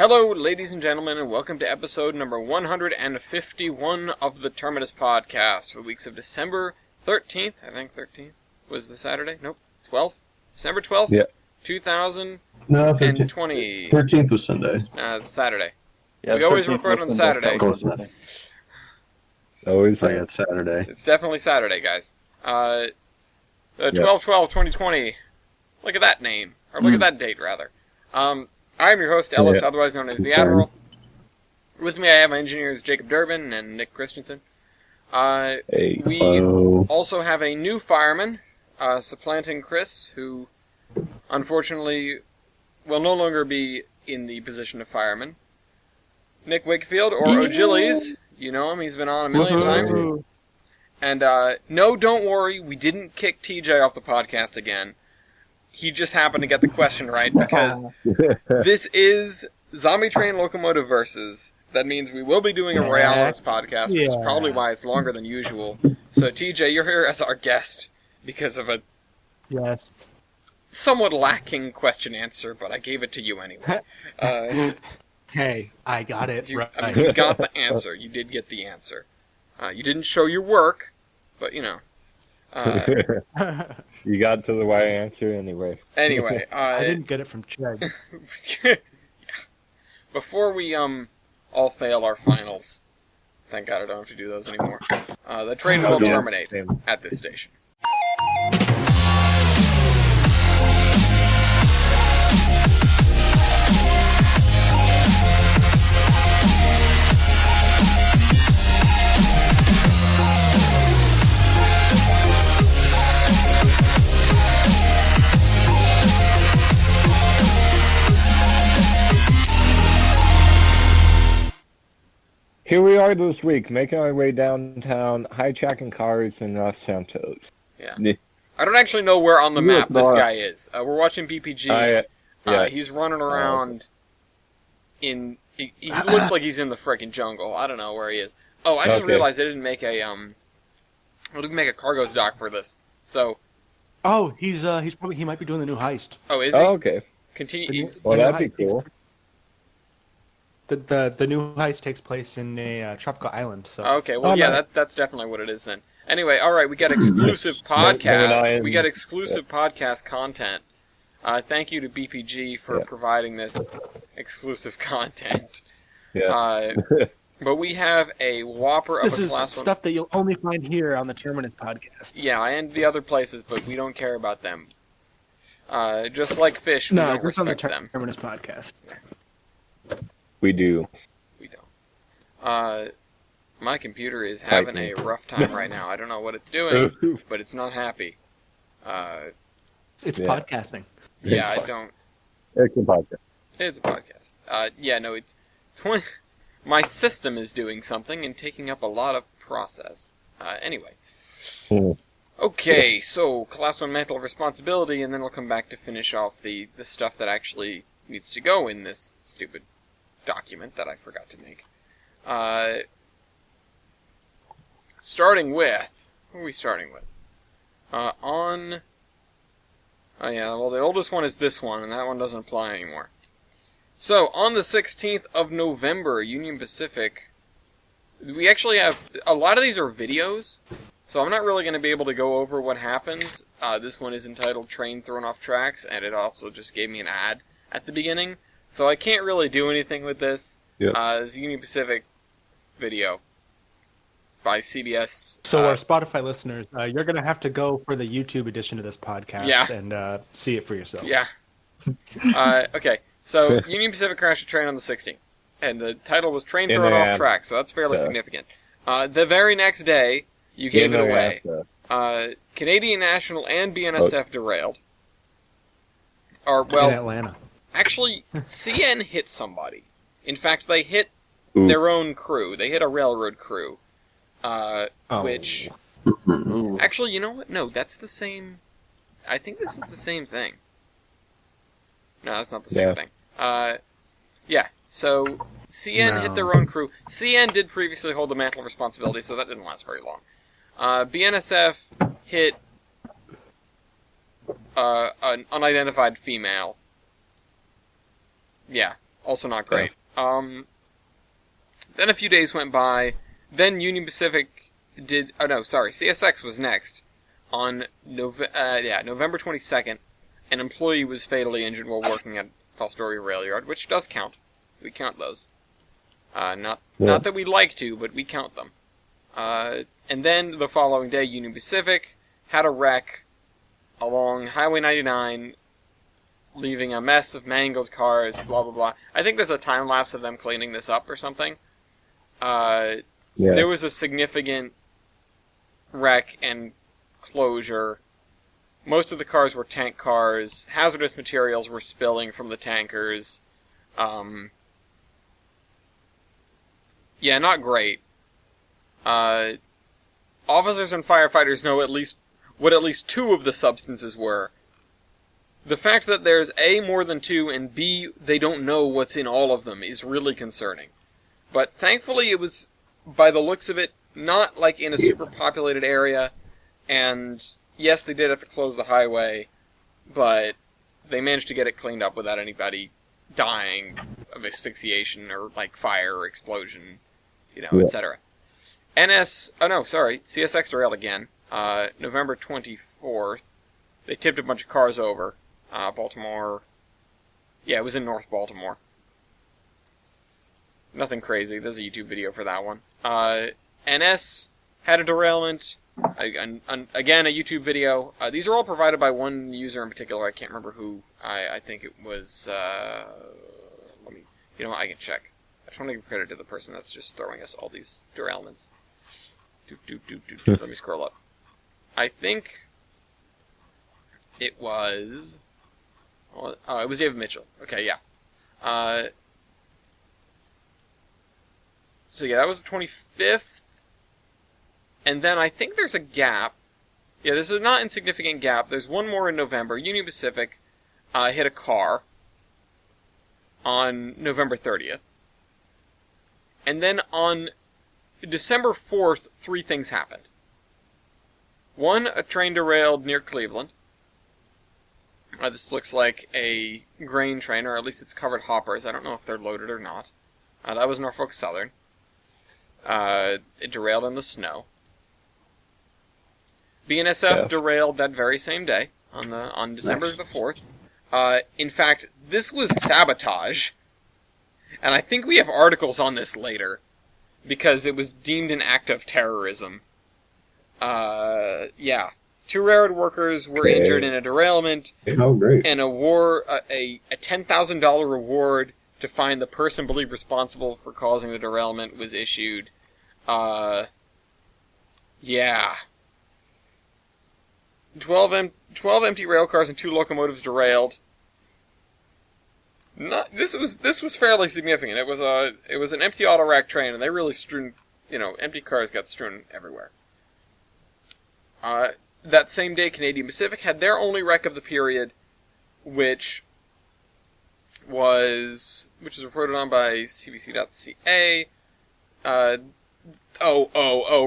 Hello, ladies and gentlemen, and welcome to episode number 151 of the Terminus podcast for the weeks of December 13th. I think 13th was the Saturday. Nope, 12th. December 12th, yeah. 2020. No, 13th was Sunday. Saturday. Yeah, We always record on Saturday. Always It's Saturday. It's definitely Saturday, guys. 12/12/2020. Look at that name. Or look at that date, rather. I'm your host, Ellis, otherwise known as the Admiral. With me I have my engineers Jacob Durbin and Nick Christensen. We also have a new fireman, supplanting Chris, who unfortunately will no longer be in the position of fireman. Nick Wakefield, or O'Gillies. You know him, he's been on a million times. And, no, don't worry, we didn't kick TJ off the podcast again. He just happened to get the question right, because this is Zombie Train Locomotive Versus. That means we will be doing a rail on this podcast, which is probably why it's longer than usual. So, TJ, you're here as our guest because of a somewhat lacking question-answer, but I gave it to you anyway. Hey, I got it right. I mean, you got the answer. You did get the answer. You didn't show your work, but, you know. You got to the right answer anyway. Anyway, I didn't get it from Chad. Yeah. Before we all fail our finals, thank God I don't have to do those anymore. The train will terminate at this station. Here we are this week, making our way downtown, hijacking cars in Los Santos. Yeah. I don't actually know where on the map this guy is. We're watching BPG. He's running around in... He looks like he's in the frickin' jungle. I don't know where he is. Oh, I just realized they didn't make a cargo dock for this. So... Oh, he might be doing the new heist. Oh, is he? Oh, okay. Continue. That'd be cool. The new heist takes place in a tropical island. So okay, well, that's definitely what it is then. Anyway, all right, we got exclusive podcast. We got exclusive podcast content. Thank you to BPG for providing this exclusive content. Yeah. But we have a whopper of this a is class stuff that you'll only find here on the Terminus podcast. Yeah, and the other places, but we don't care about them. Just like fish, we don't respect them. Terminus podcast. We do. We don't. My computer is having a rough time right now. I don't know what it's doing, but it's not happy. It's podcasting. Yeah, I don't... It's a podcast. It's a podcast. It's 20... My system is doing something and taking up a lot of process. Anyway. Okay, so Class 1 Mental Responsibility, and then we'll come back to finish off the stuff that actually needs to go in this stupid document that I forgot to make. Starting with... What are we starting with? The oldest one is this one, and that one doesn't apply anymore. So, on the 16th of November, Union Pacific, we actually have... A lot of these are videos, so I'm not really going to be able to go over what happens. This one is entitled Train Thrown Off Tracks, and it also just gave me an ad at the beginning. So I can't really do anything with this. This is a Union Pacific video by CBS. So our Spotify listeners, you're going to have to go for the YouTube edition of this podcast and see it for yourself. Yeah. Okay, so Union Pacific crashed a train on the 16th, and the title was Train Thrown Off Track, so that's fairly significant. The very next day, you gave it away. Canadian National and BNSF derailed. In Atlanta. Actually, CN hit somebody. In fact, they hit their own crew. They hit a railroad crew. Which... Actually, you know what? No, that's the same... I think this is the same thing. No, that's not the same thing. So CN hit their own crew. CN did previously hold the mantle of responsibility, so that didn't last very long. BNSF hit an unidentified female. Yeah. Also not great. Then a few days went by. Then Union Pacific did... Oh, no, sorry. CSX was next. On November 22nd, an employee was fatally injured while working at Fostoria Rail Yard, which does count. We count those. Not that we like to, but we count them. And then the following day, Union Pacific had a wreck along Highway 99, leaving a mess of mangled cars, blah, blah, blah. I think there's a time-lapse of them cleaning this up or something. There was a significant wreck and closure. Most of the cars were tank cars. Hazardous materials were spilling from the tankers. Yeah, not great. Officers and firefighters know what at least two of the substances were. The fact that there's A, more than two, and B, they don't know what's in all of them is really concerning. But thankfully it was, by the looks of it, not like in a super populated area, and yes, they did have to close the highway, but they managed to get it cleaned up without anybody dying of asphyxiation or like fire or explosion, etc. CSX derailed again, November 24th. They tipped a bunch of cars over. Baltimore. Yeah, it was in North Baltimore. Nothing crazy. There's a YouTube video for that one. NS had a derailment. Again, a YouTube video. These are all provided by one user in particular. I can't remember who. I think it was... I can check. I just want to give credit to the person that's just throwing us all these derailments. Let me scroll up. I think it was... it was David Mitchell. Okay, yeah. That was the 25th. And then I think there's a gap. Yeah, there's a not insignificant gap. There's one more in November. Union Pacific hit a car on November 30th. And then on December 4th, three things happened. One, a train derailed near Cleveland. This looks like a grain train, or at least it's covered hoppers. I don't know if they're loaded or not. That was Norfolk Southern. It derailed in the snow. BNSF derailed that very same day, on December the 4th. In fact, this was sabotage. And I think we have articles on this later, because it was deemed an act of terrorism. Two railroad workers were injured in a derailment. Oh, great. And a $10,000 reward to find the person believed responsible for causing the derailment was issued. 12 empty rail cars and 2 locomotives derailed. This was fairly significant. It was an empty auto rack train, and they really strewn, empty cars got strewn everywhere. That same day, Canadian Pacific had their only wreck of the period, which is reported on by CBC.ca.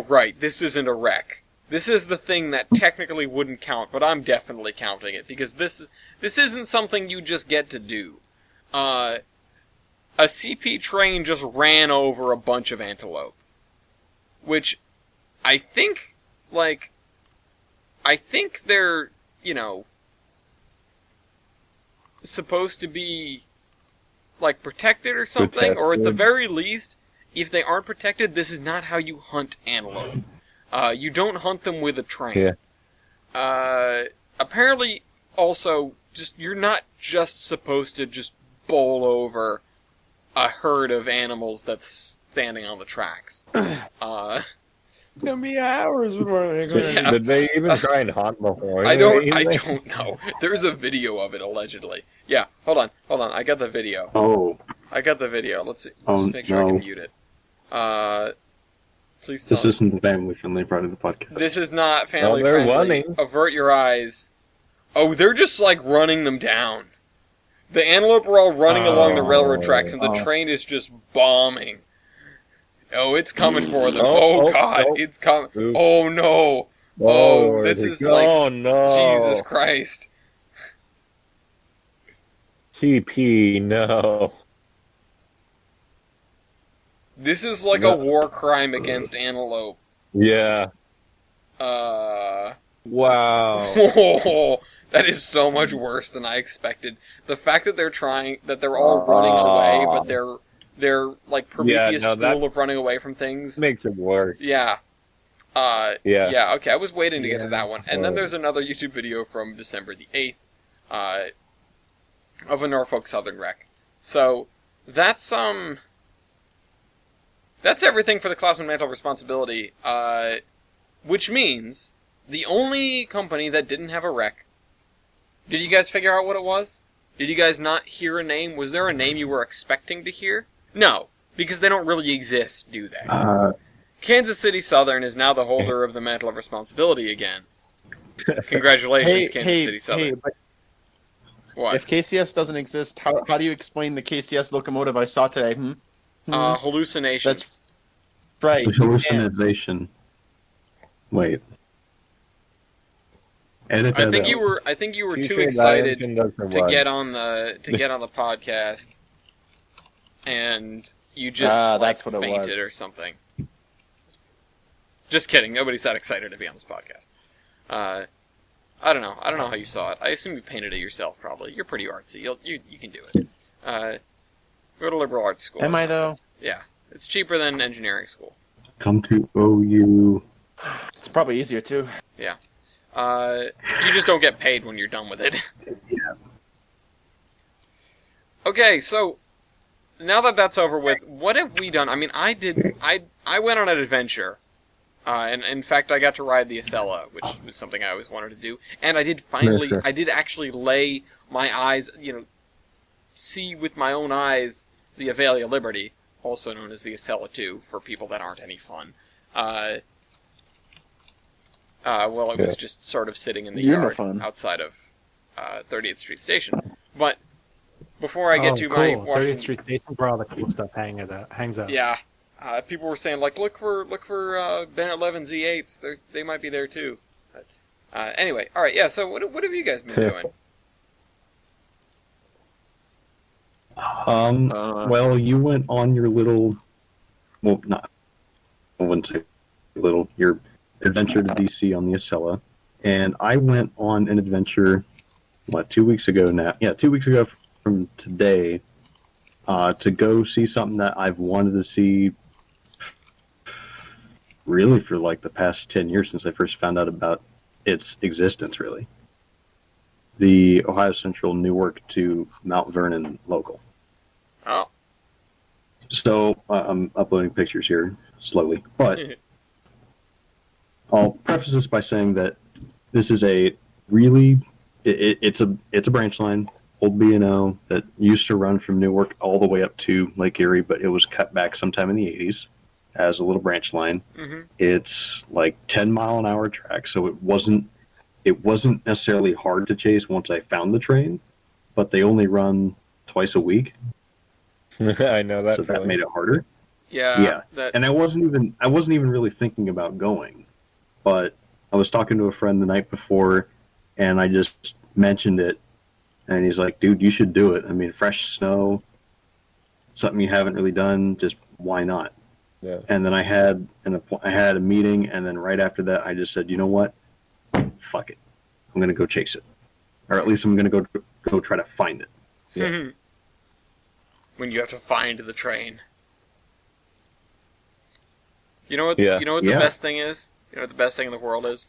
Right, this isn't a wreck. This is the thing that technically wouldn't count, but I'm definitely counting it, because this isn't something you just get to do. A CP train just ran over a bunch of antelope. Which, I think they're, supposed to be, protected or something, or at the very least, if they aren't protected, this is not how you hunt antelope. You don't hunt them with a train. Yeah. Apparently, also, you're not just supposed to just bowl over a herd of animals that's standing on the tracks. It's gonna be hours before they go. Yeah. Did they even try and hunt before? I don't know. There's a video of it, allegedly. Yeah, hold on. I got the video. Oh. I got the video. Let's see. Just make sure I can mute it. Please tell This isn't the family-friendly part of the podcast. This is not family-friendly. Running. Avert your eyes. Oh, they're just, running them down. The antelope are all running along the railroad tracks, and the train is just bombing. Oh, it's coming for them. Oh, God, it's coming. Oops. Oh, no. Oh, this is oh, no. Jesus Christ. CP, no. This is like a war crime against antelope. Yeah. Wow. That is so much worse than I expected. The fact that they're all running away, but they're like Prometheus school of running away from things. Makes it worse. Yeah. Yeah, okay, I was waiting to get to that one. And then there's another YouTube video from December the 8th, of a Norfolk Southern wreck. So, that's everything for the Klausman Mantle of Responsibility, which means the only company that didn't have a wreck. Did you guys figure out what it was? Did you guys not hear a name? Was there a name you were expecting to hear? No, because they don't really exist, do they? Kansas City Southern is now the holder of the Mantle of Responsibility again. Congratulations, Kansas City Southern. But what? If KCS doesn't exist, how do you explain the KCS locomotive I saw today? Hallucinations. That's right. It's a hallucination. Wait. Edit that I think out. you were too excited to get on the podcast, and you just that's what it fainted was. or something. Just kidding. Nobody's that excited to be on this podcast. I don't know. I don't know how you saw it. I assume you painted it yourself, probably. You're pretty artsy. You can do it. Go to liberal arts school. Am I, though? Yeah. It's cheaper than engineering school. Come to OU. It's probably easier, too. Yeah. You just don't get paid when you're done with it. Yeah. Okay, so now that that's over with, what have we done? I mean, I went on an adventure. And in fact, I got to ride the Acela, which was something I always wanted to do. And I did actually lay my eyes, see with my own eyes the Avelia Liberty, also known as the Acela 2, for people that aren't any fun. It was just sort of sitting in the yard outside of 30th Street Station. But before I get to my 30th Street Station, where all the cool stuff hangs out. Yeah. People were saying, like, look for Bennett 11 Z8s. They might be there too. But, anyway, all right, yeah. So what have you guys been doing? Well, you went on your little, I wouldn't say little, your adventure to DC on the Acela, and I went on an adventure, 2 weeks ago now? Yeah, 2 weeks ago from today, to go see something that I've wanted to see really for like the past 10 years since I first found out about its existence, really. The Ohio Central Newark to Mount Vernon local. Oh. So I'm uploading pictures here slowly, but I'll preface this by saying that this is a really it's a branch line, old B&O that used to run from Newark all the way up to Lake Erie, but it was cut back sometime in the 80s as a little branch line. Mm-hmm. It's like 10-mile-an-hour track, so it wasn't necessarily hard to chase once I found the train, but they only run twice a week. I know that. So that made it harder. Yeah. And I wasn't even really thinking about going, but I was talking to a friend the night before, and I just mentioned it, and he's like, "Dude, you should do it. I mean, fresh snow, something you haven't really done. Just why not?" Yeah. And then I had a meeting, and then right after that, I just said, "You know what? Fuck it. I'm gonna go chase it, or at least I'm gonna go try to find it." Yeah. When you have to find the train. You know what? Yeah. You know what the best thing is? You know what the best thing in the world is?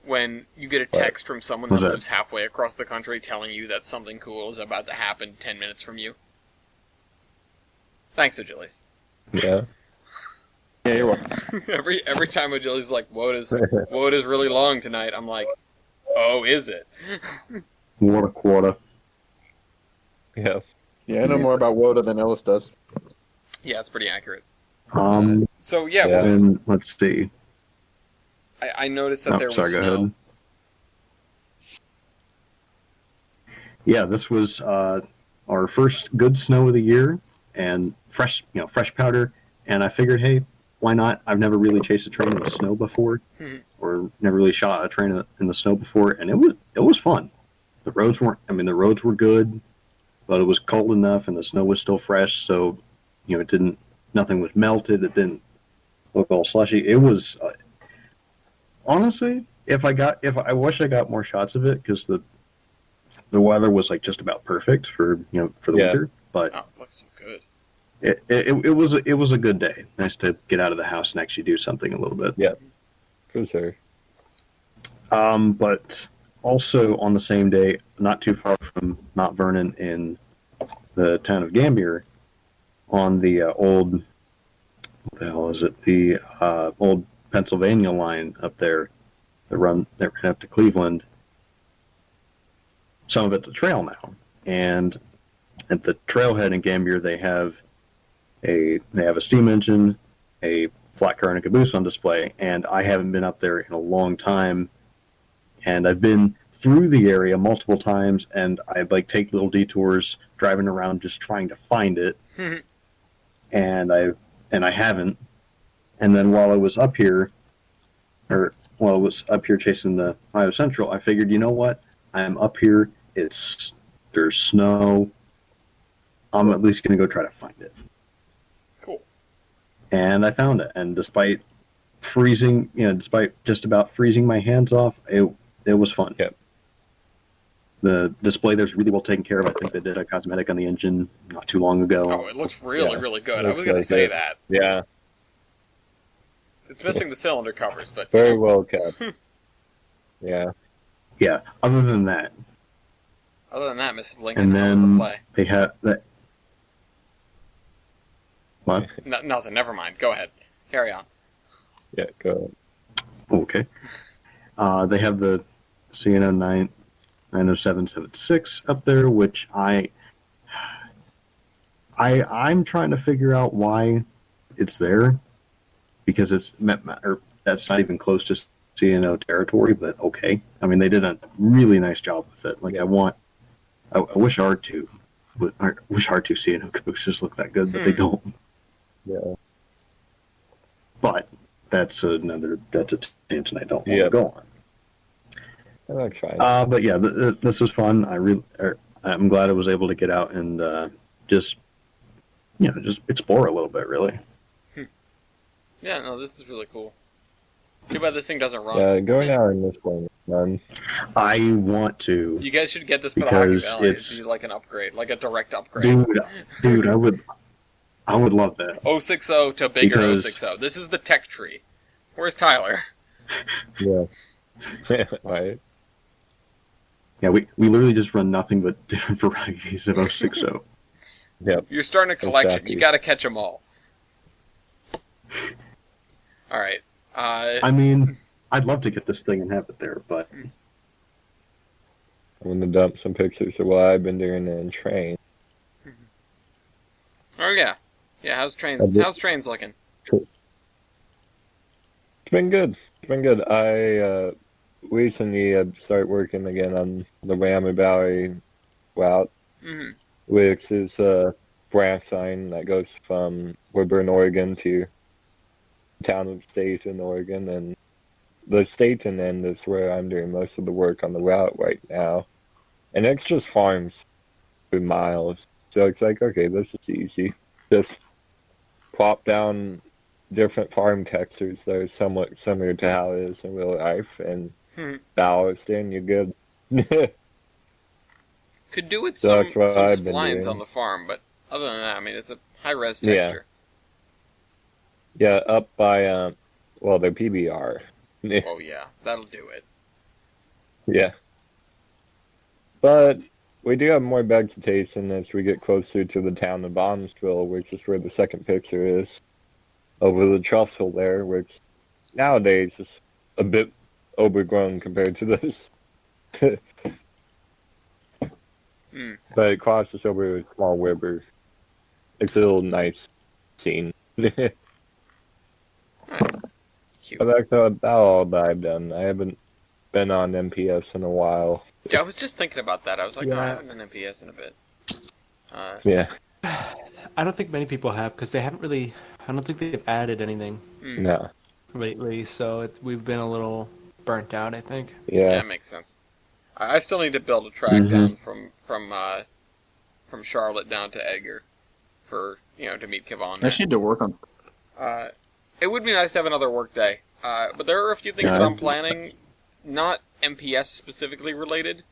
When you get a text from someone that lives halfway across the country telling you that something cool is about to happen 10 minutes from you. Thanks, Achilles. Yeah. Yeah, you're welcome. every time Achilles like, Woad is really long tonight, I'm like, oh, is it? What a quarter. Yeah. Yeah, I know more about WOTA than Ellis does. Yeah, it's pretty accurate. So and let's see. I noticed that there was snow. Go ahead. Yeah, this was our first good snow of the year, and fresh powder. And I figured, hey, why not? I've never really chased a train in the snow before, or never really shot a train in the snow before, and it was fun. The roads were good, but it was cold enough, and the snow was still fresh, so it didn't nothing was melted. It didn't look all slushy. It was honestly, if I wish I got more shots of it because the weather was like just about perfect for for the winter. But Oh, it looks so good. it was a good day. Nice to get out of the house and actually do something a little bit. Yeah, for sure. But also on the same day, not too far from Mount Vernon in the town of Gambier, on the old, what the hell is it? The old Pennsylvania line up there that ran up to Cleveland. Some of it's a trail now, and at the trailhead in Gambier, they have a steam engine, a flat car, and a caboose on display. And I haven't been up there in a long time, and I've been through the area multiple times, and I'd like take little detours driving around just trying to find it. and I haven't. And then while I was up here, chasing the Ohio Central, I figured, you know what? I'm up here. There's snow. I'm at least going to go try to find it. Cool. And I found it. And despite freezing, despite just about freezing my hands off, it was fun. Yep. The display there's really well taken care of. I think they did a cosmetic on the engine not too long ago. Oh, it looks really, really good. I Looks was going to really say good. that. Yeah, It's missing the cylinder covers, but very well kept. Yeah. Yeah. Other than that, Mrs. Lincoln, and how was the then play? they have that. What? Nothing. Never mind. Go ahead. Carry on. Yeah, go ahead. Okay. They have the CNO 90776 up there, which I'm trying to figure out why it's there, because that's not even close to CNO territory. But okay, I mean they did a really nice job with it. Like I wish R2 CNO cabooses look that good, but they don't. Yeah. But that's a tangent I don't want to go on. That's fine. But yeah, this was fun. I'm glad I was able to get out and just explore a little bit, really. Yeah, no, this is really cool. Too bad this thing doesn't run. Yeah, going out in this one is fun. I want to. You guys should get this for the Hockey because Valley. it's- It'd be like an upgrade, like a direct upgrade. Dude, I would love that. 060 to bigger Because- 060. This is the tech tree. Where's Tyler? Yeah. Right. Yeah, we literally just run nothing but different varieties of 060. Yep. You're starting a collection. Exactly. You gotta catch them all. Alright. I mean, I'd love to get this thing and have it there, but I'm gonna dump some pictures of what I've been doing in train. Oh, yeah. Yeah, how's trains looking? It's been good. It's been good. I recently started working again on the Rammer Valley route, Mm-hmm. which is a branch line that goes from Woodburn, Oregon to the town of Staten, Oregon, and the Staten end is where I'm doing most of the work on the route right now. And it's just farms for miles. So it's like, okay, this is easy. Just plop down different farm textures that are somewhat similar to how it is in real life and ballast in, you're good. Could do with So some that's what I've been splines doing. on the farm, but other than that, I mean, it's a high-res Yeah. texture. Yeah, up by, the PBR. Oh, yeah. That'll do it. Yeah. But we do have more vegetation as we get closer to the town of Bondsville, which is where the second picture is. Over the trestle there, which nowadays is a bit overgrown compared to this. But it crosses over a small river. It's a little nice scene. Nice. It's cute. But that's about all that I've done. I haven't been on MPS in a while. Yeah, I was just thinking about that. I was like, oh, I Yeah. haven't been MPS in a bit. Yeah, I don't think many people have because they haven't really. I don't think they've added anything no. lately, so we've been a little burnt out. I think. Yeah, Yeah, that makes sense. I still need to build a track down from Charlotte down to Edgar for to meet Kevon. I just need to work on. It would be nice to have another work day. But there are a few things that I'm planning, not MPS specifically related,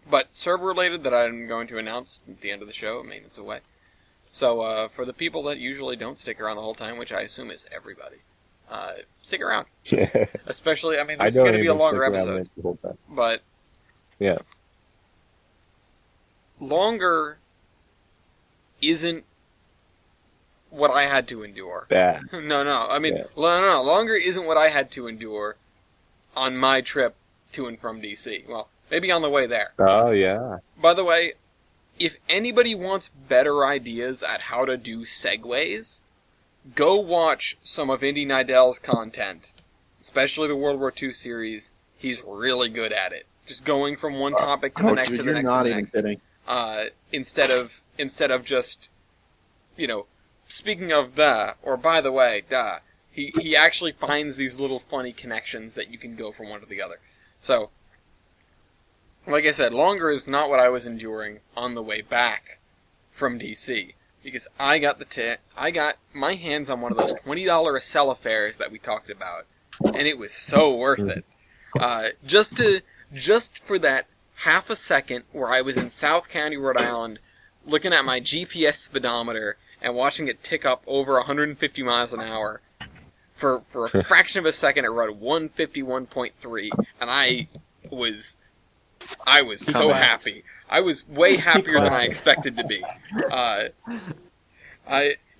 but server related that I'm going to announce at the end of the show, maintenance away. So for the people that usually don't stick around the whole time, which I assume is everybody, stick around. Especially, this is going to be a longer episode. The whole time. But yeah, longer isn't what I had to endure. bad. No. No. Longer isn't what I had to endure on my trip to and from DC. Well, maybe on the way there. Oh yeah. By the way, if anybody wants better ideas at how to do segues, go watch some of Indy Nidell's content, especially the World War II series. He's really good at it. Just going from one topic to the next to the next to the next. Kidding. Instead of just, speaking of or by the way, he actually finds these little funny connections that you can go from one to the other. So, like I said, longer is not what I was enduring on the way back from DC. Because I got my hands on one of those $20 Acela fares that we talked about, and it was so worth it. Just for that half a second where I was in South County, Rhode Island, looking at my GPS speedometer and watching it tick up over 150 miles an hour. For a fraction of a second, it wrote 151.3, and I was so happy. I was way happier than I expected to be.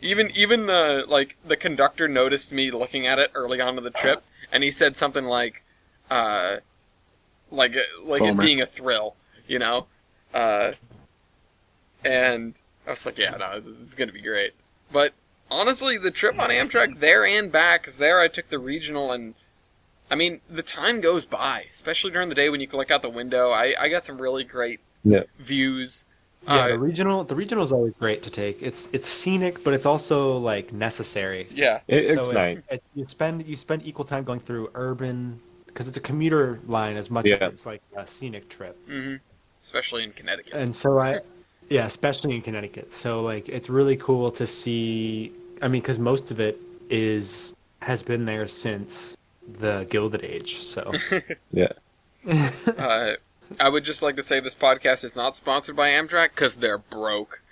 Even the conductor noticed me looking at it early on in the trip, and he said something like it being a thrill, and I was like, yeah, no, this is gonna be great. But honestly, the trip on Amtrak there and back, because there I took the regional, and the time goes by, especially during the day when you can look out the window. I got some really great views. Yeah, the regional is always great to take. It's scenic, but it's also necessary. Yeah, it's nice. You spend equal time going through urban, because it's a commuter line as much as it's like a scenic trip. Mm-hmm. Especially in Connecticut. And so especially in Connecticut. So it's really cool to see. Because most of it has been there since the Gilded Age. So yeah. I would just like to say this podcast is not sponsored by Amtrak because they're broke.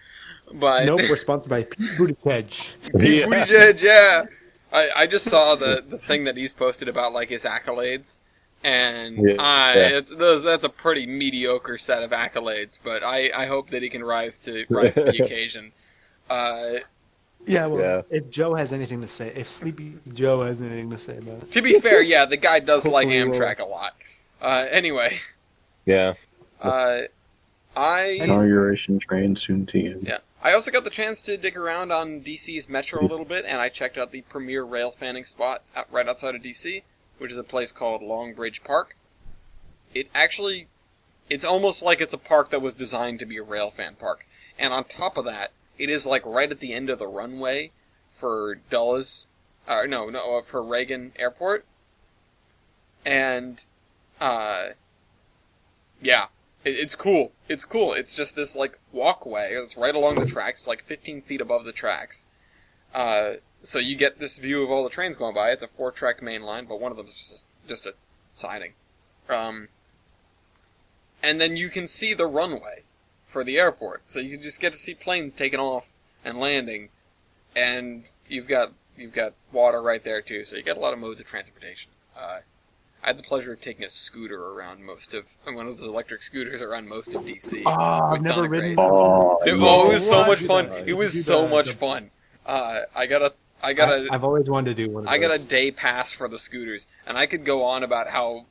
But nope, we're sponsored by Pete Buttigieg. Pete Buttigieg, yeah. I just saw the thing that he's posted about his accolades, and that's a pretty mediocre set of accolades. But I hope that he can rise to the occasion. If Joe has anything to say, if Sleepy Joe has anything to say about it. To be fair, yeah, the guy does like Amtrak a lot. Anyway. Yeah. Inauguration train soon to end. Yeah. I also got the chance to dig around on DC's Metro a little bit, and I checked out the premier rail fanning spot right outside of DC, which is a place called Long Bridge Park. It's almost like it's a park that was designed to be a rail fan park. And on top of that, it is right at the end of the runway for for Reagan Airport. And, yeah, it's cool. It's cool. It's just this, walkway. It's right along the tracks, 15 feet above the tracks. So you get this view of all the trains going by. It's a 4-track main line, but one of them is just a siding. And then you can see the runway for the airport. So you just get to see planes taking off and landing. And you've got water right there, too, so you get a lot of modes of transportation. I had the pleasure of taking a scooter around one of those electric scooters around most of DC. Oh, I've never ridden. It was so much fun. It was so much fun. I've always wanted to do one of those. I got a day pass for the scooters, and I could go on about how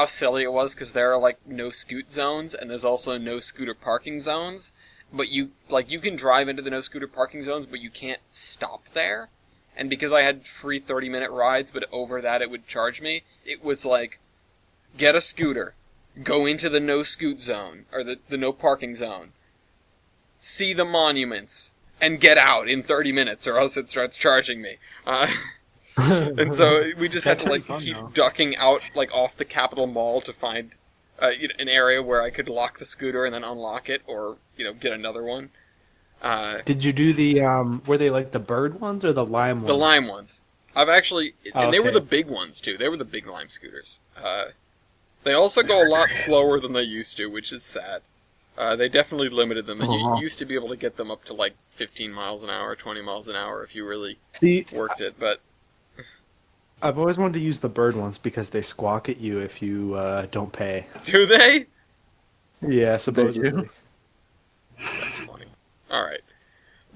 silly it was because there are no scoot zones, and there's also no scooter parking zones. But you can drive into the no scooter parking zones, but you can't stop there. And because I had free 30-minute rides, but over that it would charge me, it was get a scooter, go into the no scoot zone, or the no parking zone, see the monuments, and get out in 30 minutes, or else it starts charging me. And so we just had to keep ducking out off the Capitol Mall to find an area where I could lock the scooter and then unlock it, or get another one. Did you do the were they like the bird ones or the lime ones? The lime ones. I've actually, Oh, and they were okay. the big ones too. They were the big lime scooters. They also go a lot slower than they used to, which is sad. They definitely limited them. And you used to be able to get them up to like 15 miles an hour, 20 miles an hour if you really See, worked it. But I've always wanted to use the bird ones because they squawk at you if you don't pay. do they? Yeah, supposedly. That's funny. All right,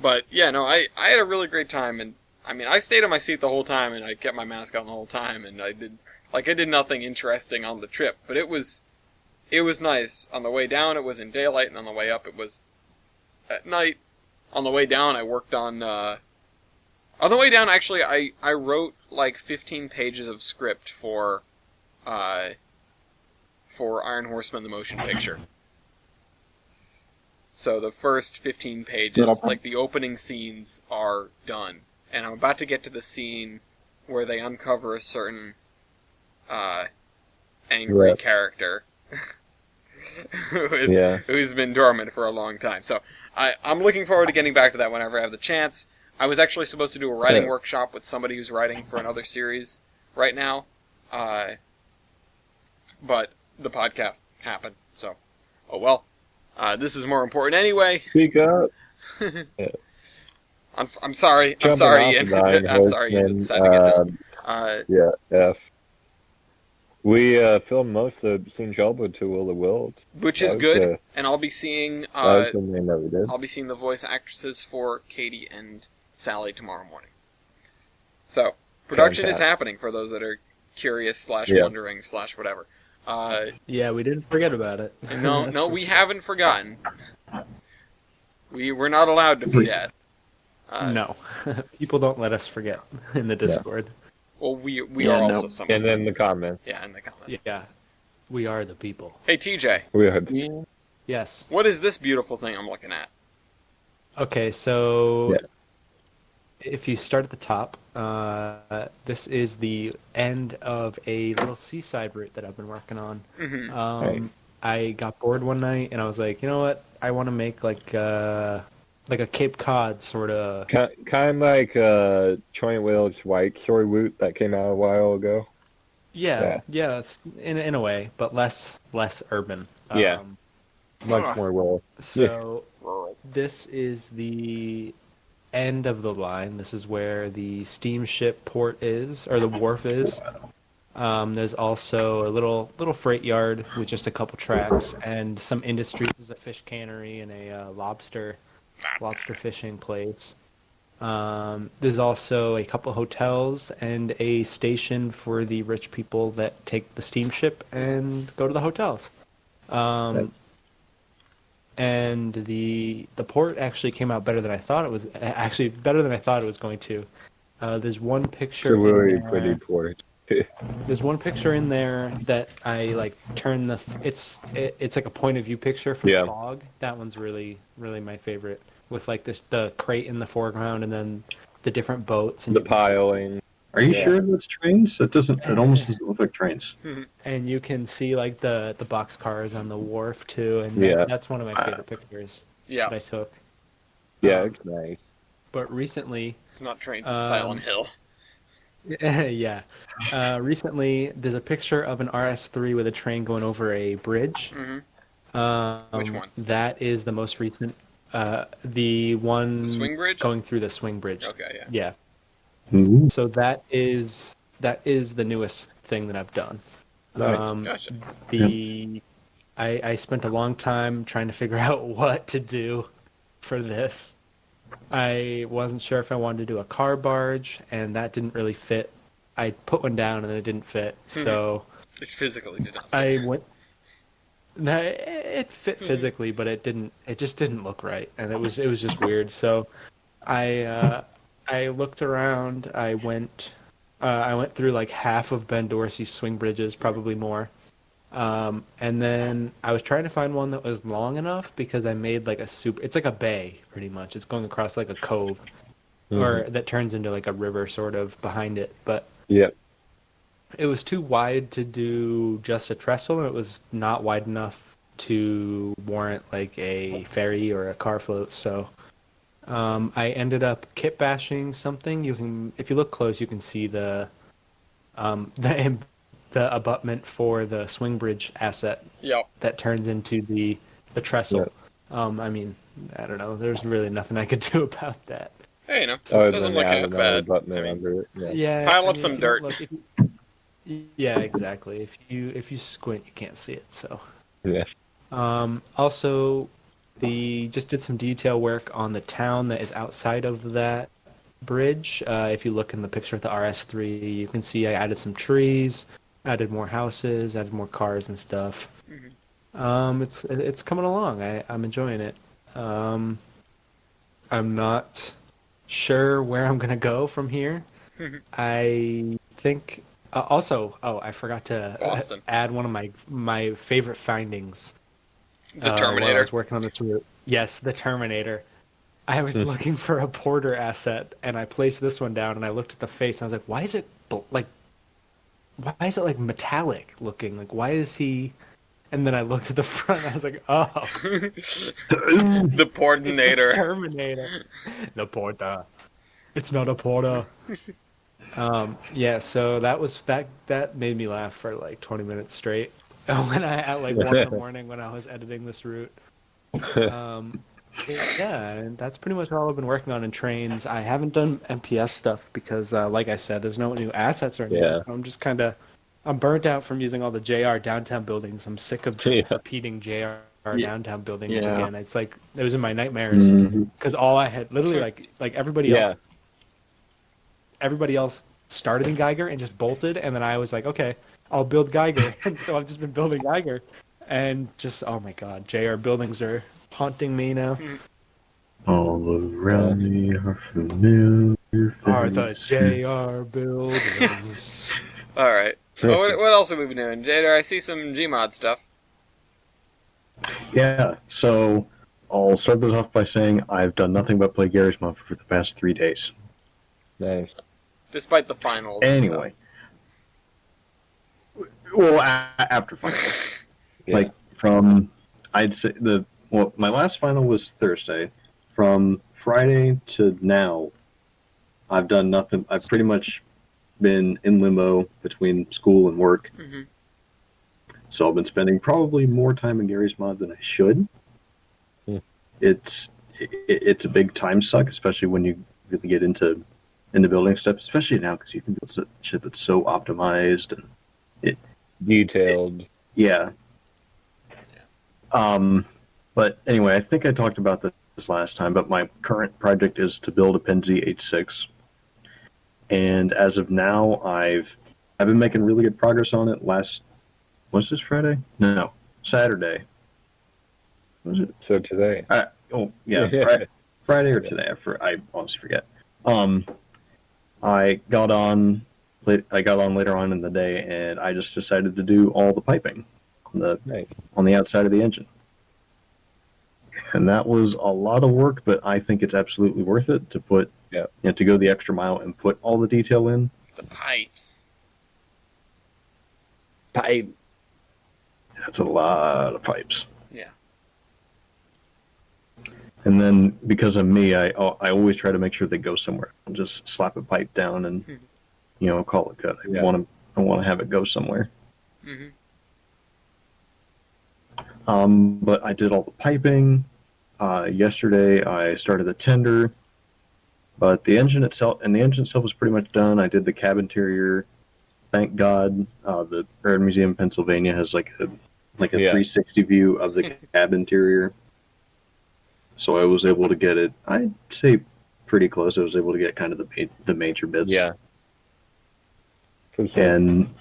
but yeah, no, I had a really great time, and I mean, I stayed in my seat the whole time, and I kept my mask on the whole time, and I did nothing interesting on the trip, but it was nice. On the way down, it was in daylight, and on the way up, it was at night. On the way down, I worked on the way down, actually, I wrote like 15 pages of script for Iron Horseman the motion picture. So the first 15 pages, like the opening scenes, are done. And I'm about to get to the scene where they uncover a certain angry character who's been dormant for a long time. So I'm looking forward to getting back to that whenever I have the chance. I was actually supposed to do a writing workshop with somebody who's writing for another series right now, but the podcast happened, so oh well. This is more important anyway. Speak up. I'm sorry. I'm sorry, Ian. I'm sorry you decided to get done. Yeah, F. We filmed most of St. Jalbo to Will the World. Which is good, and I'll be seeing that was something that we did. I'll be seeing the voice actresses for Katie and Sally tomorrow morning. So, production is happening for those that are curious / wondering / whatever. Yeah, we didn't forget about it. No, we haven't forgotten. We're not allowed to forget. No, people don't let us forget in the Discord. Well, we are also someone. And in the comments. Yeah, in the comments. Yeah, we are the people. Hey, TJ. We are. Yes. What is this beautiful thing I'm looking at? Okay, so if you start at the top, this is the end of a little seaside route that I've been working on. Mm-hmm. I got bored one night and I was like, you know what? I want to make like a Cape Cod sort of. Kind of like Troy Will's White Story route that came out a while ago. Yeah, it's in a way, but less urban. Much more rural. So this is the end of the line. This is where the steamship port is, or the wharf is. There's also a little freight yard with just a couple tracks and some industries. There's a fish cannery and a lobster fishing place. There's also a couple hotels and a station for the rich people that take the steamship and go to the hotels. And the port actually came out better than I thought it was. Actually, better than I thought it was going to. There's one picture. It's a really pretty port. There's one picture in there that I like turn the. It's like a point of view picture from fog. That one's really my favorite. With like the crate in the foreground and then the different boats and the piling. Are you sure that's trains? It almost doesn't look like trains. And you can see like the box cars on the wharf too, and that's one of my favorite pictures that I took. Yeah, it's nice. But recently, it's not trains, it's Silent Hill. Yeah. Recently, there's a picture of an RS3 with a train going over a bridge. Mm-hmm. Which one? That is the most recent. The one the swing bridge? Going through the swing bridge. Okay, yeah. Yeah. Mm-hmm. So that is the newest thing that I've done. Gotcha. I spent a long time trying to figure out what to do for this. I wasn't sure if I wanted to do a car barge, and that didn't really fit. I put one down and then it didn't fit. So it physically did not fit. I went. No, it fit physically, but it didn't. It just didn't look right, and it was just weird. So I looked around. I went through like half of Ben Dorsey's swing bridges, probably more. And then I was trying to find one that was long enough because I made like it's like a bay pretty much. It's going across like a cove or that turns into like a river sort of behind it. But it was too wide to do just a trestle, and it was not wide enough to warrant like a ferry or a car float. So I ended up kit bashing something. You can, if you look close, you can see the the abutment for the swing bridge asset Yep. that turns into the trestle. Yep. I mean, I don't know. There's really nothing I could do about that. Hey, it Oh, doesn't then look add another bad. button I mean, under it. Yeah. Yeah, Pile I up mean, some if you don't dirt. look, yeah, exactly. If you squint, you can't see it. So, Yeah. also, just did some detail work on the town that is outside of that bridge. If you look in the picture of the RS3, you can see I added some trees, added more houses, added more cars and stuff. It's coming along. I'm enjoying it. I'm not sure where I'm gonna go from here. I think also. Oh, I forgot to Boston. add one of my favorite findings The while I Terminator. was working on this route. Yes, the Terminator. I was looking for a porter asset, and I placed this one down, and I looked at the face, and I was like, "Why is it like metallic looking? Like, why is he?" And then I looked at the front, and I was like, "Oh, The it's the Portinator. Terminator, the porter. It's not a porter." Yeah. So that made me laugh for like 20 minutes straight when at like 1 in the morning when I was editing this route. Yeah, and that's pretty much all I've been working on in trains. I haven't done MPS stuff because, like I said, there's no new assets or anything. Yeah. So I'm just I'm burnt out from using all the JR downtown buildings. I'm sick of Yeah. repeating JR downtown buildings Yeah. again. It's like it was in my nightmares because all I had literally like everybody else, everybody else started in Geiger and just bolted, and then I was like, okay, I'll build Geiger, and so I've just been building Geiger, and just oh my god, JR buildings are haunting me now. All around me are familiar Are the faces. JR buildings? Alright. Well, what else have we been doing? Jader, I see some Gmod stuff. Yeah, so I'll start this off by saying I've done nothing but play Garry's Mod for the past 3 days. Nice. Despite the finals. and Anyway. Well, after finals. Yeah. Like, I'd say my last final was Thursday. From Friday to now, I've done nothing. I've pretty much been in limbo between school and work. Mhm. So I've been spending probably more time in Garry's Mod than I should. Hmm. It's a big time suck, especially when you really get into building stuff, especially now because you can build shit that's so optimized and Detailed. yeah. But anyway, I think I talked about this last time, but my current project is to build a Penzi H6. And as of now, I've been making really good progress on it. Was this Friday? No, Saturday. Was it? So today. Friday or today. I honestly forget. I got on later on in the day, and I just decided to do all the piping on the outside of the engine. And that was a lot of work, but I think it's absolutely worth it to to go the extra mile and put all the detail in. The pipes. Pipe. That's a lot of pipes. Yeah. And then because of me, I always try to make sure they go somewhere. I'll just slap a pipe down and call it good. I want to have it go somewhere. But I did all the piping. Yesterday I started the tender, but the engine itself was pretty much done. I did the cab interior. Thank God, the Air Museum of Pennsylvania has like a 360 view of the cab interior. So I was able to get it, I'd say pretty close. I was able to get kind of the major bits. Yeah. For sure. And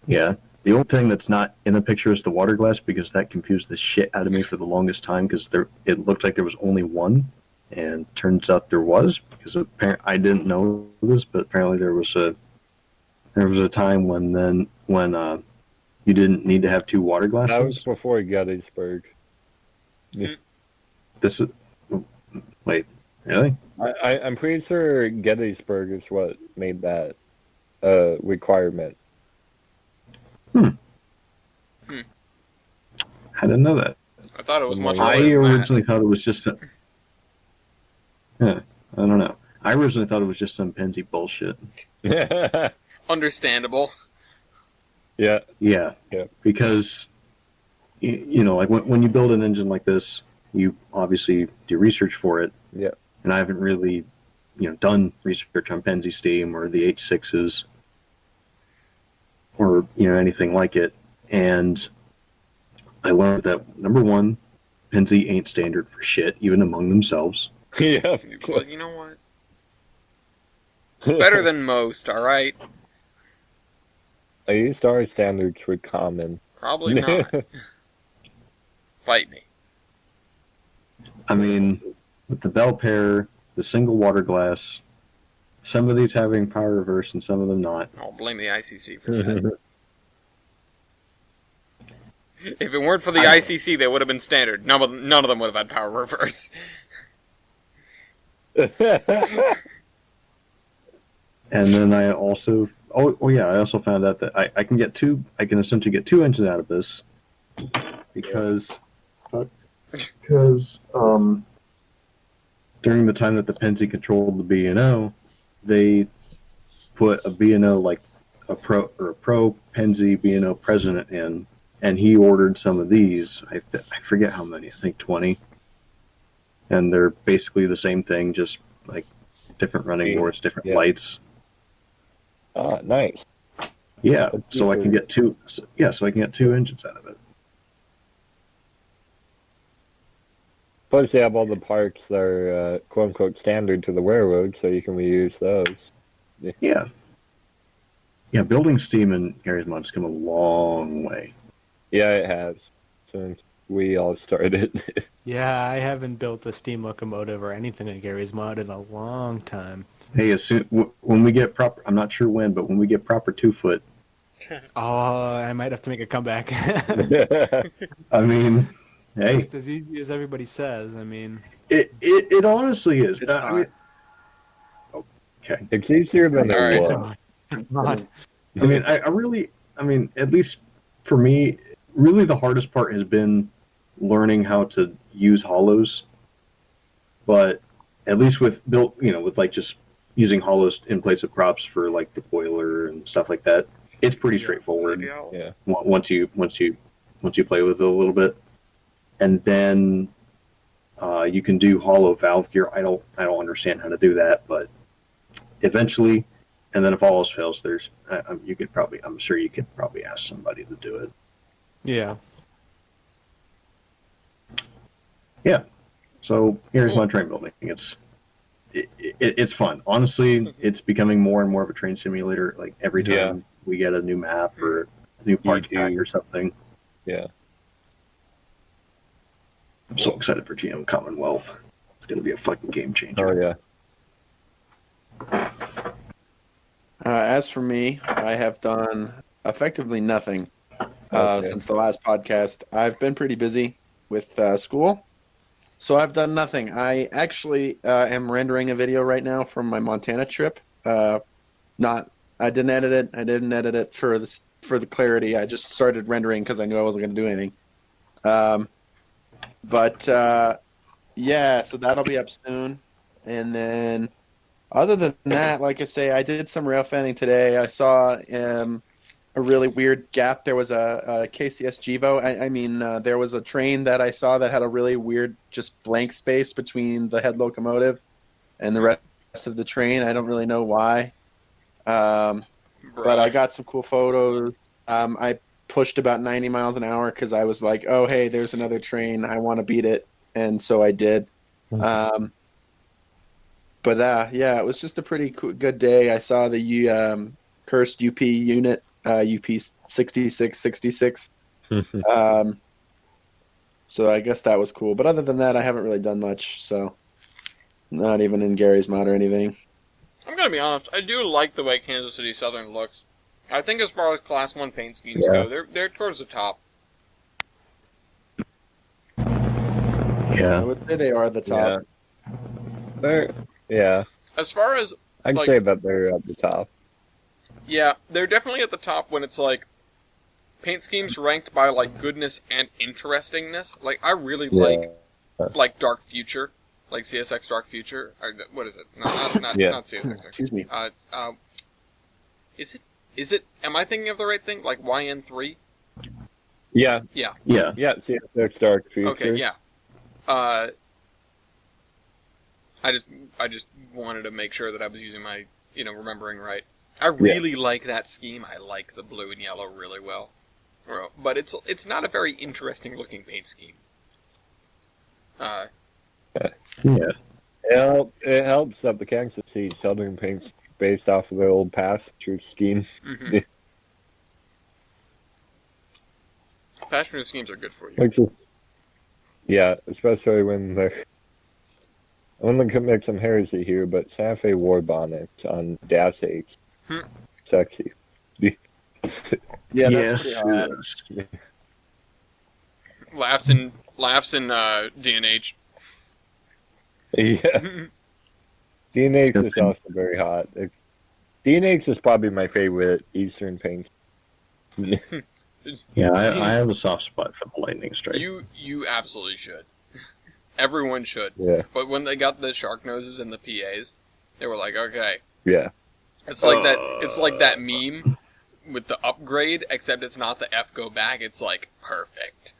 yeah, the only thing that's not in the picture is the water glass, because that confused the shit out of me for the longest time, because it looked like there was only one, and turns out there was, because apparently I didn't know this, but apparently there was a time when you didn't need to have two water glasses. That was before Gettysburg. This is wait, really? I'm pretty sure Gettysburg is what made that requirement. I didn't know that. I thought it was much I lower than that. originally thought it was just I don't know. I originally thought it was just some Penzi bullshit. Understandable. Yeah. Yeah, because like when you build an engine like this, you obviously do research for it. Yeah. And I haven't really, done research on Penzi Steam or the H6s or anything like it. And I learned that number one, Penzi ain't standard for shit, even among themselves. Yeah. But you know what? Better than most, alright? I used our standards for common. Probably not. Fight me. I mean, with the bell pair, the single water glass, some of these having power reverse and some of them not. I'll blame the ICC for that. If it weren't for the ICC, they would have been standard. None of them would have had power reverse. And then I also, I also found out that I can essentially get two engines out of this because during the time that the Penzi controlled the B&O, they put a B&O like a pro Penzi B&O president in, and he ordered some of these. I forget how many. I think 20, and they're basically the same thing, just like different running boards, different lights. Oh, nice. Yeah, so I can get two. Yeah, so I can get two engines out of it. Plus, you have all the parts that are "quote unquote" standard to the railroad, so you can reuse those. Yeah. Yeah, building steam in Gary's Mod has come a long way. Yeah, it has since we all started. Yeah, I haven't built a steam locomotive or anything in Gary's Mod in a long time. Hey, when we get proper, I'm not sure when, but when we get proper 2-foot. Oh, I might have to make a comeback. I mean, hey, It's as easy as everybody says. I mean, it honestly is. It's not. Okay. It's easier than All it right. was. it's not. I mean, I mean, at least for me, really the hardest part has been learning how to use hollows. But at least with like just using hollows in place of props for like the boiler and stuff like that, it's pretty straightforward. Yeah. Once you play with it a little bit, and then you can do hollow valve gear. I don't understand how to do that, but eventually. And then if all else fails, I'm sure you could probably ask somebody to do it. Yeah. Yeah. So here's my train building. It's fun. Honestly, it's becoming more and more of a train simulator. Like every time we get a new map or a new parts pack or something. Yeah. I'm so excited for GM Commonwealth. It's going to be a fucking game changer. Oh yeah. As for me, I have done effectively nothing since the last podcast. I've been pretty busy with school, so I've done nothing. I actually am rendering a video right now from my Montana trip. I didn't edit it. I didn't edit it for the clarity. I just started rendering because I knew I wasn't going to do anything. Yeah, so that'll be up soon, and then. Other than that, like I say, I did some rail fanning today. I saw a really weird gap. There was a KCS Givo. There was a train that I saw that had a really weird, just blank space between the head locomotive and the rest of the train. I don't really know why. But I got some cool photos. I pushed about 90 miles an hour because I was like, oh, hey, there's another train. I want to beat it. And so I did. But yeah, it was just a pretty good day. I saw the cursed UP unit, UP 6666. So I guess that was cool. But other than that, I haven't really done much. So not even in Gary's Mod or anything. I'm gonna be honest. I do like the way Kansas City Southern looks. I think as far as Class 1 paint schemes go, they're towards the top. Yeah. I would say they are the top. Yeah. As far as I'd say that they're at the top. Yeah, they're definitely at the top when it's like paint schemes ranked by like goodness and interestingness. Like I really like Dark Future. like CSX Dark Future, or what is it? No, not Yeah. not CSX Dark. Excuse me. It's is it? Am I thinking of the right thing? Like YN3? Yeah, Yeah. Yeah. see, that's Dark Future. Okay. Yeah. I just wanted to make sure that I was using my, remembering right. I really like that scheme. I like the blue and yellow really well. But it's not a very interesting looking paint scheme. Yeah. It helps that the Kansas City Southern paint's based off of their old pasture scheme. Mm-hmm. Passenger schemes are good for you. Yeah, especially when they're. I'm going to commit some heresy here, but Santa Fe war bonnets on Das 8. Sexy. Yeah, Yes. that's pretty hot. Yes. Laughs in DNH. Yeah. DNX is also very hot. DNX is probably my favorite Eastern paint. Yeah, I have a soft spot for the lightning strike. You absolutely should. Everyone should. Yeah. But when they got the shark noses and the PAs, they were like, okay. Yeah. It's like that. It's like that meme with the upgrade, except it's not the F go back. It's like perfect.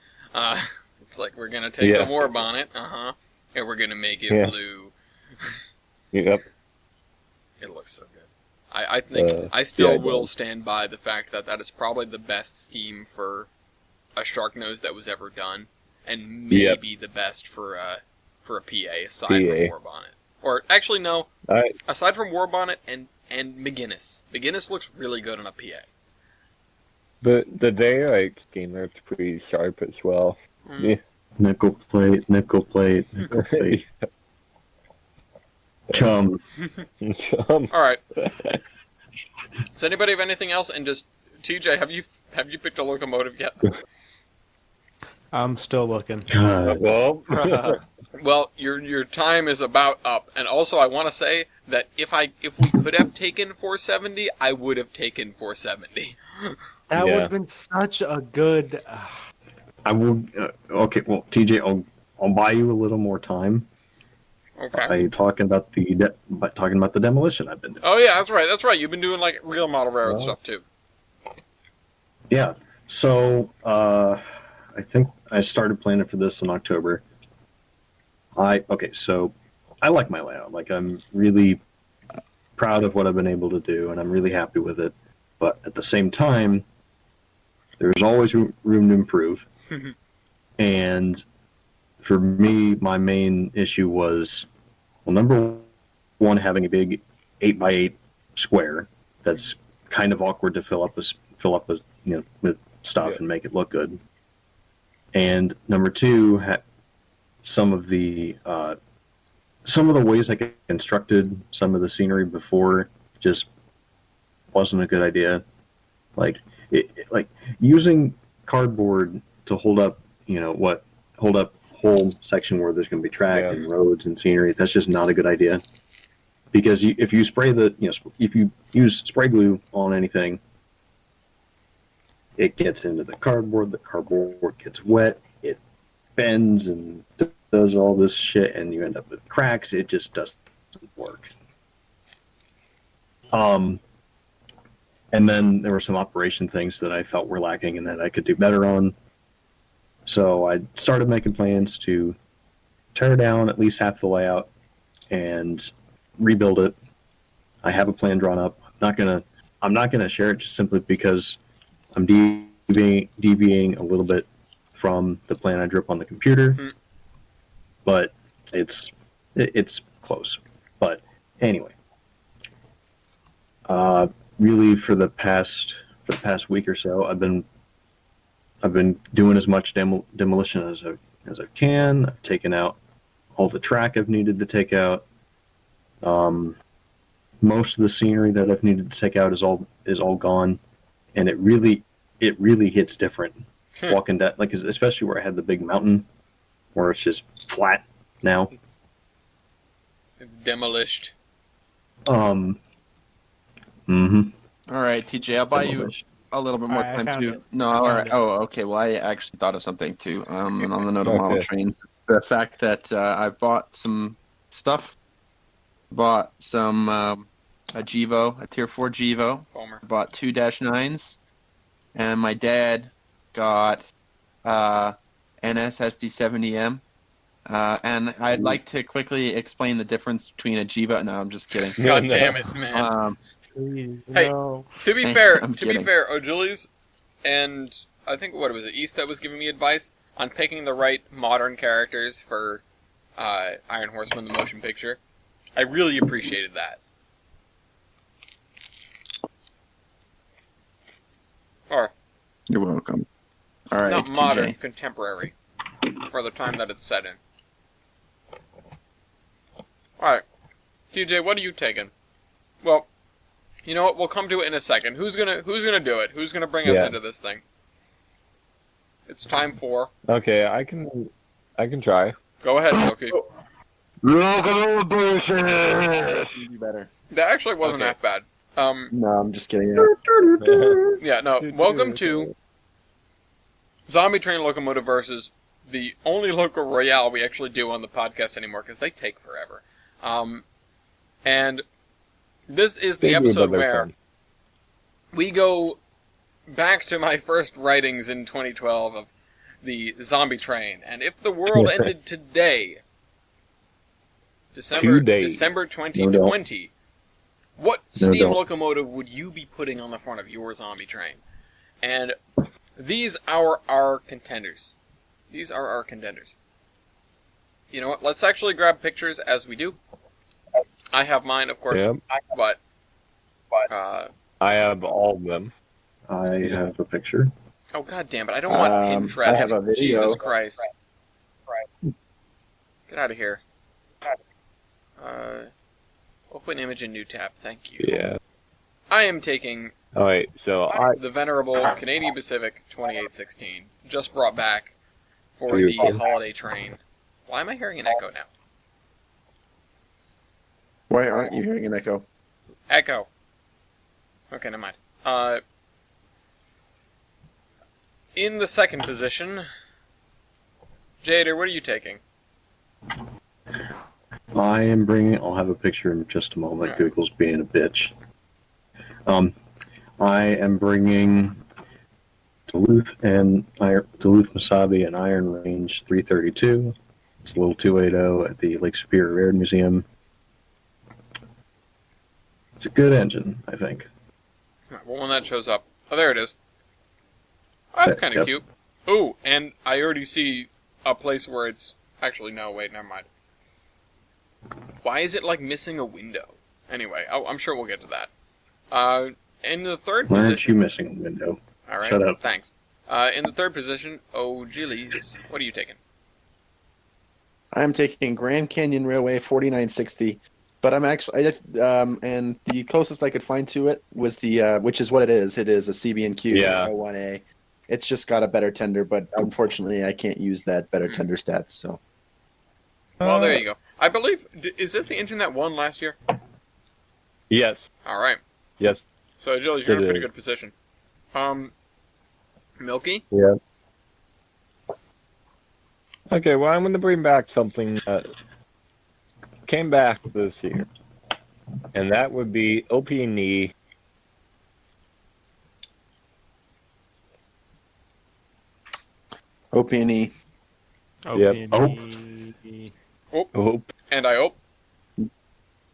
It's like we're gonna take the war bonnet, and we're gonna make it blue. Yep. It looks so good. I think I still will stand by the fact that that is probably the best scheme for a shark nose that was ever done, and maybe the best for a PA aside from war bonnet. Or actually, no. Aside from war bonnet and McGinnis. McGinnis looks really good on a PA. The daylight scheme looks pretty sharp as well. Yeah. Nickel plate. Chum. Alright. Does anybody have anything else? And just, TJ, have you picked a locomotive yet? I'm still looking. God. Well, Well, your time is about up, and also I want to say that if we could have taken 470, I would have taken 470. That would have been such a good. I will. Okay, well, TJ, I'll buy you a little more time. Okay. By talking about the demolition I've been doing. Oh yeah, that's right. You've been doing like real model railroad stuff too. Yeah. So I think I started planning for this in October. So I like my layout. Like, I'm really proud of what I've been able to do, and I'm really happy with it. But at the same time, there's always room to improve. And for me, my main issue was, well, number one, having a big 8x8 square that's kind of awkward to fill up with stuff and make it look good. And number two, some of the ways I constructed some of the scenery before just wasn't a good idea. Like using cardboard to hold up whole section where there's going to be track and roads and scenery. That's just not a good idea, because if you use spray glue on anything, it gets into the cardboard. The cardboard gets wet. It bends and does all this shit, and you end up with cracks. It just doesn't work. And then there were some operation things that I felt were lacking and that I could do better on. So I started making plans to tear down at least half the layout and rebuild it. I have a plan drawn up. I'm not gonna share it just simply because I'm deviating a little bit from the plan I drew up on the computer. But it's close. But anyway, really for the past week or so, I've been doing as much demolition as I can. I've taken out all the track I've needed to take out. Most of the scenery that I've needed to take out is all gone, and it really hits different walking down, like especially where I had the big mountain, where it's just flat now. It's demolished. All right, TJ, I'll buy you a little bit more time too. No, all right. Oh, okay. Well, I actually thought of something too. On the note of model trains, the fact that I bought some stuff. Bought some a Gevo, a Tier 4 Gevo. Homer. Bought 2-9s. And my dad got NSSD70M. And I'd like to quickly explain the difference between a Gevo. No, I'm just kidding. God No. damn it, man. Please, Hey. no. To be I'm fair, kidding. O'Gillies and I think what was it, East that was giving me advice on picking the right modern characters for Iron Horseman the motion picture. I really appreciated that. Or You're welcome. All right, not modern, TJ. contemporary, for the time that it's set in. Alright, TJ, what are you taking? Well, you know what? We'll come to it in a second. Who's gonna do it? Who's gonna bring us Yeah. into this thing? It's time for. Okay, I can try. Go ahead, Milky. Local bullshit. You do better. That actually wasn't Okay. that bad. No, I'm just kidding. Yeah, no. Welcome to Zombie Train Locomotive versus the only local royale we actually do on the podcast anymore because they take forever. And this is the They do, episode but they're where fun. we go back to my first writings in 2012 of the Zombie Train, and if the world ended today, December Today. December 2020, what No steam doubt. locomotive would you be putting on the front of your Zombie Train? And these are our contenders. These are our contenders. You know what? Let's actually grab pictures as we do. I have mine, of course, Yep. but I have all of them. I have a picture. oh god damn it! I don't want Pinterest. I have a video. Jesus Christ! Get out of here. Open image in new tab. Thank you. Yeah. I am taking Alright, so the venerable Canadian Pacific 2816, just brought back for Beautiful. the holiday train. Why am I hearing an echo now? Why aren't you hearing an echo? Echo. Okay, never mind. In the second position, Jader, what are you taking? I am bringing. I'll have a picture in just a moment. Alright. Google's being a bitch. I am bringing Duluth Masabi and Iron Range 332. It's a little 280 at the Lake Superior Railroad Museum. It's a good engine, I think. Alright, well, when that shows up. Oh, there it is. Oh, that's kind of Yep. cute. Ooh, and I already see a place where it's... Actually, no, wait, never mind. Why is it, like, missing a window? Anyway, I'm sure we'll get to that. In the third Why aren't position... you missing a window? Alright, Shut up. thanks. In the third position, oh, Gillies, what are you taking? I'm taking Grand Canyon Railway 4960, but I'm actually and the closest I could find to it was the which is what it is. It is a CB&Q Yeah. 01A. It's just got a better tender, but unfortunately I can't use that better tender stats. So Well, there you go. I believe... Is this the engine that won last year? Yes. Alright. Yes. So, Gillies, you're in a It pretty is. good position. Milky? Yeah. Okay, well, I'm going to bring back something that came back this year. And that would be OP&E. OP&E. Yep. OP&E. OP. And I hope.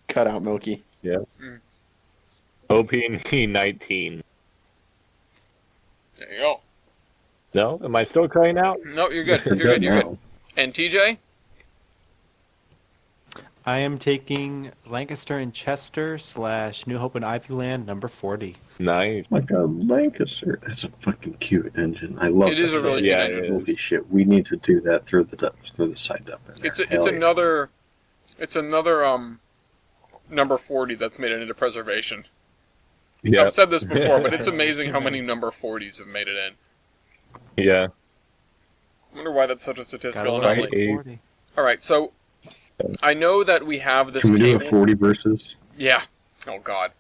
Cut out Milky. OP&E 19. There you go. No? Am I still crying out? No, you're good. You're good. You're good. Now, And TJ? I am taking Lancaster and Chester / New Hope and Ivyland number 40. Nice. like a Lancaster. That's a fucking cute engine. I love It is that a really thing. cute Yeah, engine. it is. Holy shit! We need to do that through the side up. in there. It's Hell yeah. another number 40 that's made it into preservation. Yeah. I've said this before, but it's amazing how many number 40s have made it in. Yeah. I wonder why that's such a Gotta statistical love Right. anomaly. 40. Alright, so I know that we have this Can we do a table. 40 versus? Yeah. Oh god.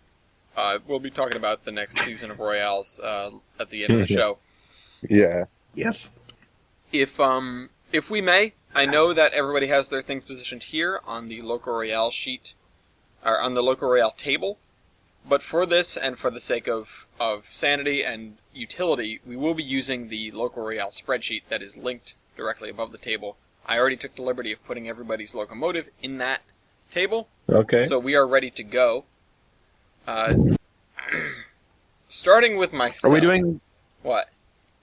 We'll be talking about the next season of Royales at the end of the show. Yeah. Yes. If we may, I know that everybody has their things positioned here on the Local Royale sheet, or on the Local Royale table, but for this, and for the sake of sanity and utility, we will be using the Local Royale spreadsheet that is linked directly above the table. I already took the liberty of putting everybody's locomotive in that table, Okay. so we are ready to go. Starting with myself. Are we doing? What?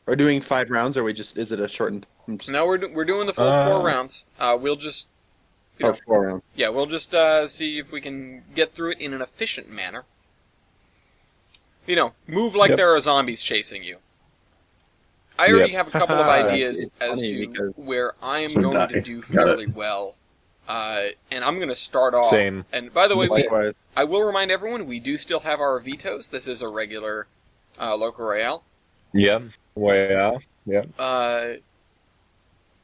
Are we doing 5 rounds, or is it a shortened? No, we're doing the full 4 rounds. We'll just... You know, 4 rounds. Yeah, we'll just see if we can get through it in an efficient manner. You know, move like there are zombies chasing you. I already have a couple of ideas as to where I am going to do fairly well. And I'm going to start off. Same. And by the way, Likewise. I will remind everyone, we do still have our vetoes. This is a regular Local Royale. Yep. Well, yep.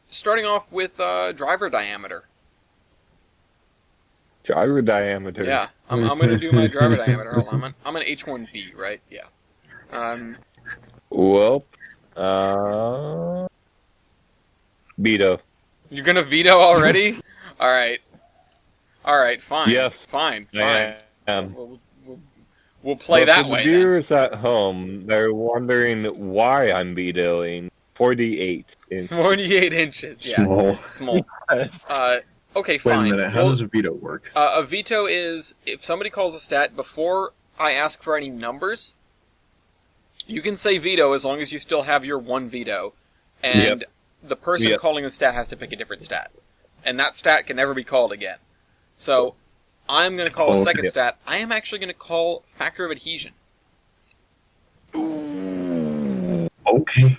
Starting off with driver diameter. Gyro diameter. Yeah, I'm going to do my driver diameter. Hold on, I'm an H1B, right? Yeah. Well, veto. You're going to veto already? All right, fine. Yes. Fine. I am. We'll play But that for way. the Then. viewers at home, they're wondering why I'm vetoing 48 inches. 48 inches. Yeah. Small. Okay, Wait a fine. minute. How does a veto work? A veto is if somebody calls a stat before I ask for any numbers, you can say veto as long as you still have your 1 veto, and the person calling the stat has to pick a different stat, and that stat can never be called again. So I'm going to call a second stat. I am actually going to call factor of adhesion. Okay.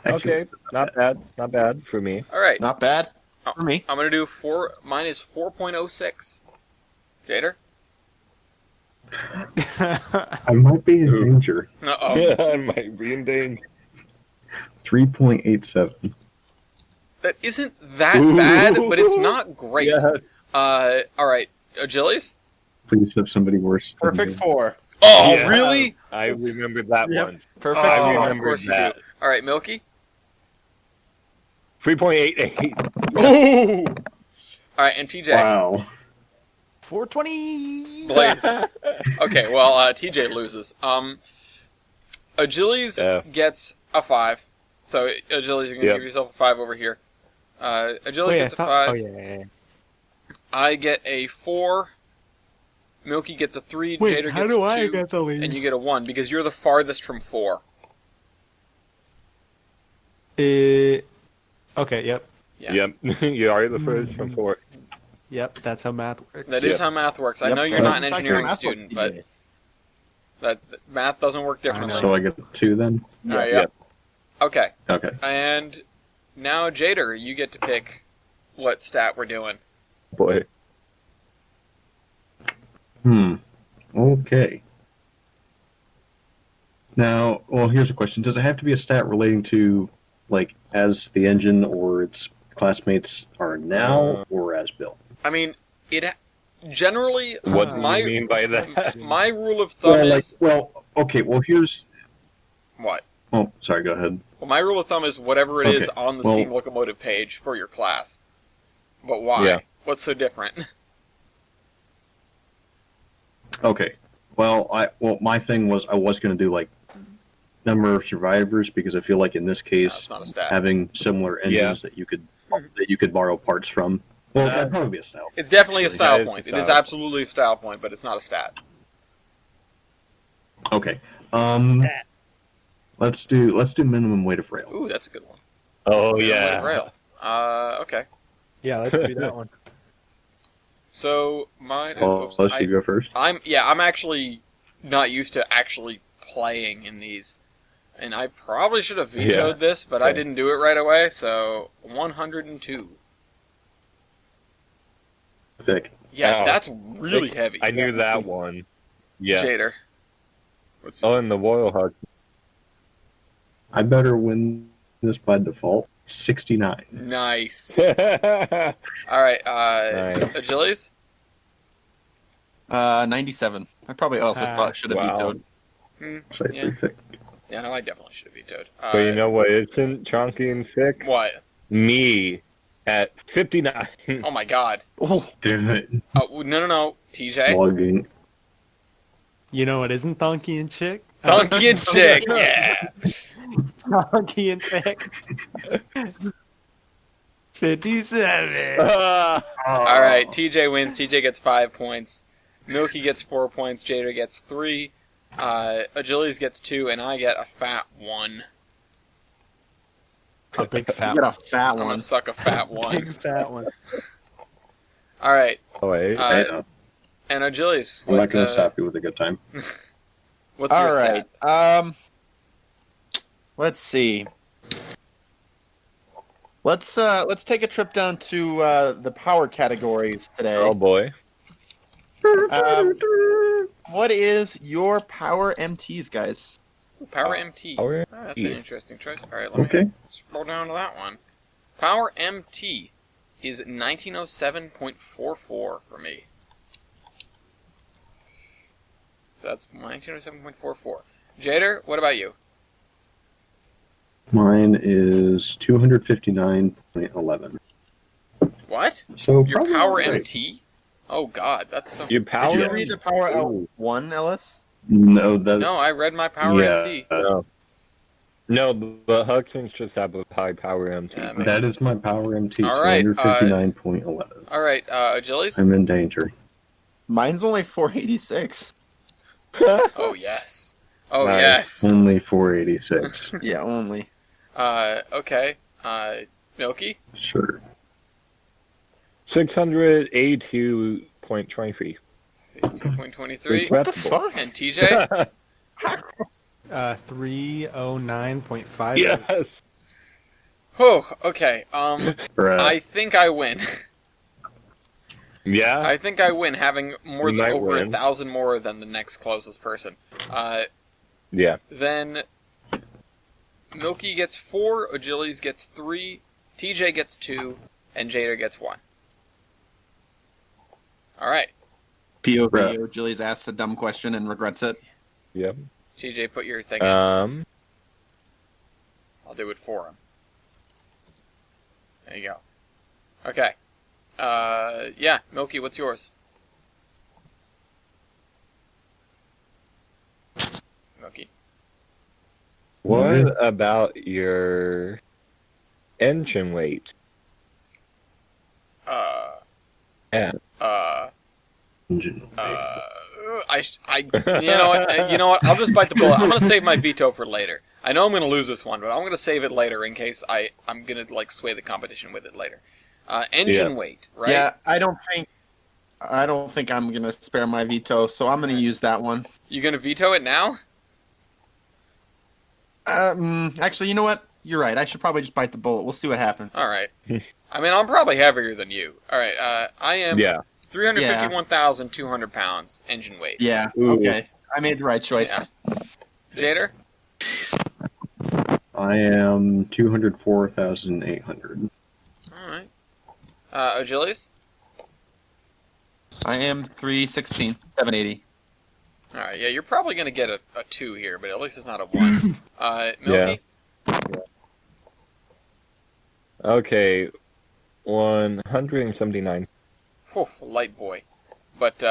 Okay, not bad for me. All right. Not bad for me. I'm going to do mine is 4.06. Jader? I might be in danger. Uh-oh. Yeah, I might be in danger. 3.87. That isn't that bad, but it's not great. Yeah. All right. Achilles? Please have somebody worse. than Perfect me. 4. Oh, Yeah, really? I remembered that one. Perfect. I Oh, of remembered course you that. do. All right, Milky? 3.88. Ooh! All right, and TJ? Wow. 420. Blaze. Okay, well, TJ loses. Achilles gets a 5. So, Achilles, you're going to give yourself a 5 over here. Achilles gets a 5. Oh, yeah. I get a 4. Milky gets a 3. Wait, Jader how gets do a 2. I get the lead? And you get a 1 because you're the farthest from 4. Okay, yep. Yeah. Yep, you are the first from 4. Yep, that's how math works. That is how math works. I know you're not an engineering student, but that math doesn't work differently. So I get 2 then? All right, yep. Okay, Okay. and now Jader, you get to pick what stat we're doing. Boy. Okay. Now, well, here's a question. Does it have to be a stat relating to, like, as the engine or its classmates are now, or as built? I mean, it generally. What do you mean by that? My rule of thumb is okay. Well, here's what. Oh, sorry. Go ahead. Well, my rule of thumb is whatever it is on the Steam Locomotive page for your class. But why? Yeah. What's so different? Okay. Well, my thing was I was going to do like number of survivors because I feel like in this case not a stat. having similar engines that you could borrow parts from. Well, that'd probably be a style. It's definitely a style That is point. a It is style absolutely a style point, but it's not a stat. Okay. Let's do minimum weight of rail. Ooh, that's a good one. Oh, Minimum weight yeah. of rail. Okay. Yeah, let's do that one. So my. Let's you go first. I'm actually not used to actually playing in these, and I probably should have vetoed this, but I didn't do it right away. So 102. Thick. Yeah, Wow. that's really heavy. I knew that one. Yeah. Jader. What's Oh, and the Royal Hug. I better win this by default. 69. Nice. All right, Nice. Achilles? 97. I probably also should have Wow. vetoed. Slightly Yeah. thick. Yeah, no, I definitely should have vetoed. But you know what isn't chunky and thick? What? Me at 59. Oh my god. Oh, Damn it. Oh, no. TJ. Logging. You know it isn't Donkey and Chick? Donkey and Chick, yeah. Donkey and Chick. 57. Alright, TJ wins. TJ gets 5 points. Milky gets 4 points. Jader gets 3. Agilities gets 2, and I get a fat 1. A big fat you one. got a fat I'm gonna one. suck a fat 1. Big fat one. Alright, Oh, wait. and Agilities, I'm not going to stop you with a good time. what's your All right. stat? Let's see. Let's take a trip down to the power categories today. Oh, boy. What is your power MTs, guys? Power MT. Power Oh, that's MT. an interesting choice. Alright, let me scroll down to that one. Power MT is 1907.44 for me. So that's 1907.44. Jader, what about you? Mine is 259.11. What? So Your probably power right. MT? Oh god, that's so... You power. Did you read the power Ooh. L1, Ellis? No, that No, I read my power yeah, MT. No, but Hudson's just have a high power MT. Yeah, that is my power MT. All right, 259.11. Alright, Agilities? I'm in danger. Mine's only 486. Oh yes. Oh Nice. yes. Only 486. Yeah, only. Okay. Milky? Sure. 682.23. 2.23. What the fuck? And TJ? 309.5. Yes. Oh, okay. Right. I think I win. Yeah. I think I win, having more You than might over win. 1,000 more than the next closest person. Yeah. Then Milky gets 4, Agilities gets 3, TJ gets 2, and Jader gets 1. Alright. POV, Right. or Julie's asked a dumb question and regrets it. Yep. TJ, put your thing in. Um. I'll do it for him. There you go. Okay. Yeah, Milky, what's yours? Milky. What about your engine weight? Yeah. Engine. You know what? I'll just bite the bullet. I'm gonna save my veto for later. I know I'm gonna lose this one, but I'm gonna save it later in case I'm gonna like sway the competition with it later. Engine Yeah. weight, right? Yeah, I don't think I'm gonna spare my veto, so I'm gonna use that one. You gonna veto it now? Actually, you know what? You're right. I should probably just bite the bullet. We'll see what happens. All right. I mean, I'm probably heavier than you. All right. I am Yeah. 351,200 pounds engine weight. Yeah. Ooh. Okay. I made the right choice. Yeah. Jader? I am 204,800. All right. Agilities? I am 316, 780. All right. Yeah, you're probably gonna get a 2 here, but at least it's not a 1. Milky? Okay. 179. Whew, light boy. But,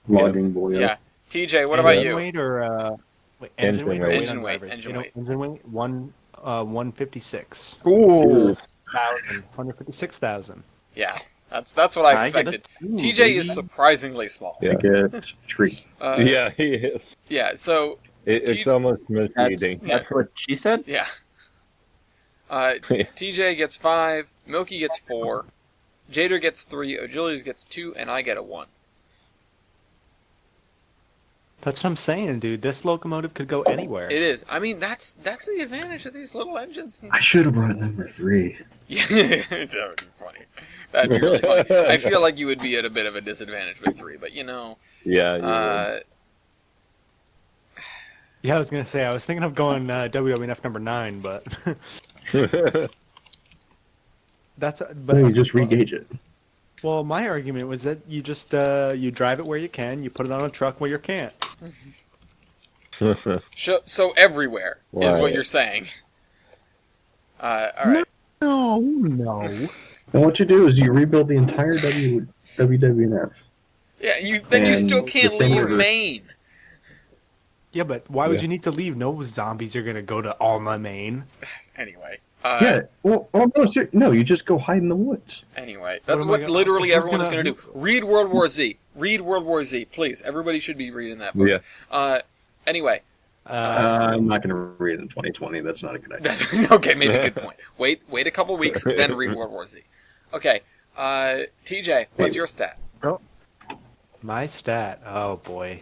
Logging boy. yeah. TJ, what about Engine you? weight or Engine engine weight or weight. weight Engine on weight, drivers? engine You know, weight. engine weight 156. Ooh. 156,000. Yeah. That's what I I get expected. Ooh, TJ baby. is surprisingly small. I get tree. Yeah, he is. Yeah, so, It's almost misleading. That's what she said? yeah. TJ gets 5, Milky gets 4, Jader gets 3, Agilities gets 2, and I get a 1. That's what I'm saying, dude. This locomotive could go anywhere. It is. I mean, that's the advantage of these little engines. I should have brought number 3. Yeah, that would be funny. That'd be really funny. I feel like you would be at a bit of a disadvantage with 3, but you know. Yeah, you Yeah, I was gonna say I was thinking of going WWF number 9, but would. that's But you just regauge it. Well, my argument was that you just you drive it where you can, you put it on a truck where you can't. So everywhere is what Right. you're saying. All right. No. And what you do is you rebuild the entire WWF. Yeah, you still And can't the same leave river. Maine. Yeah, but why would Yeah. you need to leave? No zombies are gonna go to Alma, Maine. Anyway. Yeah. Well, no, you just go hide in the woods. Anyway, that's am what I gonna- literally who's everyone is gonna- going to do. Read World War Z. Read World War Z, please. Everybody should be reading that book. Yeah. Anyway. I'm not going to read it in 2020. That's not a good idea. Okay, maybe good point. Wait a couple weeks, then read World War Z. Okay. TJ, what's your stat? My stat. Oh boy.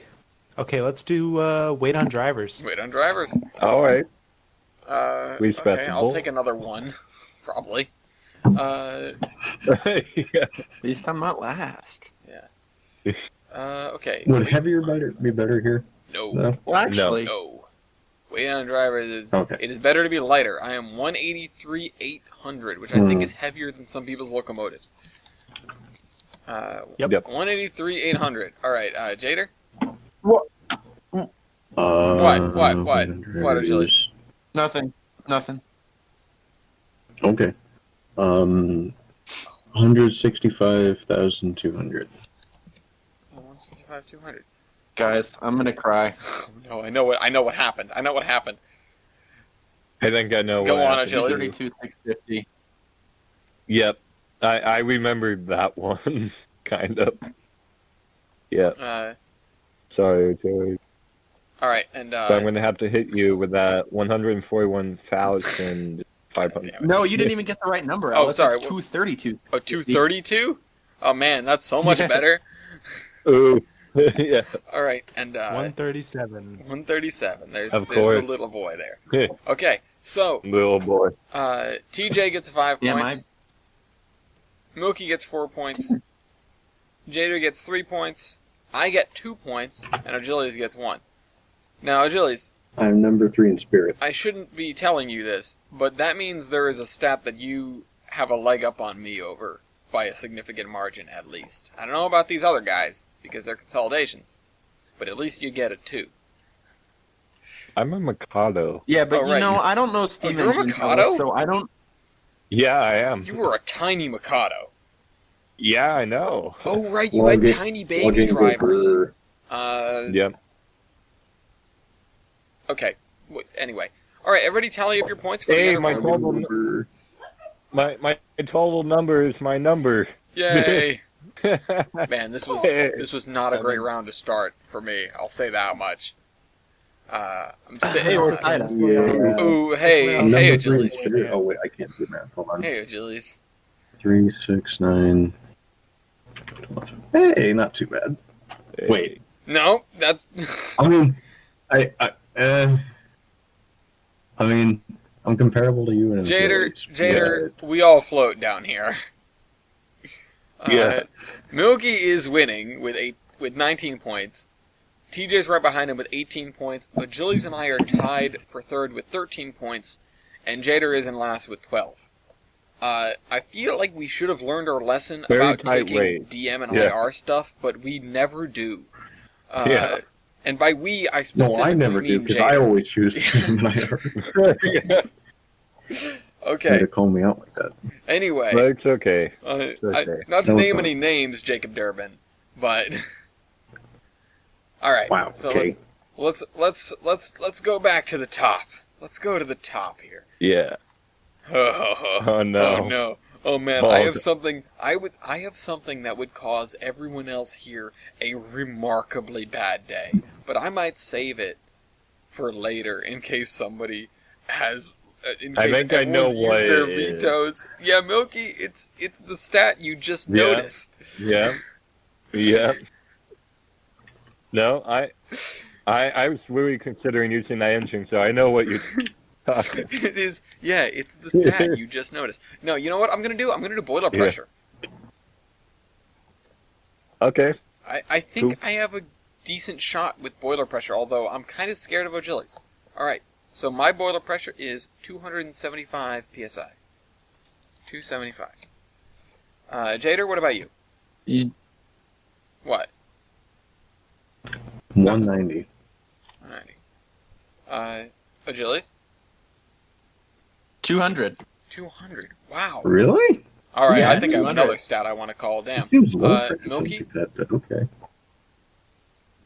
Okay, let's do wait on drivers. Wait on drivers. All right. Okay, Respectable. I'll take another one, probably. Yeah. At least I'm not last. Okay. Would heavier be better here? No. No. Well, actually, No. Wait on drivers is Okay. it is better to be lighter. I am 183,800, which I think is heavier than some people's locomotives. Yep. 183,800. All right, Jader. What, Achilles? nothing. Okay. 165,200. 165,200. Guys, I'm gonna cry. Oh, no, I know what happened. I know what happened. I think I know Go what on, happened. Achilles. 32,650. Yep. I remembered that one, kind of. Yeah. Sorry, Joey. All right, and So I'm going to have to hit you with that 141,500. No, you didn't even get the right number. Oh, Alex. sorry. It's 232. 232. Oh man, that's so much Yeah. better. Ooh. Yeah. All right, and 137. 137. There's Of the course. little boy there. Okay, so Little boy. TJ gets 5 Yeah, points. Milky gets 4 points. Jader gets 3 points. I get 2 points, and Achilles gets 1. Now, Achilles, I'm number 3 in spirit. I shouldn't be telling you this, but that means there is a stat that you have a leg up on me over by a significant margin, at least. I don't know about these other guys, because they're consolidations, but at least you get a 2. I'm a Mikado. Yeah, but Oh, right. I don't know steam you're a engines, Mikado? Alex, so I don't. Yeah, I am. You were a tiny Mikado. Yeah, I know. Oh, right, you had tiny baby drivers. Yep. Okay, anyway. Alright, everybody tally up your points for the Hey, other my round. total, my total number is my number. Yay! Man, this was not a great round to start for me. I'll say that much. I'm Hey, we're tied up. Yeah. Ooh, hey, I'm hey, number 3 in Achilles. spirit. Oh, wait, I can't do math. Hold on. Hey, Achilles. 3, 6, 9, 12. Hey, not too bad. Wait. No, that's I mean, I'm comparable to you in Jader. We all float down here. Yeah. Milky is winning with 19 points. TJ's right behind him with 18 points. Achilles and I are tied for third with 13 points, and Jader is in last with 12. I feel like we should have learned our lesson Very about tight taking race. DM and Yeah. IR stuff, but we never do. Yeah. And by we, I No, specifically I never do mean because I Jader. always choose to Yeah. Okay. to call me out like that. Anyway, But it's okay. okay. That Not to was name fun. any names, Jacob Durbin, but all right. Wow. So Okay. let's go back to the top. Let's go to the top here. Yeah. Oh no. Oh no. Oh man, Oh, I have okay. something. I have something that would cause everyone else here a remarkably bad day. But I might save it for later in case somebody has. In I case think I know everyone's used what their it is. vetoes. Yeah, Milky, it's the stat you just Yeah. noticed. Yeah. Yeah. No, I was really considering using that engine, so I know what you're talking. It is. Yeah, it's the stat you just noticed. No, you know what I'm gonna do? I'm gonna do boiler Yeah. pressure. Okay. I think Cool. I have a decent shot with boiler pressure, although I'm kind of scared of Achilles. Alright, so my boiler pressure is 275 psi. 275. Jader, what about you? What? 190. 190. Achilles? 200. 200. Wow. Really? All right, Yeah, I think I have 200. another stat I want to call. Damn. It seems low for Milky? anything like that, but okay.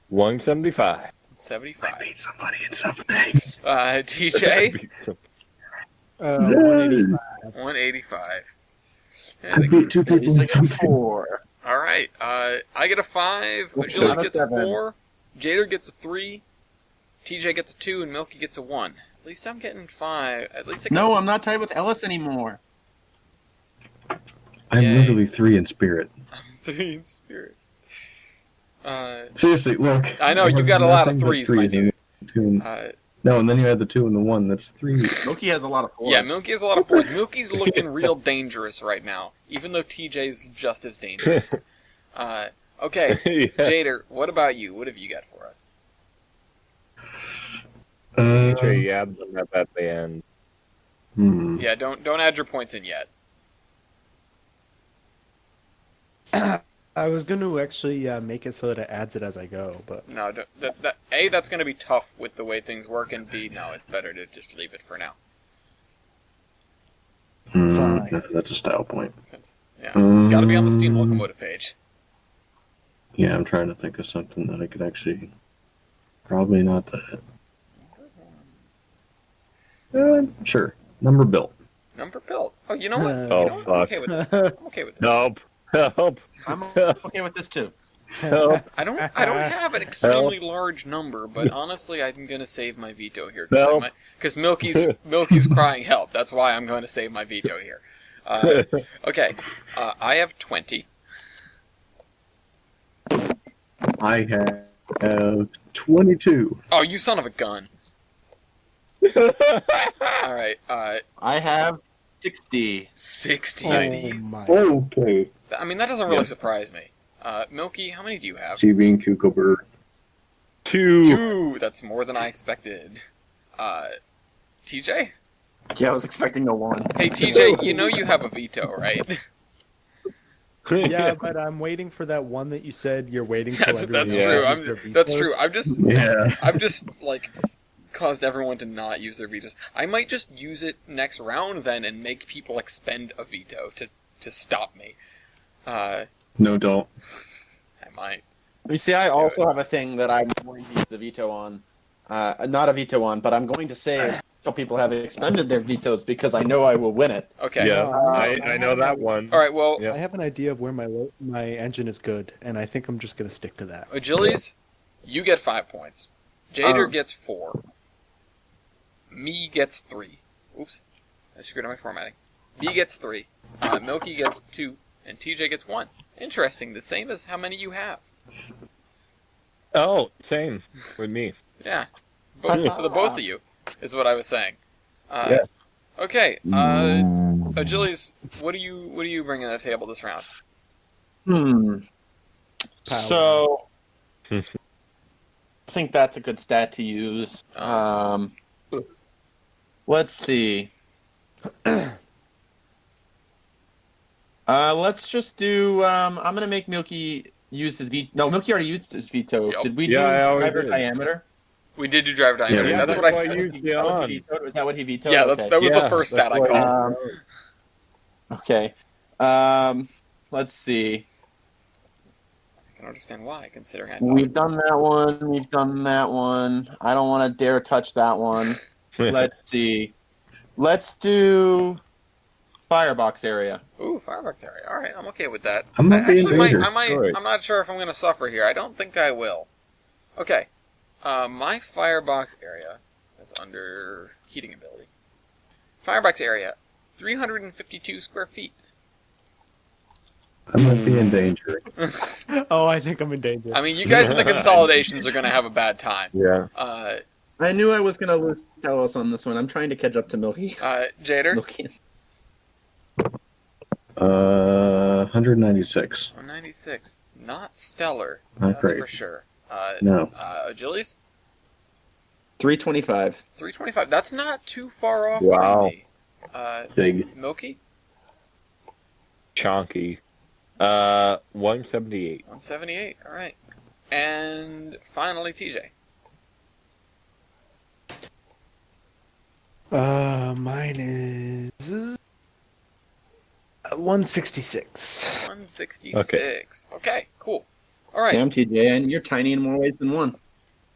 175. 75. Beat somebody in something. TJ? 185. 185. I beat two At people least in I get something. 4. All right. I get a 5. Well, Agility not a gets a 7. 4. Jader gets a 3. TJ gets a 2, and Milky gets a 1. At least I'm getting 5. At least I got No, I'm not tied with Ellis anymore. I'm Yay. literally 3 in spirit. 3 in spirit. Seriously, look. I know, you have got a lot of nothing but 3s, my and then dude. two and- no, and then you had the 2 and the 1. That's 3. Milky has a lot of 4s. Yeah, Milky has a lot of 4s. Milky's looking real dangerous right now, even though TJ's just as dangerous. Okay, Yeah. Jader, what about you? What have you got for us? Make sure you add them up at the end. Yeah, don't add your points in yet. I was going to actually make it so that it adds it as I go, but No, A, that's going to be tough with the way things work, and B, no, it's better to just leave it for now. Fine. That's a style point. Yeah, it's got to be on the Steam Locomotive page. Yeah, I'm trying to think of something that I could actually. Probably not that. Sure. Number built. Number built. Oh, you know what? Oh, You know what? I'm fuck. okay with this. I'm okay with this. Nope. Help. I'm okay with this too. Help. I don't have an extremely large number, but honestly, I'm gonna save my veto here Help. because Milky's crying help. That's why I'm going to save my veto here. Okay, I have 20. I have 22. Oh, you son of a gun! All right, I have 60. 60 oh of these. my. Okay. I mean, that doesn't really Yeah. surprise me. Milky, how many do you have? CB and Cucumber. 2. 2. That's more than I expected. TJ? Yeah, I was expecting a 1. Hey, TJ, you know you have a veto, right? Yeah, but I'm waiting for that one that you said you're waiting till That's everyone true. uses their That's vetoes. true. Yeah. I've just like caused everyone to not use their vetoes. I might just use it next round then and make people expend a veto to stop me. No, don't. I might. You see, I also have a thing that I'm going to use the veto on. Not a veto on, but I'm going to say until people have expended their vetoes because I know I will win it. Okay. Yeah, No, I know that one. All right. Well, Yeah. I have an idea of where my engine is good, and I think I'm just gonna stick to that. Achilles, you get 5 points. Jader gets 4. Me gets 3. Oops, I screwed up my formatting. B gets 3. Milky gets 2, and TJ gets 1. Interesting. The same as how many you have. Oh, same with me. Yeah, both for the both of you is what I was saying. Yeah. Okay, Achilles, what do you bring to the table this round? Power. So, I think that's a good stat to use. Let's see. Let's just do. I'm gonna make Milky use his veto. No, Milky already used his veto. Yep. Did we Yeah, I do already driver did. diameter? We did do driver diameter. Yeah, that's what I why said. you Is that what on. he vetoed? Was that what he vetoed? Yeah, Okay. that was the Yeah, first stat I that's called. Okay. Let's see. I can understand why, considering I We've done that one. We've done that one. I don't want to dare touch that one. Let's see. Let's do firebox area. Ooh, firebox area. All right, I'm okay with that. I'm not being dangerous. Right. I'm not sure if I'm going to suffer here. I don't think I will. Okay, my firebox area is under heating ability. Firebox area, 352 square feet. I might be in danger. Oh, I think I'm in danger. I mean, you guys in the consolidations are going to have a bad time. Yeah. I knew I was going to lose Talos on this one. I'm trying to catch up to Milky. Jader, Milky. 196. 196. Not stellar. Not That's great. for sure. No. Achilles, 325. 325. That's not too far off Wow. from me. Big. Milky, Chonky. 178. 178. All right. And finally, TJ. Mine is 166. 166. Okay, cool. All right. Damn, TJ, and you're tiny in more ways than one.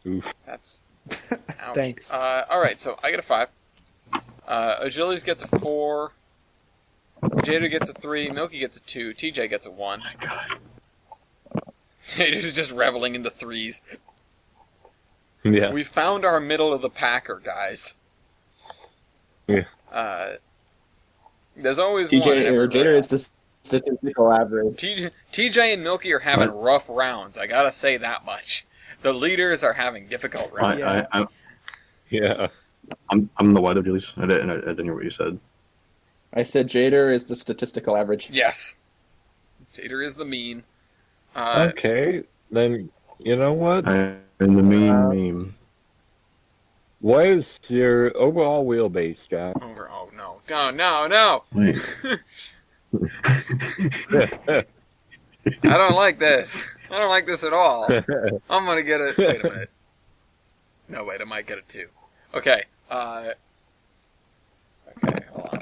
Oof. That's ouch. Thanks. All right, so I get a 5. Achilles gets a 4. Jader gets a 3. Milky gets a 2. TJ gets a 1. My God. Jader's just reveling in the 3s. Yeah. We found our middle of the packer, guys. Yeah. There's always one. TJ or everywhere Jader else. is the statistical average. TJ and Milky are having rough rounds. I gotta say that much. The leaders are having difficult rounds. Yeah. I'm the white of Julie's. I didn't hear what you said. I said Jader is the statistical average. Yes. Jader is the mean. Okay, then you know what? I'm the mean meme. What is your overall wheelbase, Jack? Oh, no. No. Wait. I don't like this. I don't like this at all. I'm gonna get it. Wait a minute. No, wait, I might get it too. Okay. Okay, hold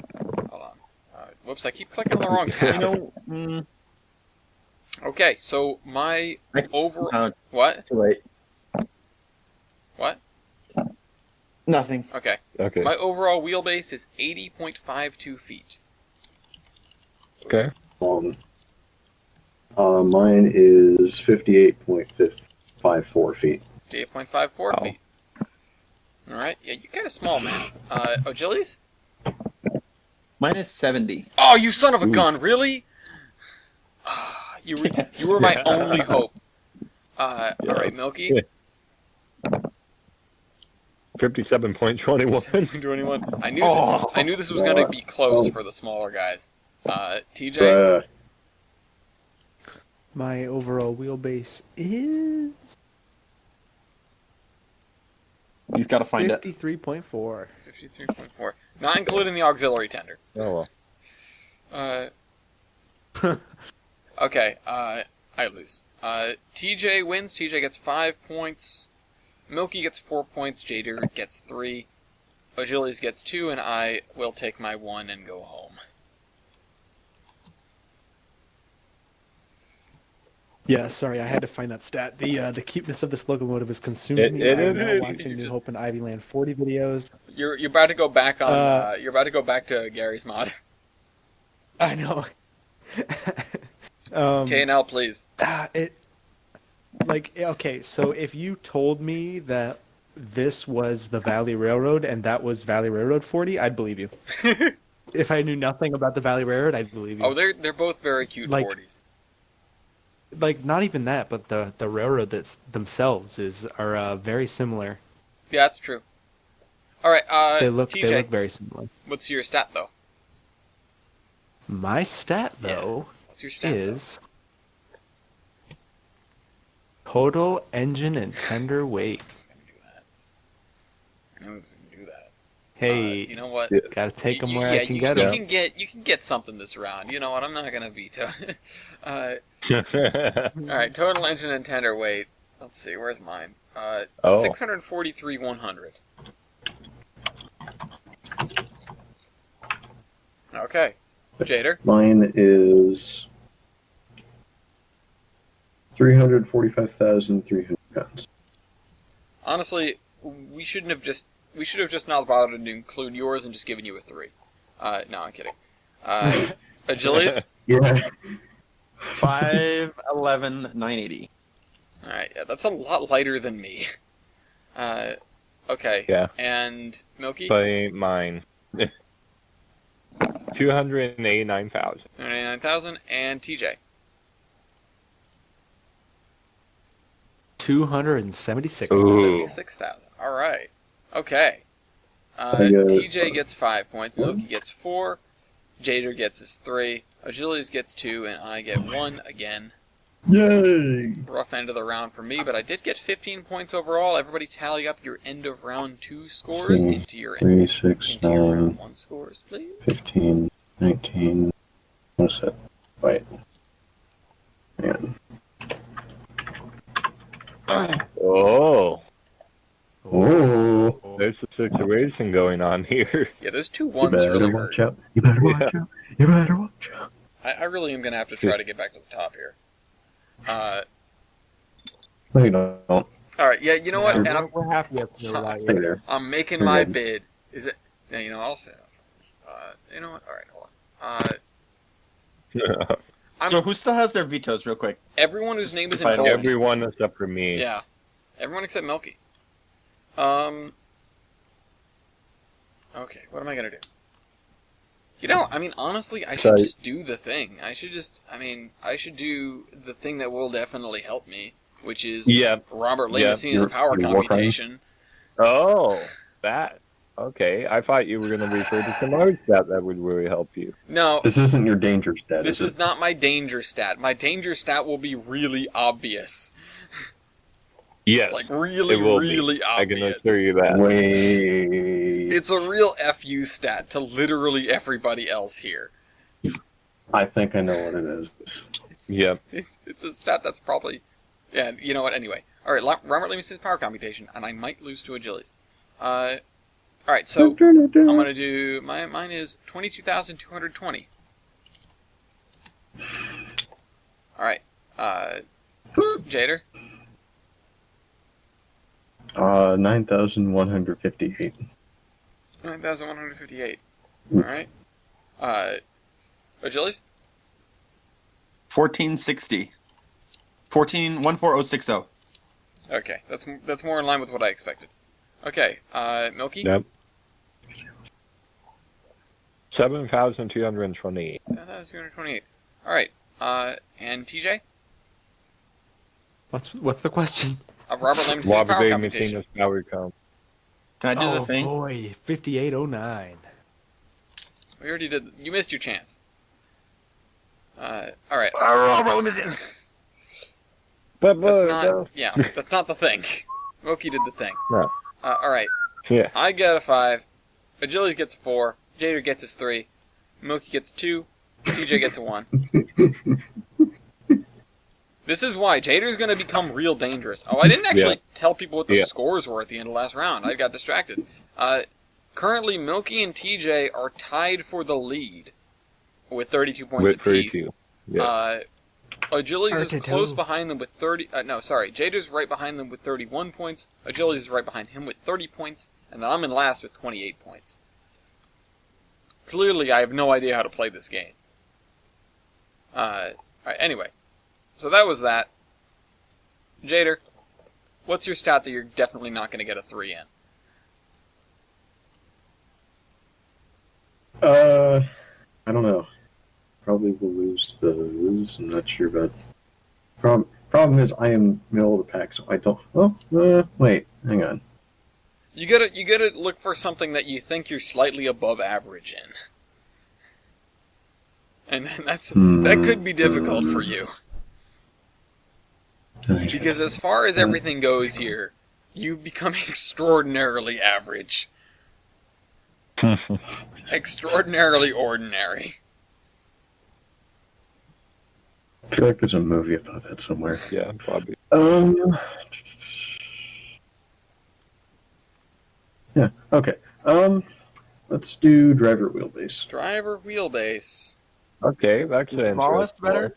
on. Whoops, I keep clicking on the wrong tab. Okay, so my overall... What? Too late. What? Nothing. Okay. Okay. My overall wheelbase is 80.52 feet. Okay. Mine is 58.54 feet. 58.54 feet. Alright, yeah, you're kind of small, man. Achilles? Mine is 70. Oh, you son of a gun, really? You were my only hope. Alright, Milky? 57.21. 21. I knew this was going to be close for the smaller guys. TJ? Bruh. My overall wheelbase is You've got to find it. 53.4. 53.4. Not including the auxiliary tender. Oh well. Okay, I lose. TJ wins. TJ gets 5 points. Milky gets 4 points. Jader gets 3. Achilles gets 2, and I will take my 1 and go home. Yeah, sorry, I had to find that stat. The cuteness of this locomotive is consuming me. It I'm now is. watching New Hope and Ivyland 40 videos. You're about to go back on. You're about to go back to Gary's mod. I know. K&L, please. Okay, so if you told me that this was the Valley Railroad and that was Valley Railroad 40, I'd believe you. If I knew nothing about the Valley Railroad, I'd believe you. Oh, they're both very cute 40s. Like, not even that, but the railroad themselves are very similar. Yeah, that's true. All right, They look TJ, very similar. what's your stat though? My stat though What's your stat? is total engine and tender weight. I was gonna do that. I knew I was gonna do that. Hey, You know what? gotta take them where yeah, I can you, get you them. You can get something this round. You know what? I'm not gonna veto. All right, total engine and tender weight. Let's see, where's mine? 643,100. Okay, Jader. Mine is 345,300 pounds. Honestly, we should have just not bothered to include yours and just given you a 3. No, I'm kidding. Achilles. Yeah. 5'11", 980. All right, yeah, that's a lot lighter than me. Okay. Yeah. And Milky. By mine. 289,000. 99,000 and TJ. 276. Ooh. 76,000. All right. Okay. I got- TJ gets 5 points. Milky gets 4. Jader gets his 3. Achilles gets 2, and I get 1 again. Yay! Rough end of the round for me, but I did get 15 points overall. Everybody tally up your end of round 2 scores So, into your 3, 6, into your 9, round 1 scores, please. 15, 19. What's that? Wait. Man. Oh, Oh. there's a situation going on here. Yeah, those 2 You ones better really watch hurt. out. You better watch out. You better watch out. I really am gonna have to try to get back to the top here. No, you don't. All right, yeah, you know what? Yeah, And we're happy up there So- without Stay you. there. I'm making You're my good. bid. Is it? Yeah, you know, I'll say. You know what? All right, hold on. I'm- So who still has their vetoes, real quick? Everyone whose name is in If I don't- bold. Everyone except for me. Yeah, everyone except Milky. Okay, what am I gonna do? You know, I mean, honestly, I should Sorry. just do the thing. I should do the thing that will definitely help me, which is Yeah. Robert Yeah. Lamacina's power Your war crimes. computation. Oh, that. Okay, I thought you were going to refer to some other stat that would really help you. No, This isn't your danger stat. this is is not my danger stat. My danger stat will be really obvious. Yes, Like, really, it will really be. I can obvious. assure you it? that. Wait. It's a real FU stat to literally everybody else here. I think I know what it is. It's, Yep. it's a stat that's probably... Yeah, you know what, anyway. Alright, Robert Lamacina's power computation, and I might lose to Achilles. Alright, so I'm gonna do... Mine is 22,220. Alright, Jader? 9,158. 9,158. Oof. Alright. Achilles? 1460. 14060. Okay, that's more in line with what I expected. Okay, Milky? Yep. 7,228. 9,228. Alright, and TJ? What's the question? Robert Lamacina's Robert power A. computation. Messina's power count. Can I do Oh the thing? boy, 5809. We already did. You missed your chance. Alright. Robert Lamacina. But That's not. Yeah, that's not the thing. Milky did the thing. No. Alright. Yeah. I get a 5. Achilles gets a 4. Jader gets his 3. Milky gets a 2. TJ gets a 1. This is why Jader's going to become real dangerous. Oh, I didn't actually tell people what the scores were at the end of last round. I got distracted. Currently, Milky and TJ are tied for the lead with 32 points With apiece. 32. Yeah. Achilles is Artito. close behind them with 30... no, sorry. Jader's right behind them with 31 points. Achilles is right behind him with 30 points. And then I'm in last with 28 points. Clearly, I have no idea how to play this game. Alright, anyway. So that was that. Jader, what's your stat that you're definitely not going to get a 3 in? I don't know. Probably will lose those. I'm not sure about. Problem is, I am middle of the pack, so I don't. Oh, wait, hang on. You gotta look for something that you think you're slightly above average in. And that could be difficult for you. Because as far as everything goes here, you become extraordinarily average. Extraordinarily ordinary. I feel like there's a movie about that somewhere. Yeah, probably. Yeah. Okay. Let's do driver wheelbase. Driver wheelbase. Okay, that's an Smallest interesting better? one.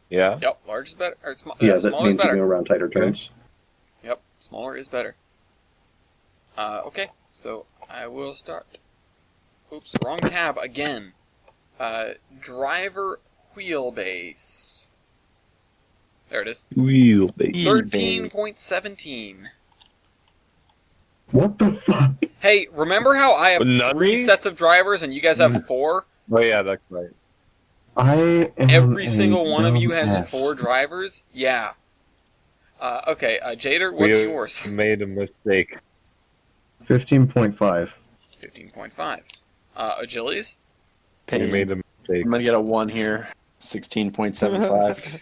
Yeah. Yep, large is better. Or Yeah, that smaller is means you better. go around tighter turns. Yep, smaller is better. Okay, so I will start. Oops, wrong tab again. Driver wheelbase. There it is. Wheelbase. 13.17. What the fuck? Hey, remember how I have None? 3 sets of drivers and you guys have 4? Oh yeah, that's right. I am Every a single one of you dumb has ass. 4 drivers? Yeah. Okay, Jader, what's We yours? made a mistake. 15.5. 15.5. Achilles? We made a mistake. I'm gonna get a 1 here. 16.75.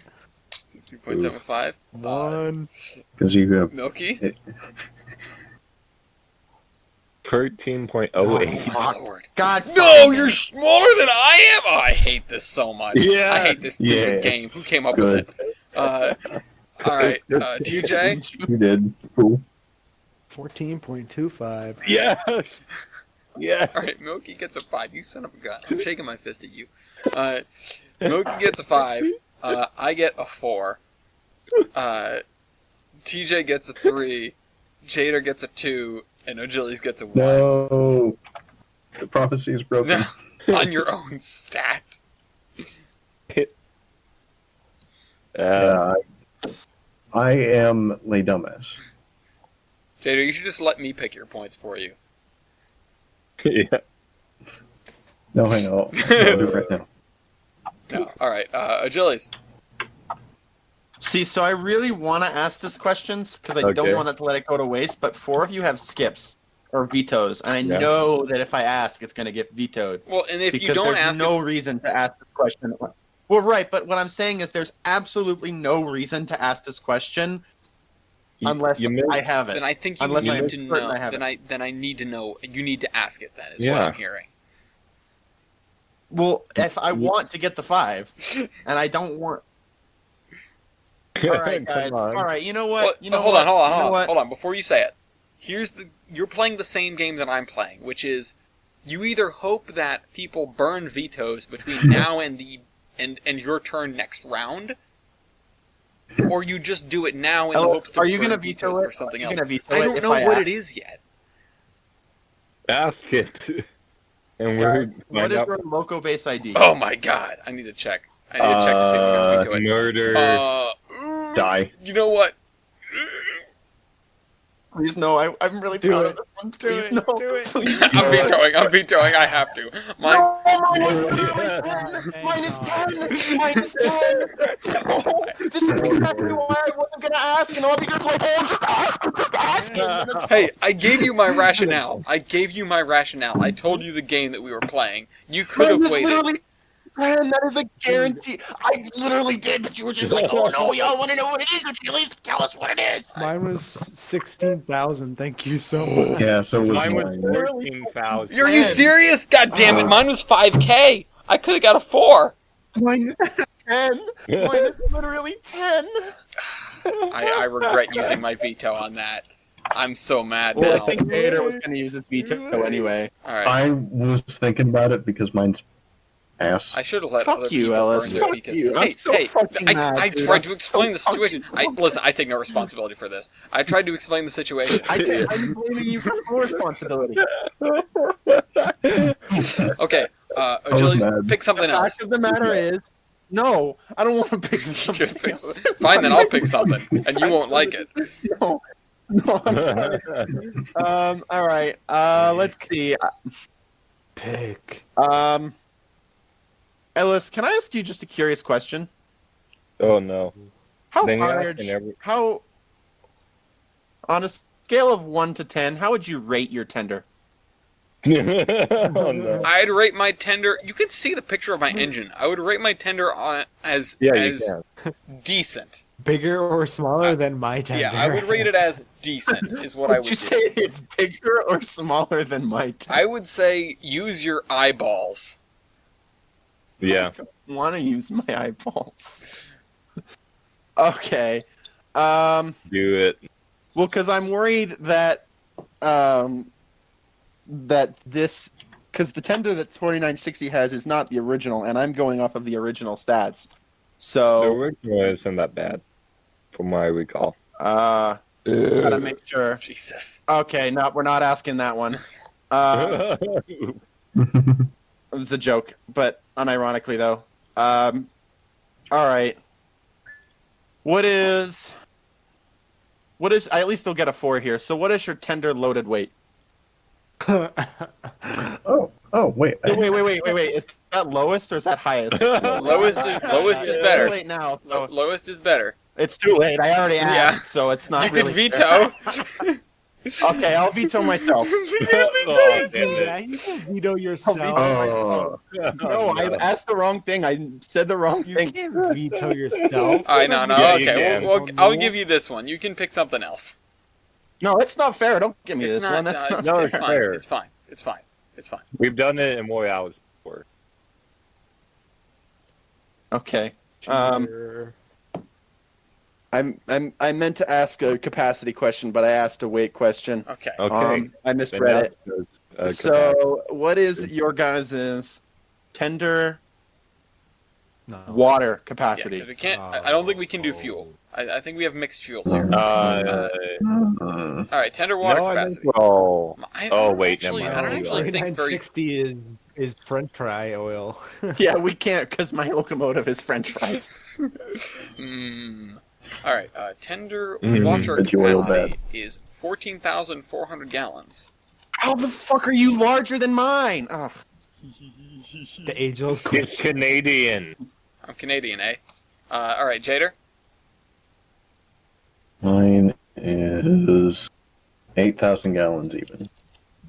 2.75. One. Because you have Milky? 13.08. Oh, Lord. God. No, you're smaller than I am! Oh, I hate this so much. Yeah. I hate this stupid Yeah. game. Who came up Good. with it? Alright, TJ? You did. Cool. 14.25. Yes. Yeah. Alright, Milky gets a 5. You son of a gun. I'm shaking my fist at you. Milky gets a 5. I get a 4. TJ gets a 3. Jader gets a 2. And O'Gillies gets a 1. No. The prophecy is broken. No, on your own stat. I am lay dumbass. Jader, you should just let me pick your points for you. Yeah. No, hang on. I'll do it right now. No. Alright, O'Gillies. See, so I really want to ask this questions because I don't want to let it go to waste, but 4 of you have skips or vetoes, and I know that if I ask, it's going to get vetoed. Well, and if you because don't there's ask, no reason to ask this question. Well, right, but what I'm saying is there's absolutely no reason to ask this question unless I have it. then I think you Unless need I'm to certain know. I have Then I need to know. You need to ask it. Then is what I'm hearing. Well, if I want to get the 5, and I don't want. All right, guys. All right, you know what? Well, hold on. Before you say it, you're playing the same game that I'm playing, which is you either hope that people burn vetoes between now and your turn next round, or you just do it now in the hopes to are you burn gonna veto vetoes it? or something Are else. you gonna veto I it don't if know I what ask? it is yet. Ask it. And we're What is your local base ID? Oh my god! I need to check. I need to check to see if I'm gonna veto it. Murder. Die. You know what? Please no, I'm really proud of this one. Please no. Please. I'm vetoing. I have to. No, minus literally 10! Minus 10! Minus 10! This is exactly why I wasn't gonna ask, and all because like, just ask. Hey, I gave you my rationale. I told you the game that we were playing. You could have waited. Literally 10, that is a guarantee. I literally did, but you were just like, oh no, we all want to know what it is. Would you at least tell us what it is? Mine was 16,000. Thank you so much. Yeah, so was Mine was mine. 13,000. Are you serious? God damn it! Mine was 5K. I could have got a 4. Mine is 10. Mine is literally 10. I regret using my veto on that. I'm so mad Well, now. I think Vader was going to use his veto anyway. All right. I was thinking about it because mine's ass. I should have let Fuck other you, people Ellis. burn Fuck because you. I'm so fucking mad, I dude. tried to I'm explain the so situation. Listen, I take no responsibility for this. I tried to explain the situation. I'm blaming you for full responsibility. Okay, Achilles, mad. pick something The else. fact of the matter is, no, I don't want to pick something else. Fine, then I'll pick something, and you won't like it. No, I'm sorry. All right. Let's see. Pick. Ellis, can I ask you just a curious question? Oh no. How Then you're large? asking How on a scale of 1 to 10, how would you rate your tender? Oh no. I'd rate my tender. You can see the picture of my engine. I would rate my tender as Yeah, you can. decent. Bigger or smaller than my tender? Yeah, I would rate it as decent. Is what I would you do. say it's bigger or smaller than my tender? I would say use your eyeballs. Yeah. I want to use my eyeballs. Okay. Do it. Well, because I'm worried that because the tender that 2960 has is not the original, and I'm going off of the original stats. The So, original isn't that bad, from what I recall. gotta make sure. Jesus. Okay, no, we're not asking that one. It was a joke, but unironically though. All right. What is? I at least still get a 4 here. So what is your tender loaded weight? Oh, wait. Wait. Is that lowest or is that highest? Lowest is better. Too late now. So Lowest is better. it's too late. I already asked, Yeah. so it's not You really. could veto. Okay, I'll veto myself. Oh, damn Yeah, you can veto yourself. Oh, No, I asked the wrong thing. I said the wrong You thing. can't veto yourself. All right, no. Yeah, you Okay, can. well, I'll give you this one. You can pick something else. No, it's not fair. Don't give me It's this not. one. That's not No, fair. it's fine. fair. It's fine. It's fine. It's fine. We've done it in more hours before. Okay. Cheater. I meant to ask a capacity question, but I asked a weight question. Okay. Okay. I Then misread it. that's, So, what is your guys' tender No. water Yeah, capacity. 'cause we can't. I don't think we can do fuel. I think we have mixed fuels here. Uh, All right, tender water no, I capacity. think we're all. I Oh don't wait, actually, never I mind. don't actually think very. 960 is French fry oil. Yeah, we can't because my locomotive is French fries. All right, tender Mm. water It's oil capacity is 14,400 gallons. How the fuck are you larger than mine? Ugh. The age-old It's question. Canadian. I'm Canadian, eh? All right, Jader. Mine is 8,000 gallons even.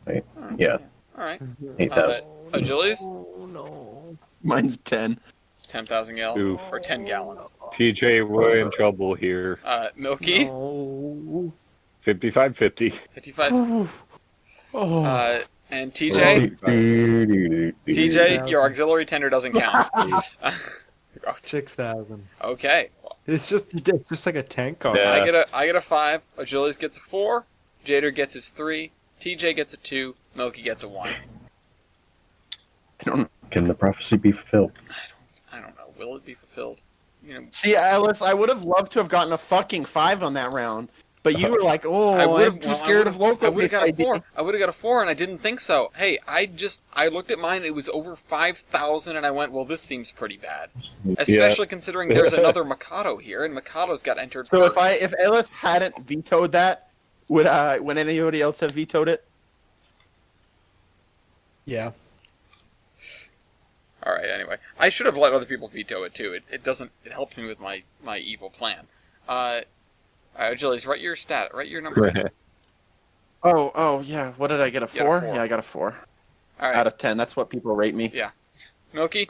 Wait, yeah, All right. 8,000. Achilles? Oh, no. Mine's 10. 10,000 gallons Oof. or 10 gallons. TJ, we're in trouble here. Milky? No. 55-50. 55. Oh. And TJ? TJ, your auxiliary tender doesn't count. 6,000. Okay. It's just like a tank car. Yeah. I get a 5. Achilles gets a 4. Jader gets his 3. TJ gets a 2. Milky gets a 1. I don't know. Can the prophecy be fulfilled? I don't know. Will it be fulfilled? You know, See, Alice, I would have loved to have gotten a fucking 5 on that round. But you were like, I'm too scared of local. I would have got a 4. I would have got a 4, and I didn't think so. Hey, I looked at mine. It was over 5,000, and I went, well, this seems pretty bad, especially considering there's another Mikado here, and Mikado's got entered. So first. if Alice hadn't vetoed that, would anybody else have vetoed it? Yeah. All right. Anyway, I should have let other people veto it too. It doesn't. It helped me with my evil plan. All right, Achilles, write your number. Oh, yeah. What did I get? A You got a 4? 4. Yeah, I got a 4 All right, out of 10. That's what people rate me. Yeah. Milky.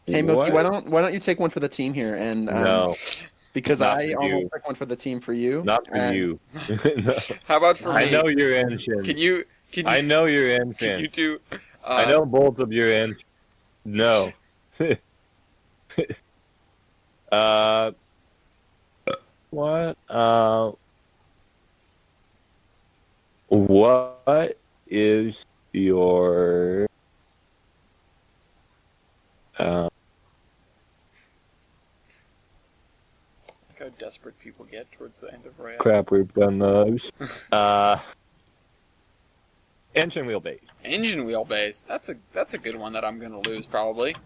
Hey, Milky, What? why don't you take one for the team here? And No, because not I for almost you. took one for the team for you. not for and you. No. How about for me? I know your engine. Can you? I know your Can you engine. do? I know both of your engines. No. What? What is your Look how desperate people get towards the end of Royale. crap? We've done those. Engine wheelbase. Engine wheelbase. That's a good one that I'm gonna lose probably.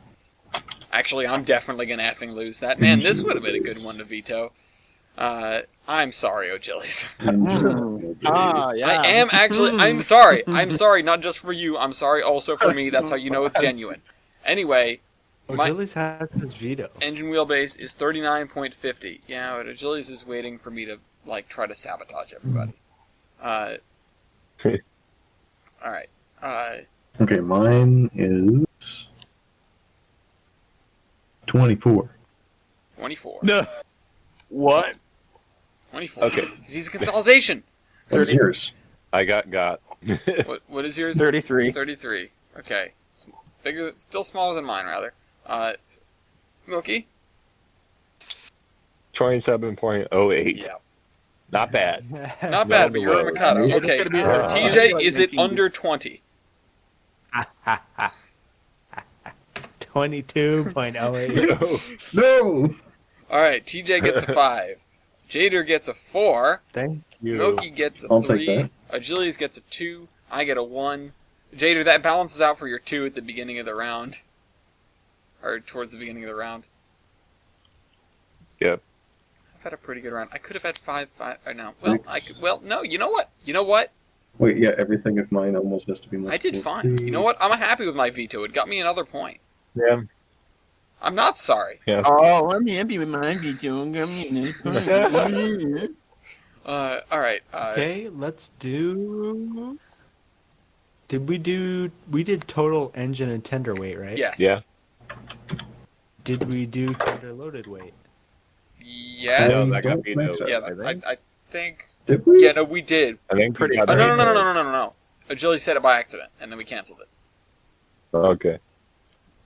Actually, I'm definitely gonna effing lose that. Man, this would have been a good one to veto. I'm sorry, O'Gillies. Yeah. I am actually. I'm sorry. I'm sorry, not just for you. I'm sorry also for me. That's how you know it's genuine. Anyway, my Achilles has his veto. engine wheelbase is 39.50. Yeah, but Achilles is waiting for me to try to sabotage everybody. All right. Okay, mine is 24. 24. No. What? 24. Okay. He's a consolidation. What's yours? I got. What is yours? 33. 33. Okay. Bigger, still smaller than mine, rather. Milky? 27.08. Yeah. Not bad. Not bad, but you're a Mikado. It's Okay. gonna be- TJ, is it under 20? 22.08. No! Alright, TJ gets a 5. Jader gets a 4. Thank you. Milky gets a I'll take 3. that. Achilles gets a 2. I get a 1. Jader, that balances out for your 2 at the beginning of the round. Or towards the beginning of the round. Yep. I've had a pretty good round. I could have had 5. No. Well, no, you know what? You know what? Wait, yeah, everything of mine almost has to be multiple. I did fine. You know what? I'm happy with my veto. It got me another point. Yeah. I'm not sorry. Yeah. Oh, I'm happy with my veto. Alright. Okay, let's do. We did total engine and tender weight, right? Yes. Yeah. Did we do tender loaded weight? Yes. No, that got Don't think vetoed. so. Yeah, I think. I think. Did we? Yeah, no, we did. I think Pretty- we got Oh, no. vetoed. No. Agility said it by accident, and then we canceled it. Okay.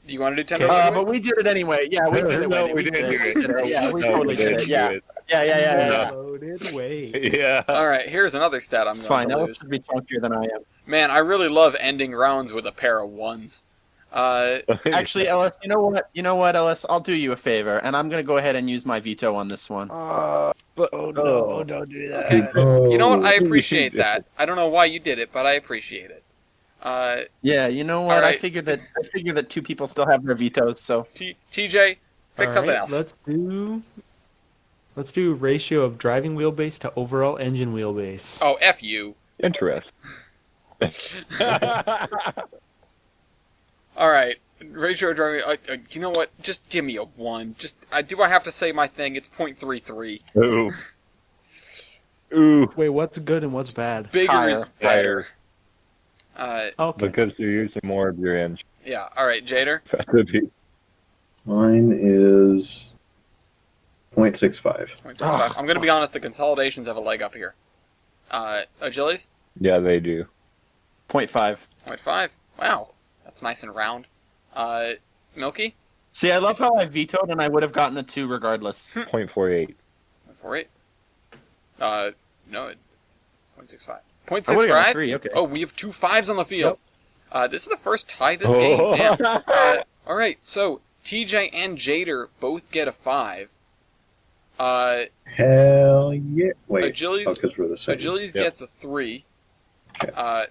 Do you want to do tender Okay. loaded But weight? we did it anyway. Yeah, we did it. No, when we didn't do it. Yeah, we No, totally did didn't it. do Yeah. it. Yeah. Loaded weight. Yeah. All right, here's another stat I'm It's going fine. to Ellis lose. should be chunkier than I am. Man, I really love ending rounds with a pair of ones. Actually, Ellis, you know what? You know what, Ellis? I'll do you a favor, and I'm going to go ahead and use my veto on this one. Oh no! Don't do that. Okay. Oh, You know what? I appreciate that. I don't know why you did it, but I appreciate it. Yeah, you know what? All right. I figured that two people still have their vetoes, so TJ, pick All something right, else. Let's do ratio of driving wheelbase to overall engine wheelbase. Oh, F you. Interesting. All right. Ratio driving. You know what? Just give me a 1. Do I have to say my thing? It's 0.33. Ooh. Ooh. Wait, what's good and what's bad? Bigger Higher. is better. Okay. Because you're using more of your engine. Yeah. All right, Jader. Mine is 0.65. 0.65. I'm going to be honest. The consolidations have a leg up here. Achilles. Yeah, they do. 0.5. 0.5. Wow, that's nice and round. Milky. See, I love how I vetoed, and I would have gotten a 2 regardless. 0.48. 0.48. No. 0.65. I would have gotten a 0.65. 3. Okay. Oh, we have 2 5s on the field. This is the first tie this game. Damn. All right, so TJ and Jader both get a 5. Hell yeah! Wait, Achilles, because we're the same. Achilles Yep. gets a 3.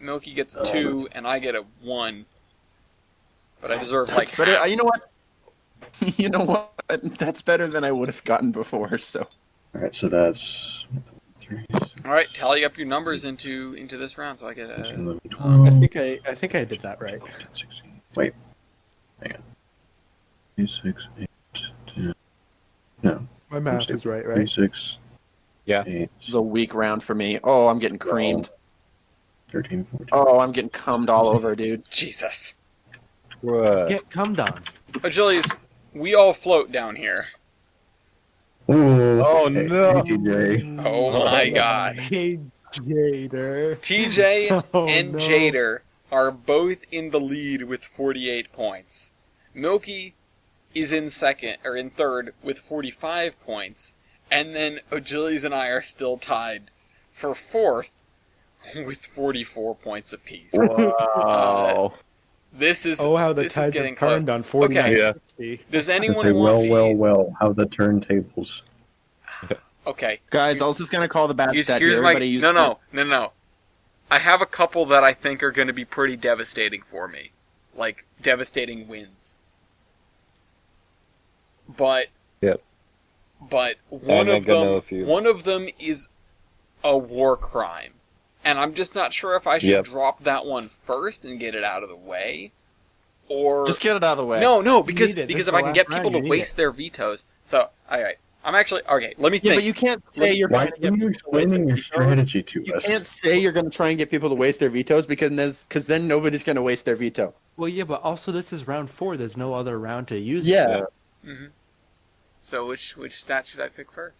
Milky gets a 2, and I get a 1. But I deserve That's like better. half. You know what? You know what? That's better than I would have gotten before. So All right, so that's 3, All right, tally up your numbers into this round, so I get 11, I 12, think I did that right. 14, 16. Wait, hang on. 3, 6, 8, 10. No, My math is right, 3, right? 6, Yeah. 8, this is a weak round for me. Oh, I'm getting creamed. 13, 14. Oh, I'm getting cummed all over, dude. Jesus. What? Get cummed on. Achilles, we all float down here. Ooh, Oh, hey, no. hey, TJ. Oh my god. Hey, Jader. TJ Oh, and no. Jader are both in the lead with 48 points. Milky is in third with 45 points, and then Achilles and I are still tied for fourth with 44 points apiece. Wow. This is Oh, how the this is tides getting have turned close. on 49 Yeah. 60. Does I anyone say, want well, how the turntables. Okay. Guys, I was just gonna call the bad stat here. Here's my Everybody use no. I have a couple that I think are going to be pretty devastating for me, like devastating wins. But Yep. But I think I know a few. one of them is a war crime, and I'm just not sure if I should Yep. drop that one first and get it out of the way, or Just get it out of the way. no, because need it. This is if the I can last get round, people you to need waste their vetoes. So all right, I'm actually okay. Let me Yeah, think. but you can't say you're Why trying to get are you people to waste explaining their your vetoes. strategy to You us? can't say you're going to try and get people to waste their vetoes because then nobody's going to waste their veto. Well, yeah, but also this is round 4. There's no other round to use. Yeah. hmm So which stat should I pick first?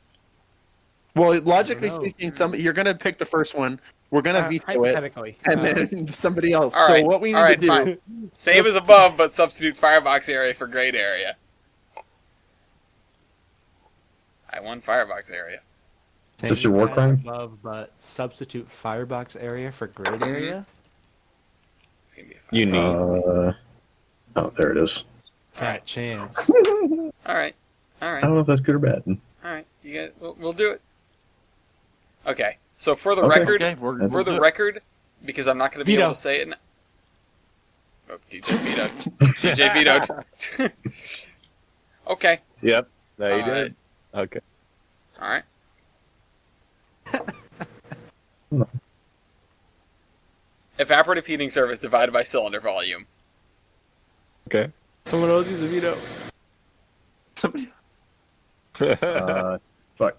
Well, logically I don't know. speaking, you're going to pick the first one. We're going to veto it, Hypothetically. and then somebody else. All right, So what we need all right, to do? fine. Same as above, but substitute firebox area for grade area. I won firebox area. Is this your war Same crime? as above, but substitute firebox area for grid area. It's gonna be a fun. You need. Oh, there it is. Fat chance. All right, all right, I don't know if that's good or bad. all right. You guys, we'll do it. Okay. So for the Okay. record, Okay, for we'll the do it. record, because I'm not going to be Veto. able to say it. Oh, DJ vetoed. DJ vetoed. Okay. Yep. No, you Uh, did. Okay. All right. Evaporative heating surface divided by cylinder volume. Okay. Someone else use a veto. Somebody- Fuck.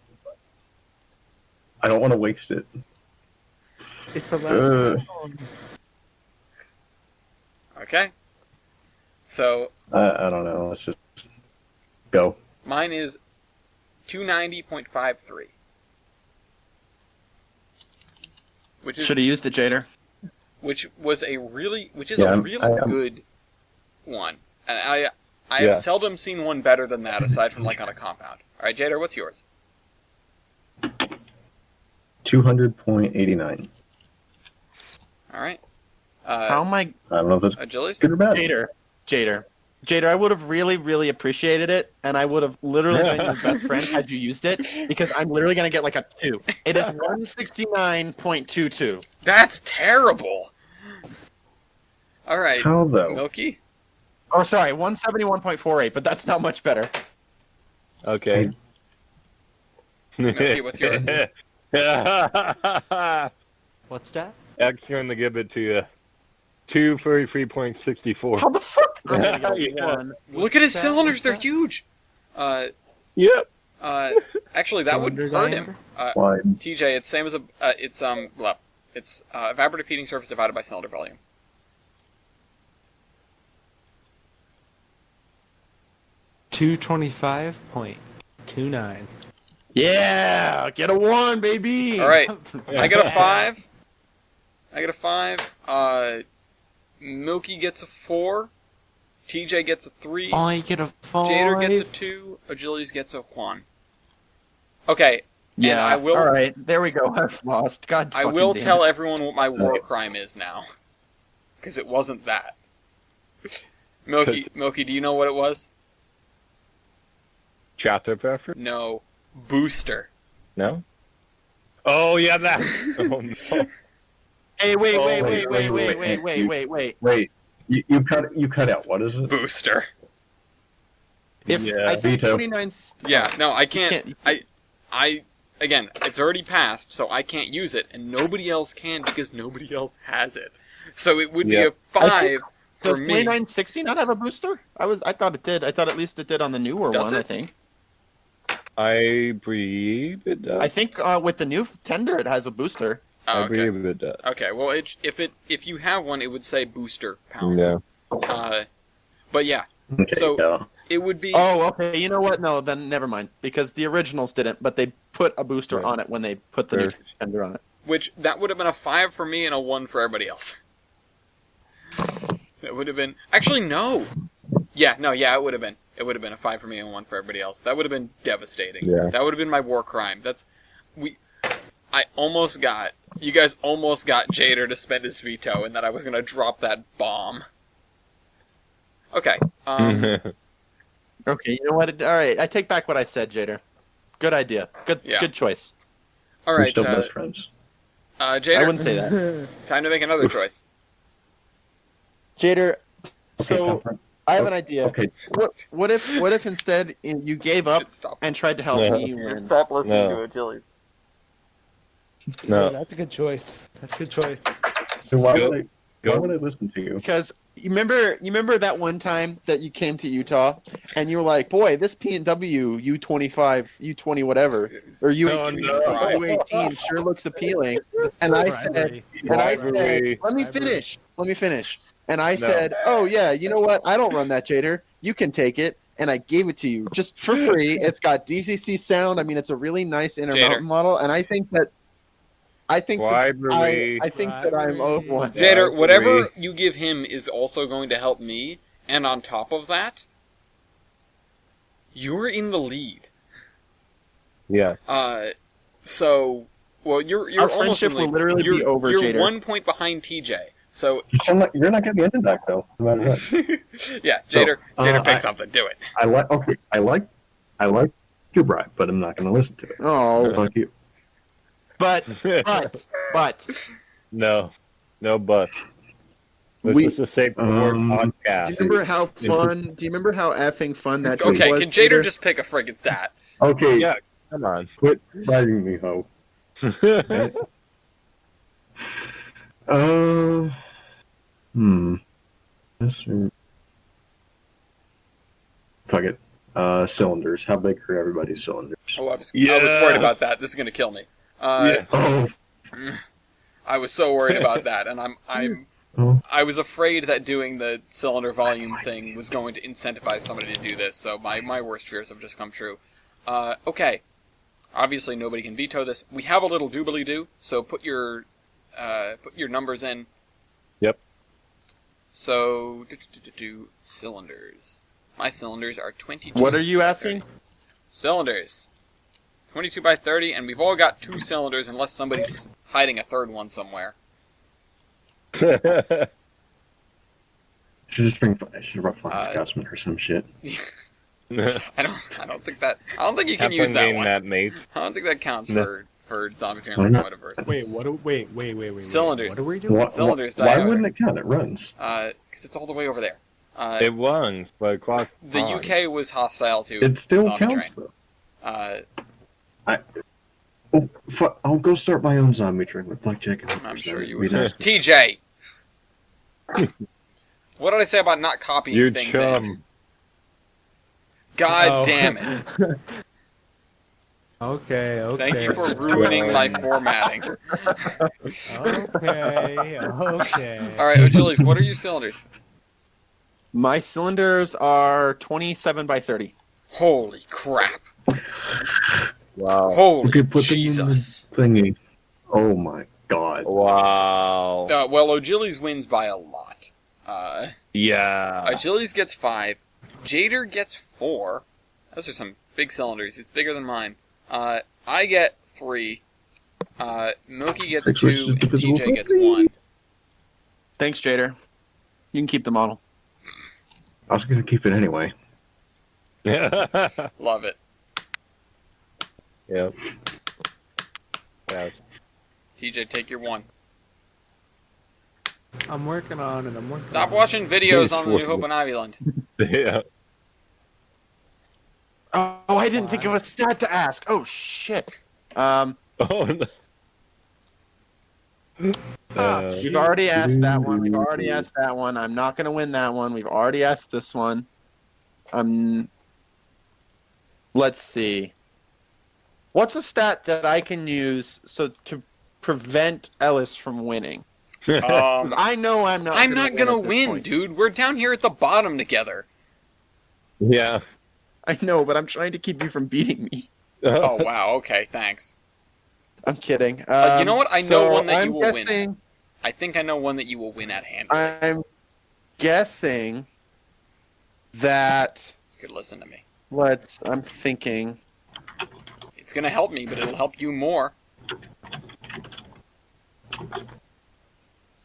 I don't want to waste it. It's the last round. Okay. So I don't know. Let's just go. mine is 290.53. Which is Should have used it, Jader. which is a really Yeah, good one. And I Yeah. have seldom seen one better than that aside from like on a compound. All right, Jader, what's yours? 200.89. All right. How am I? I don't know if that's Achilles? good or bad. Jader, I would have really, really appreciated it, and I would have literally been your best friend had you used it, because I'm literally going to get like a 2. It is 169.22. That's terrible. All right. How though? Milky? Oh, sorry, 171.48, but that's not much better. Okay. Milky, what's yours? What's that? X going to give it to you. 233.64. How the fuck? I'm gonna get a Yeah. 1. Look at his that? cylinders, What's they're that? huge. Yep. Actually, that would Cylinder hurt diameter? him. Why? TJ, it's same as it's evaporative heating surface divided by cylinder volume. $225.29. Yeah, get a 1, baby. All right, I get a 5. Milky gets a 4. TJ gets a 3. I get a 5. Jader gets a 2. Achilles gets a 1. Okay, Yeah, and I will. All right, there we go. I've lost. God, I fucking will damn tell it. everyone what my war crime is now, because it wasn't that. Milky, do you know what it was? Chapter preference? No, booster. No? Oh, yeah, that. Oh, no. Hey, wait. Wait, you cut out. What is it? Booster. If Yeah. I think Veto. 29's Yeah, no, I can't. You I again, it's already passed, so I can't use it, and nobody else can because nobody else has it. So it would be Yeah. a 5 for Does me. 2960 not have a booster? I thought it did. I thought at least it did on the newer Does one. it? I think. I believe it does. I think with the new tender it has a booster. Oh, I okay. believe it does. Okay. Well, if you have one, it would say booster pounds. Yeah. But yeah, Okay, So- yeah. it would be. Oh, okay. You know what? No, then never mind. Because the originals didn't, but they put a booster Right. on it when they put the new Sure. tender on it. Which that would have been a 5 for me and a 1 for everybody else. It would have been actually no. Yeah, it would have been. It would have been a 5 for me and 1 for everybody else. That would have been devastating. Yeah. That would have been my war crime. You guys almost got Jader to spend his veto, and that I was gonna drop that bomb. Okay. Okay, you know what? All right, I take back what I said, Jader. Good idea. Good choice. All We're right, still best friends. Jader. I wouldn't say that. Time to make another choice. Jader, Okay, so Pepper. I have an idea. Okay, What if instead you gave up Should stop. and tried to help Yeah. me win? Stop listening No. to Achilles. No. That's a good choice. That's a good choice. so why Go. would I listen to you? Because you remember that one time that you came to Utah and you were like, "Boy, this P&W U25, U20 whatever, or U18 sure looks appealing." And I said, Rivalry. "Let me finish." And I said, "Oh yeah, you know what? I don't run that, Jader. You can take it." And I gave it to you just for free. It's got DCC sound. I mean, it's a really nice Intermountain model, and I think that Rivalry. I think that I'm owed one. Jader, agree. whatever you give him is also going to help me, and on top of that, you're in the lead. Yeah. So, well, you're Our almost friendship in the lead. will literally you're, be over, You're Jader. 1 point behind TJ. So, You're not getting the ending back though, no matter what. yeah, Jader, So, pick I- something. Do it. I like your bribe, but I'm not going to listen to it. Oh, Fuck you. but No but. This We- is a safe word do podcast. you remember how fun? Do you remember how effing fun that tweet Okay, was? can Jader Peter? just pick a friggin' stat? Okay, Yeah, come on. quit bribing me, ho. This or... Fuck it. Cylinders. How big are everybody's cylinders? Oh, I was Yeah. worried about that. This is gonna kill me. Yeah. Oh, I was so worried about that, and I was afraid that doing the cylinder volume thing was going to incentivize somebody to do this. So my worst fears have just come true. Okay, obviously nobody can veto this. We have a little doobly-doo, so put your numbers in. Yep. So cylinders. My cylinders are 22. What are you asking? Cylinders. 22 by 30, and we've all got 2 cylinders unless somebody's hiding a third one somewhere. Should just bring. I should have brought Flying Scotsman or some shit. I don't think you can use that one. That, mate. I don't think that counts for Zombie Terminator Metaverse. Wait. Cylinders. What are we doing? Cylinders Why diameter. wouldn't it count? It runs. Because it's all the way over there. It runs, but across The UK was hostile to It still Zombie counts Train. though. I'll go start my own zombie train with blackjack and hookers. I'm sure you We'd would. have- TJ! What did I say about not copying your things chum. in? God Oh. damn it. Okay. Thank you for ruining my formatting. Okay. Alright, Achilles, what are your cylinders? My cylinders are 27 by 30. Holy crap. Wow. Holy You could put Jesus. them in the thingy. Oh my god. Wow. Well, Achilles wins by a lot. Yeah. Achilles gets 5. Jader gets 4. Those are some big cylinders. He's bigger than mine. I get 3. Milky gets 6 2, versus and divisible TJ by gets 3. 1. Thanks, Jader. You can keep the model. I was gonna keep it anyway. Love it. Yep. Yeah. TJ, take your 1. I'm working on it. Stop watching videos on the New Hope on Ivyland. Yeah. Oh, I didn't think of a stat to ask. Oh, shit. Oh no. We've already asked that one. I'm not going to win that one. We've already asked this one. Let's see. What's a stat that I can use to prevent Ellis from winning? 'Cause I know I'm not. I'm not gonna at this win, point. dude. We're down here at the bottom together. Yeah. I know, but I'm trying to keep you from beating me. Oh, wow. Okay, thanks. I'm kidding. You know what? I know one that I'm you will guessing, win. I think I know one that you will win at hand. I'm guessing that. You could listen to me. I'm thinking. It's gonna help me, but it'll help you more.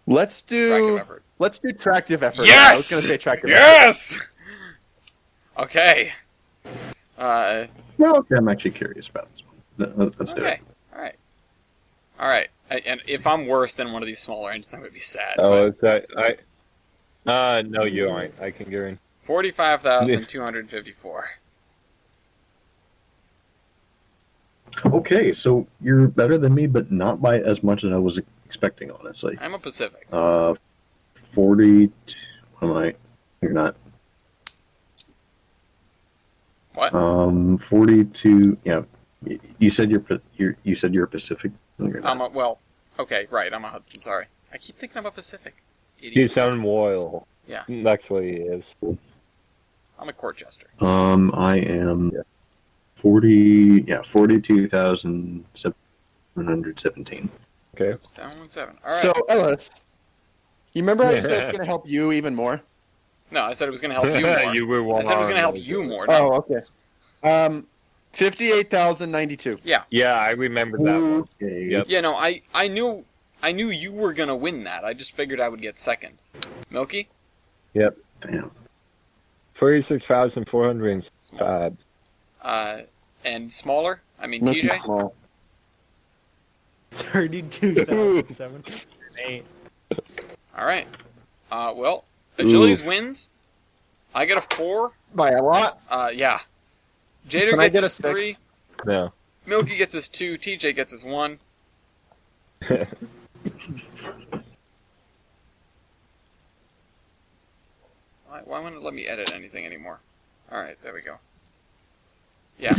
Let's Tractive do. effort. Let's do tractive effort. Yes! I was going to say tractive effort. Yes! Okay. Well, okay, I'm actually curious about this one. Let's do Okay. it. Alright. And if I'm worse than one of these smaller engines, I'm gonna be sad. Oh, it's no, you aren't. I can guarantee. 45,254. Okay, so you're better than me, but not by as much as I was expecting, honestly. I'm a Pacific. 40. What am I? You're not. What? 42. Yeah, you said you said you're a Pacific. No, you're not. Okay, right. I'm a Hudson. Sorry. I keep thinking I'm a Pacific. You Idiot. sound royal. Yeah. Actually, he is. I'm a court jester. I am 40. Yeah, 42,717. Okay. 717. All right. So, Ellis, you remember how you said it's going to help you even more? No, I said it was going to help you more. You were I said it was going to help you more. Oh, okay. 58,092. Yeah. Yeah, I remember that one. Okay. Yep. Yeah, no, I knew you were going to win that. I just figured I would get second. Milky? Yep. Damn. 46,405. And smaller? I mean, Milky's TJ? small. 32,708. All right. Well, Achilles wins. I get a 4. By a lot. Yeah. Jader Can I gets get a his 3. 6? No. Milky gets his 2. TJ gets his 1. Why won't it let me edit anything anymore? Alright, there we go. Yeah.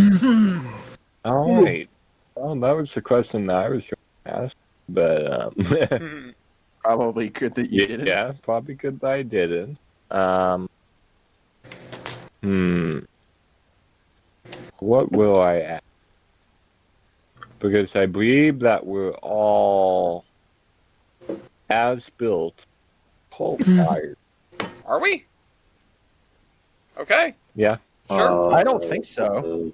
All right. Well, that was the question that I was going to ask, but Probably good that you didn't. yeah, probably good that I didn't. What will I ask? Because I believe that we're all as built, coal fired. Are we? Okay. Yeah. Sure. I don't think so.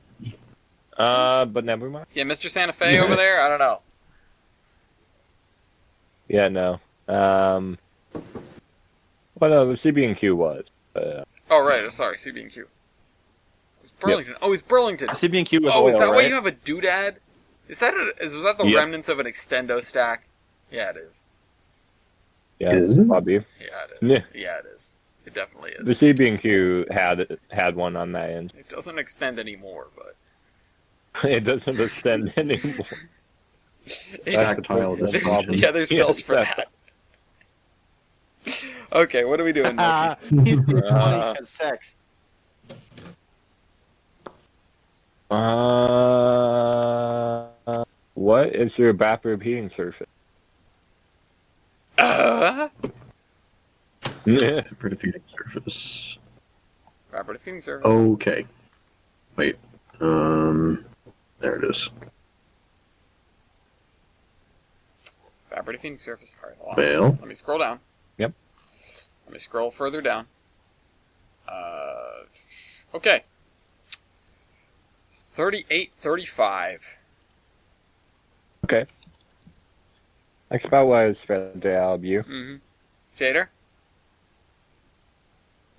But never mind. Yeah, Mr. Santa Fe over there? I don't know. Yeah, no. Well, no, the CB&Q was. Oh, right. Sorry, CB&Q. It's Burlington. Oh, it's Burlington. CB&Q was Oh, oil, is that right? why you have a doodad? Is that the Yep. remnants of an extendo stack? Yeah, it is. Yeah, Is it? Bobby. Yeah, it is. Yeah. Yeah, it is. It definitely is. The CB&Q had one on that end. It doesn't extend anymore, but It doesn't extend anymore. Stack tile That's the dysfunction. problem. Yeah, there's bills for that's- that. Okay, what are we doing, Milky? He's doing 20 because sex. What is your evaporative heating surface? Evaporative heating surface. Evaporative heating surface. Okay. Wait. There it is. Evaporative heating surface. Alright, hold on. Well, Let me scroll down. Yep. Let me scroll further down. Okay. 3835. Okay. That's about what I expected out of you. Mm-hmm. Jader?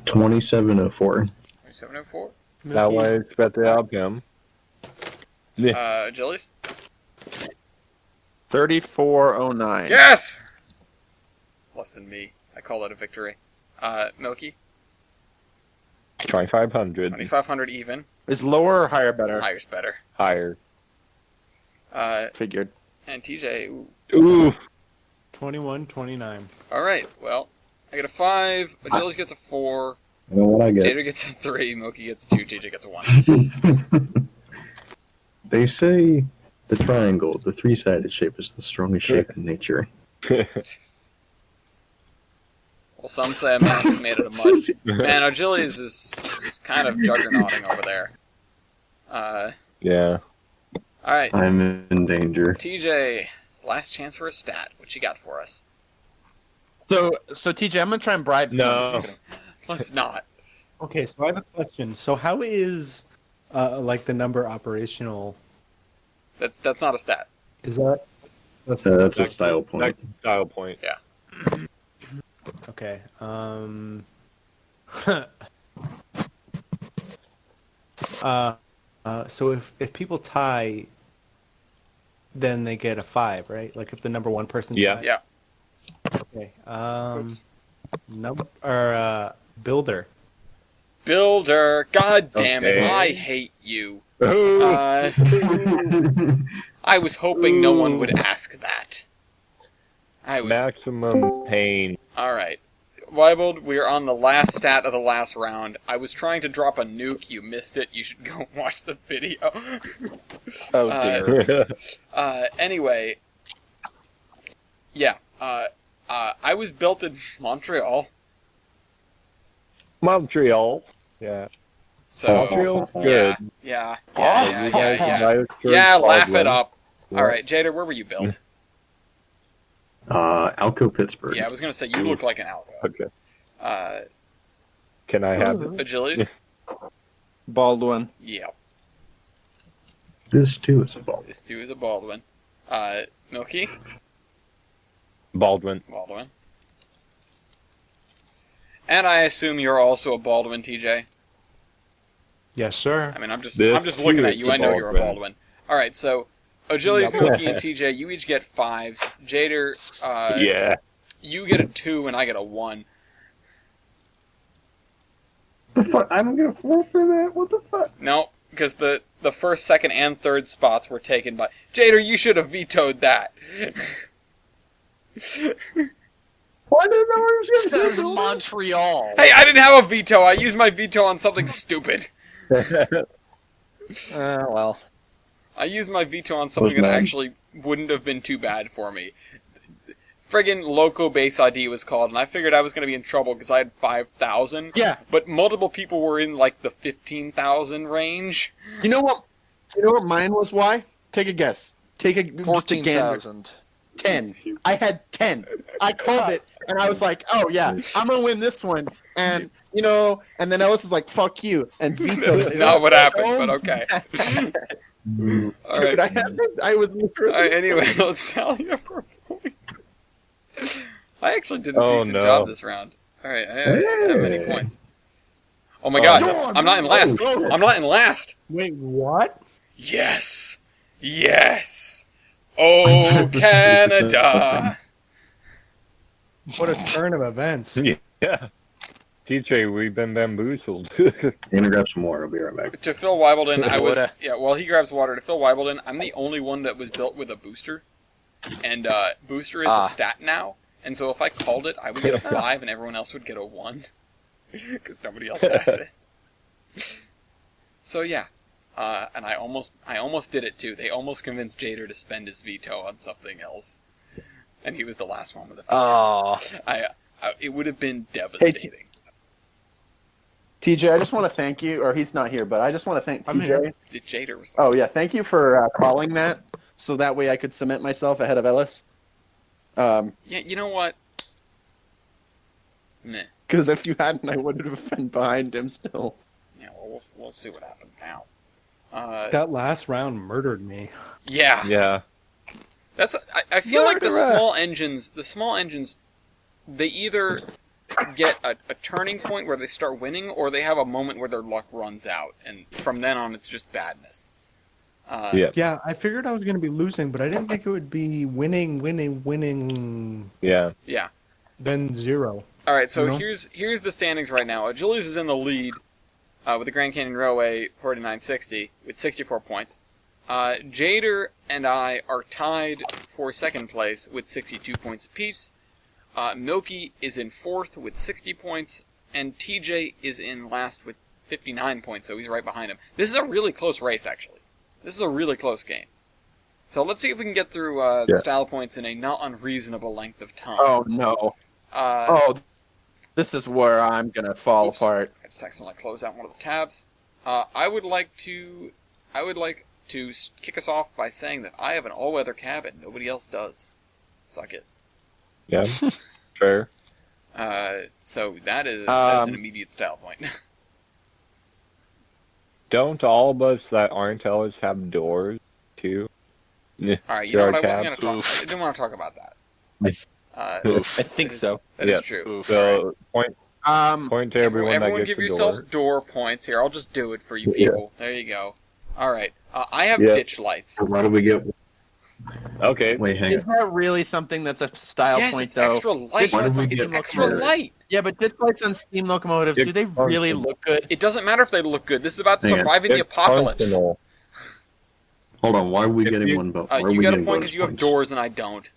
2704. 2704. That what I expected out of him. Jillies? 3409. Yes! Less than me. I call that a victory. Milky? 2500. 2500 even. Is lower or higher better? Higher's better. Higher. Figured. And TJ, ooh. Ooh. 21-29. Alright, well, I get a 5, Jillies gets a 4, You know what I get? Jader gets a 3, Milky gets a 2, TJ gets a 1. They say the triangle, the three-sided shape, is the strongest shape in nature. Well, some say a man is made out of mud. Man, O'Gillies is kind of juggernauting over there. Yeah. Alright, I'm in danger. TJ, last chance for a stat. What you got for us? So TJ, I'm gonna try and bribe. No. I'm just kidding. Let's not. Okay, so I have a question. So how is like the number operational? That's not a stat. Is that's That's a style point. Next style point. okay? So if people tie, then they get a 5, right? Like if the number one person. Yeah. ties? Yeah. Okay. Oops. Builder. Builder, god damn it, Okay. I hate you. Ooh. I was hoping no one would ask that. I was... Maximum pain. Alright. Weibold, we're on the last stat of the last round. I was trying to drop a nuke, you missed it. You should go watch the video. Oh dear. Anyway. Yeah. I was built in Montreal. Montreal. Yeah. So... Montreal's good. Yeah. Nice Yeah, laugh it Baldwin. up. Yeah. Alright, Jader, where were you built? Alco Pittsburgh. Yeah, I was gonna say, you look like an algo. Okay. Can I have it? Achilles? Baldwin. Yeah. This too is a ball. This too is a Baldwin. Milky? Baldwin. Baldwin. And I assume you're also a Baldwin, TJ? Yes, sir. I mean, I'm just This looking too at is you. a I know you're a Baldwin. Baldwin. Alright, so, Achilles, Yep. Milky, and TJ, you each get 5s. Jader, Yeah. you get a 2 and I get a 1. The fuck? I don't get a 4 for that? What the fuck? No, because the first, second, and third spots were taken by... Jader, you should have vetoed that. Well, I didn't know I was Says going to say something. Montreal. Hey, I didn't have a veto. I used my veto on something stupid. Well. I used my veto on something that mad. actually wouldn't have been too bad for me. Friggin' Loco Base ID was called, and I figured I was going to be in trouble because I had 5,000. Yeah. But multiple people were in, like, the 15,000 range. You know what? You know what mine was? Why? Take a guess. Take a just a gander. 14,000. 10. I had 10. I called it, and I was like, "Oh yeah, I'm gonna win this one." And you know, and then Ellis was like, "Fuck you," and vetoed it. Not what happened, Oh, but okay. Mm. All Dude, right. I was literally. All right, anyway, let's tally up our points. I actually did a Oh, decent no. job this round. All right, I have many Hey. points. Oh my god, no. I'm not in last. Oh, I'm not in last. Wait, what? Yes. Yes. Oh, Canada. What a turn of events. Yeah. TJ, we've been bamboozled. I'm gonna grab some more. I'll be right back. To Phil Weibelden, I was... Water. Yeah, while he grabs water, to Phil Weibelden, I'm the only one that was built with a booster. And booster is a stat now. And so if I called it, I would get a 5 and everyone else would get a 1. Because nobody else has it. So yeah. And I almost did it too. They almost convinced Jader to spend his veto on something else. And he was the last one with a veto. Oh. It would have been devastating. TJ, I just want to thank you, or he's not here, but I just want to thank I'm TJ. here. Jader was... Oh, yeah, thank you for calling that, so that way I could cement myself ahead of Ellis. Yeah, you know what? Meh. Because if you hadn't, I would have been behind him still. Yeah, well, we'll see what happens now. That last round murdered me. Yeah. Yeah. That's. I feel like the Murderer. small engines, they either get a turning point where they start winning, or they have a moment where their luck runs out, and from then on, it's just badness. Yeah. Yeah, I figured I was going to be losing, but I didn't think it would be winning, Yeah. Yeah. then 0. All right. So You know? here's the standings right now. Julius is in the lead with the Grand Canyon Railway 4960 with 64 points. Jader and I are tied for second place with 62 points apiece. Milky is in fourth with 60 points, and TJ is in last with 59 points, so he's right behind him. This is a really close race, actually. This is a really close game. So let's see if we can get through the style points in a not unreasonable length of time. Oh, no. This is where I'm going to fall apart. I just accidentally closed out one of the tabs. I would like to kick us off by saying that I have an all-weather cab and nobody else does. Suck it. Yeah. Fair. So that is an immediate style point. Don't all of us that aren't Ellis have doors, too? All right, you know what? I wasn't going to talk. I didn't want to talk about that. I think so. That is true. So, point to everyone that gets give a yourselves door. points here. I'll just do it for you people. There you go. All right. I have Yeah. ditch lights. Why do we get? Okay. Wait, hang Is on. that really something that's a style Yes, point, it's though? extra light. Why did we It's get extra more? light. Yeah, but ditch lights on steam locomotives, do they really look good? It doesn't matter if they look good. This is about Hang on. surviving the It's apocalypse. functional. Hold on. Why are we If getting you- one vote? Why are You we got a getting point bonus because you have points? doors and I don't.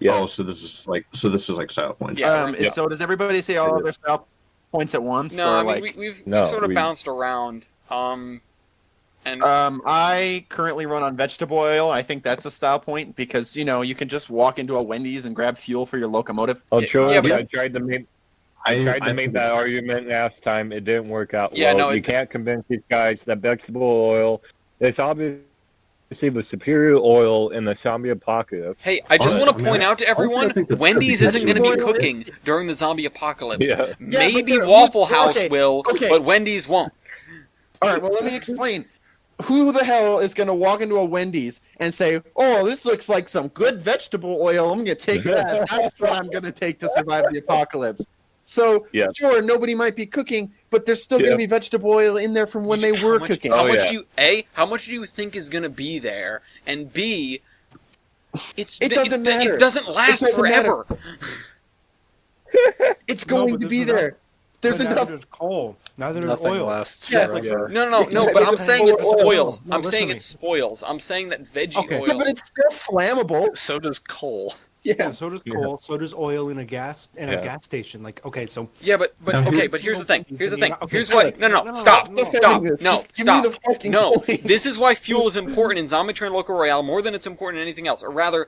Yeah. Oh, so this is like style points. Yeah. So does everybody say all of their style points at once? No, or I mean like... we've No, sort of we- bounced around. And I currently run on vegetable oil. I think that's a style point because, you can just walk into a Wendy's and grab fuel for your locomotive. Oh, Yeah, George, yeah, but- I tried to make that argument last time. It didn't work out Yeah, well. no, You can't convince these guys that vegetable oil is obviously the superior oil in the zombie apocalypse. hey, I just Honest, want to I mean, point out to everyone, I think that's Wendy's gotta be isn't going to be vegetable oil. cooking during the zombie apocalypse. Yeah. but Maybe there- Waffle okay, House will, okay. but Wendy's won't. All right, well, let me explain. Who the hell is going to walk into a Wendy's and say, "Oh, this looks like some good vegetable oil. I'm going to take that. That's what I'm going to take to survive the apocalypse." So, Yeah. sure, nobody might be cooking, but there's still going Yeah. to be vegetable oil in there from when they were cooking. How Oh, much yeah. do you how much do you think is going to be there? And B, It doesn't matter. It doesn't last doesn't forever. It's No, going but to there's be enough- there. There's But enough. Neither there's coal. Neither there's Nothing oil. lasts Yeah. forever. No, Yeah, but I'm it's saying it full of oil. spoils. No, I'm listen saying to it me. spoils. I'm saying that veggie Okay. oil. Yeah, but it's still flammable. So does coal. Yeah. Yeah, so does Yeah. coal. So does oil in a gas Yeah. gas station. Like, okay, so Yeah, but Now, okay, here- but here's the thing. Here's the thing. Okay, Here's why. good. No, stop, no, no. stop. This. No, Just give me stop. the fucking No, point. this is why fuel is important in Zombie Train Local Royale more than it's important in anything else, or rather,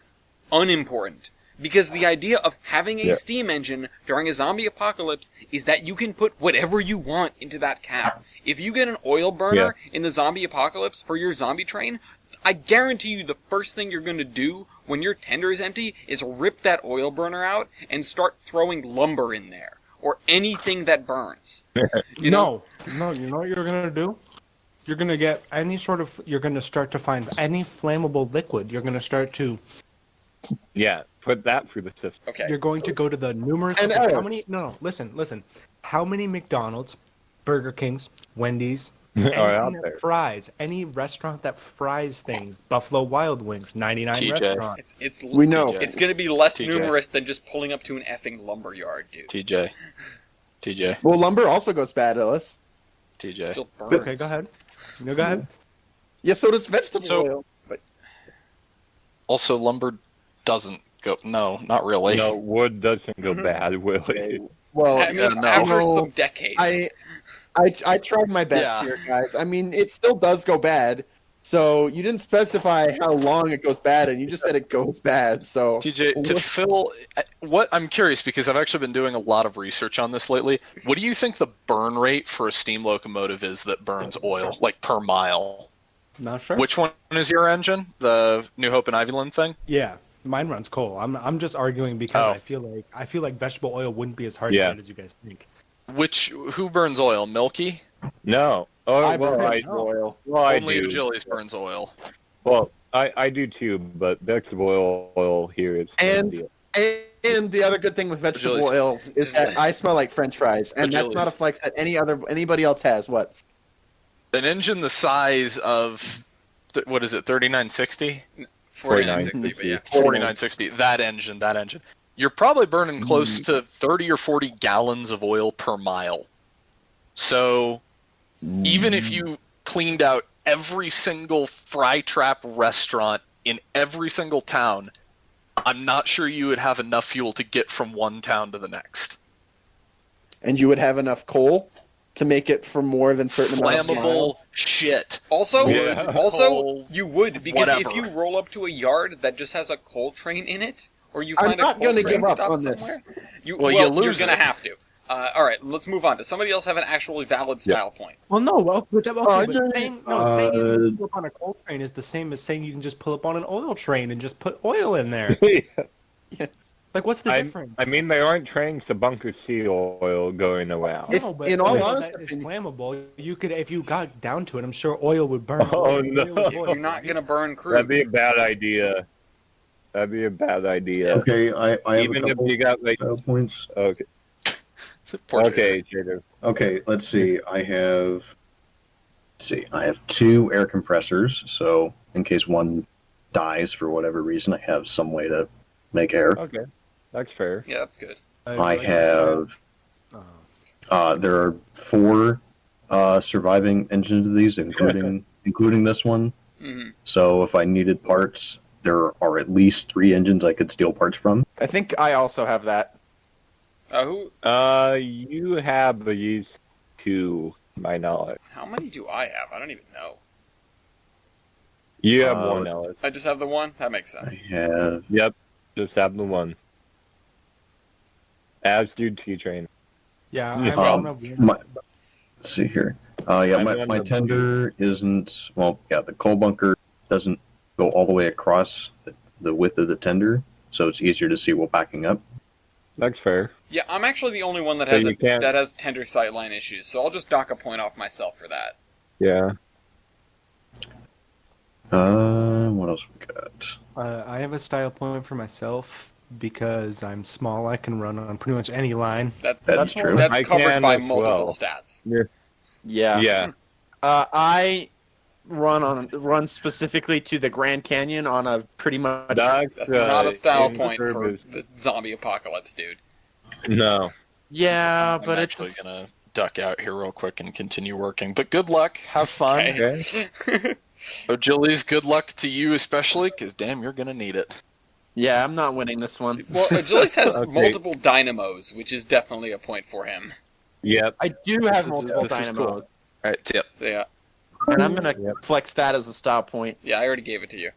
unimportant. Because the idea of having a Yeah. steam engine during a zombie apocalypse is that you can put whatever you want into that cab. If you get an oil burner in the zombie apocalypse for your zombie train, I guarantee you the first thing you're going to do when your tender is empty is rip that oil burner out and start throwing lumber in there. Or anything that burns. You know? No, you know what you're gonna do? You're gonna get you're gonna start to find any flammable liquid. You're gonna start to. Yeah, put that through the system. Okay. You're going to go to the numerous. And how Ellis. many? No, listen. How many McDonald's, Burger Kings, Wendy's, Are out anything there. that fries, any restaurant that fries things, Buffalo Wild Wings, 99 TJ. restaurant. We know. TJ. It's gonna be less TJ. numerous than just pulling up to an effing lumberyard, dude. TJ. Well, lumber also goes bad, Ellis. TJ. Still burns. Okay, go ahead. No, go ahead. Yeah, so does vegetable So- oil. Also, lumber doesn't go. No, not really. No, wood doesn't go bad, will it? Well, I mean, no. after No, some decades. I tried my best Yeah. here, guys. I mean, it still does go bad. So you didn't specify how long it goes bad, and you just said it goes bad. So TJ, to fill what I'm curious because I've actually been doing a lot of research on this lately. What do you think the burn rate for a steam locomotive is that burns oil, like per mile? Not sure. Which one is your engine? The New Hope and Ivyland thing? Yeah, mine runs coal. I'm just arguing because Oh. I feel like vegetable oil wouldn't be as hard to Yeah. get as you guys think. Who burns oil? Milky? No. Oh, I well, burn I, vegetable oil. well, I Only do. Achilles burns oil. Well, I do too, but vegetable oil here is And- deal. And the other good thing with vegetable Julie's- oils is that I smell like French fries, and that's Julie's- not a flex that anybody else has. What? An engine the size of, what is it, 3960? 4960, but yeah. 4960. That engine. You're probably burning close to 30 or 40 gallons of oil per mile. So even if you cleaned out every single fry trap restaurant in every single town, I'm not sure you would have enough fuel to get from one town to the next. And you would have enough coal to make it for more than certain amount of Flammable miles. shit. Also, Yeah. also, you would, because Whatever. if you roll up to a yard that just has a coal train in it, or you I'm find not a coal gonna train give up stop on this. somewhere, you Well, you you're lose gonna it. have to. All right, let's move on. Does somebody else have an actually valid style point? Well, no. Well, but yeah, saying you can pull up on a coal train is the same as saying you can just pull up on an oil train and just put oil in there. Like, what's the difference? I mean, there aren't trains to bunker seal oil going around. If- no, but in all oil honesty- that is flammable. You could, if you got down to it, I'm sure oil would burn. Oh, really no. good. You're not gonna burn crude. That'd be a bad idea. Okay, I have Even a if couple you got like, style points. okay, Poor okay, Jader. Okay, let's see. I have two air compressors, so in case one dies for whatever reason, I have some way to make air. Okay, that's fair. Yeah, that's good. I have. There are four surviving engines of these, including this one. hmm So if I needed parts, there are at least three engines I could steal parts from. I think I also have that. Who? You have these two, to my knowledge. How many do I have? I don't even know. You have Uh, one, Ellis. I just have the one. That makes I sense. have. Yep, just have the one. As do T-Train. Yeah, Yeah. I'm one My, let's see here. Yeah, I'm my on the- tender isn't. Well, yeah, the coal bunker doesn't go all the way across the width of the tender, so it's easier to see while backing up. That's fair. Yeah, I'm actually the only one that So has you can't- that has tender sightline issues, so I'll just dock a point off myself for that. Yeah. What else we got? I have a style point for myself because I'm small. I can run on pretty much any line. That's true. That's I covered can by as multiple well. stats. Yeah. Yeah. I run specifically to the Grand Canyon on a pretty much. That's not a style in point for service. the zombie apocalypse, dude. No. Yeah, I'm but actually it's gonna duck out here real quick and continue working. But good luck. Have fun. Okay. O'Gillies, good luck to you especially, because damn, you're gonna need it. yeah. I'm not winning this one. Well, Agilis has Okay. multiple dynamos, which is definitely a point for him. Yep. I do This have is- multiple this is dynamos, cool. Alright, yep. So yeah, and I'm gonna Yep. flex that as a style point. yeah, I already gave it to you.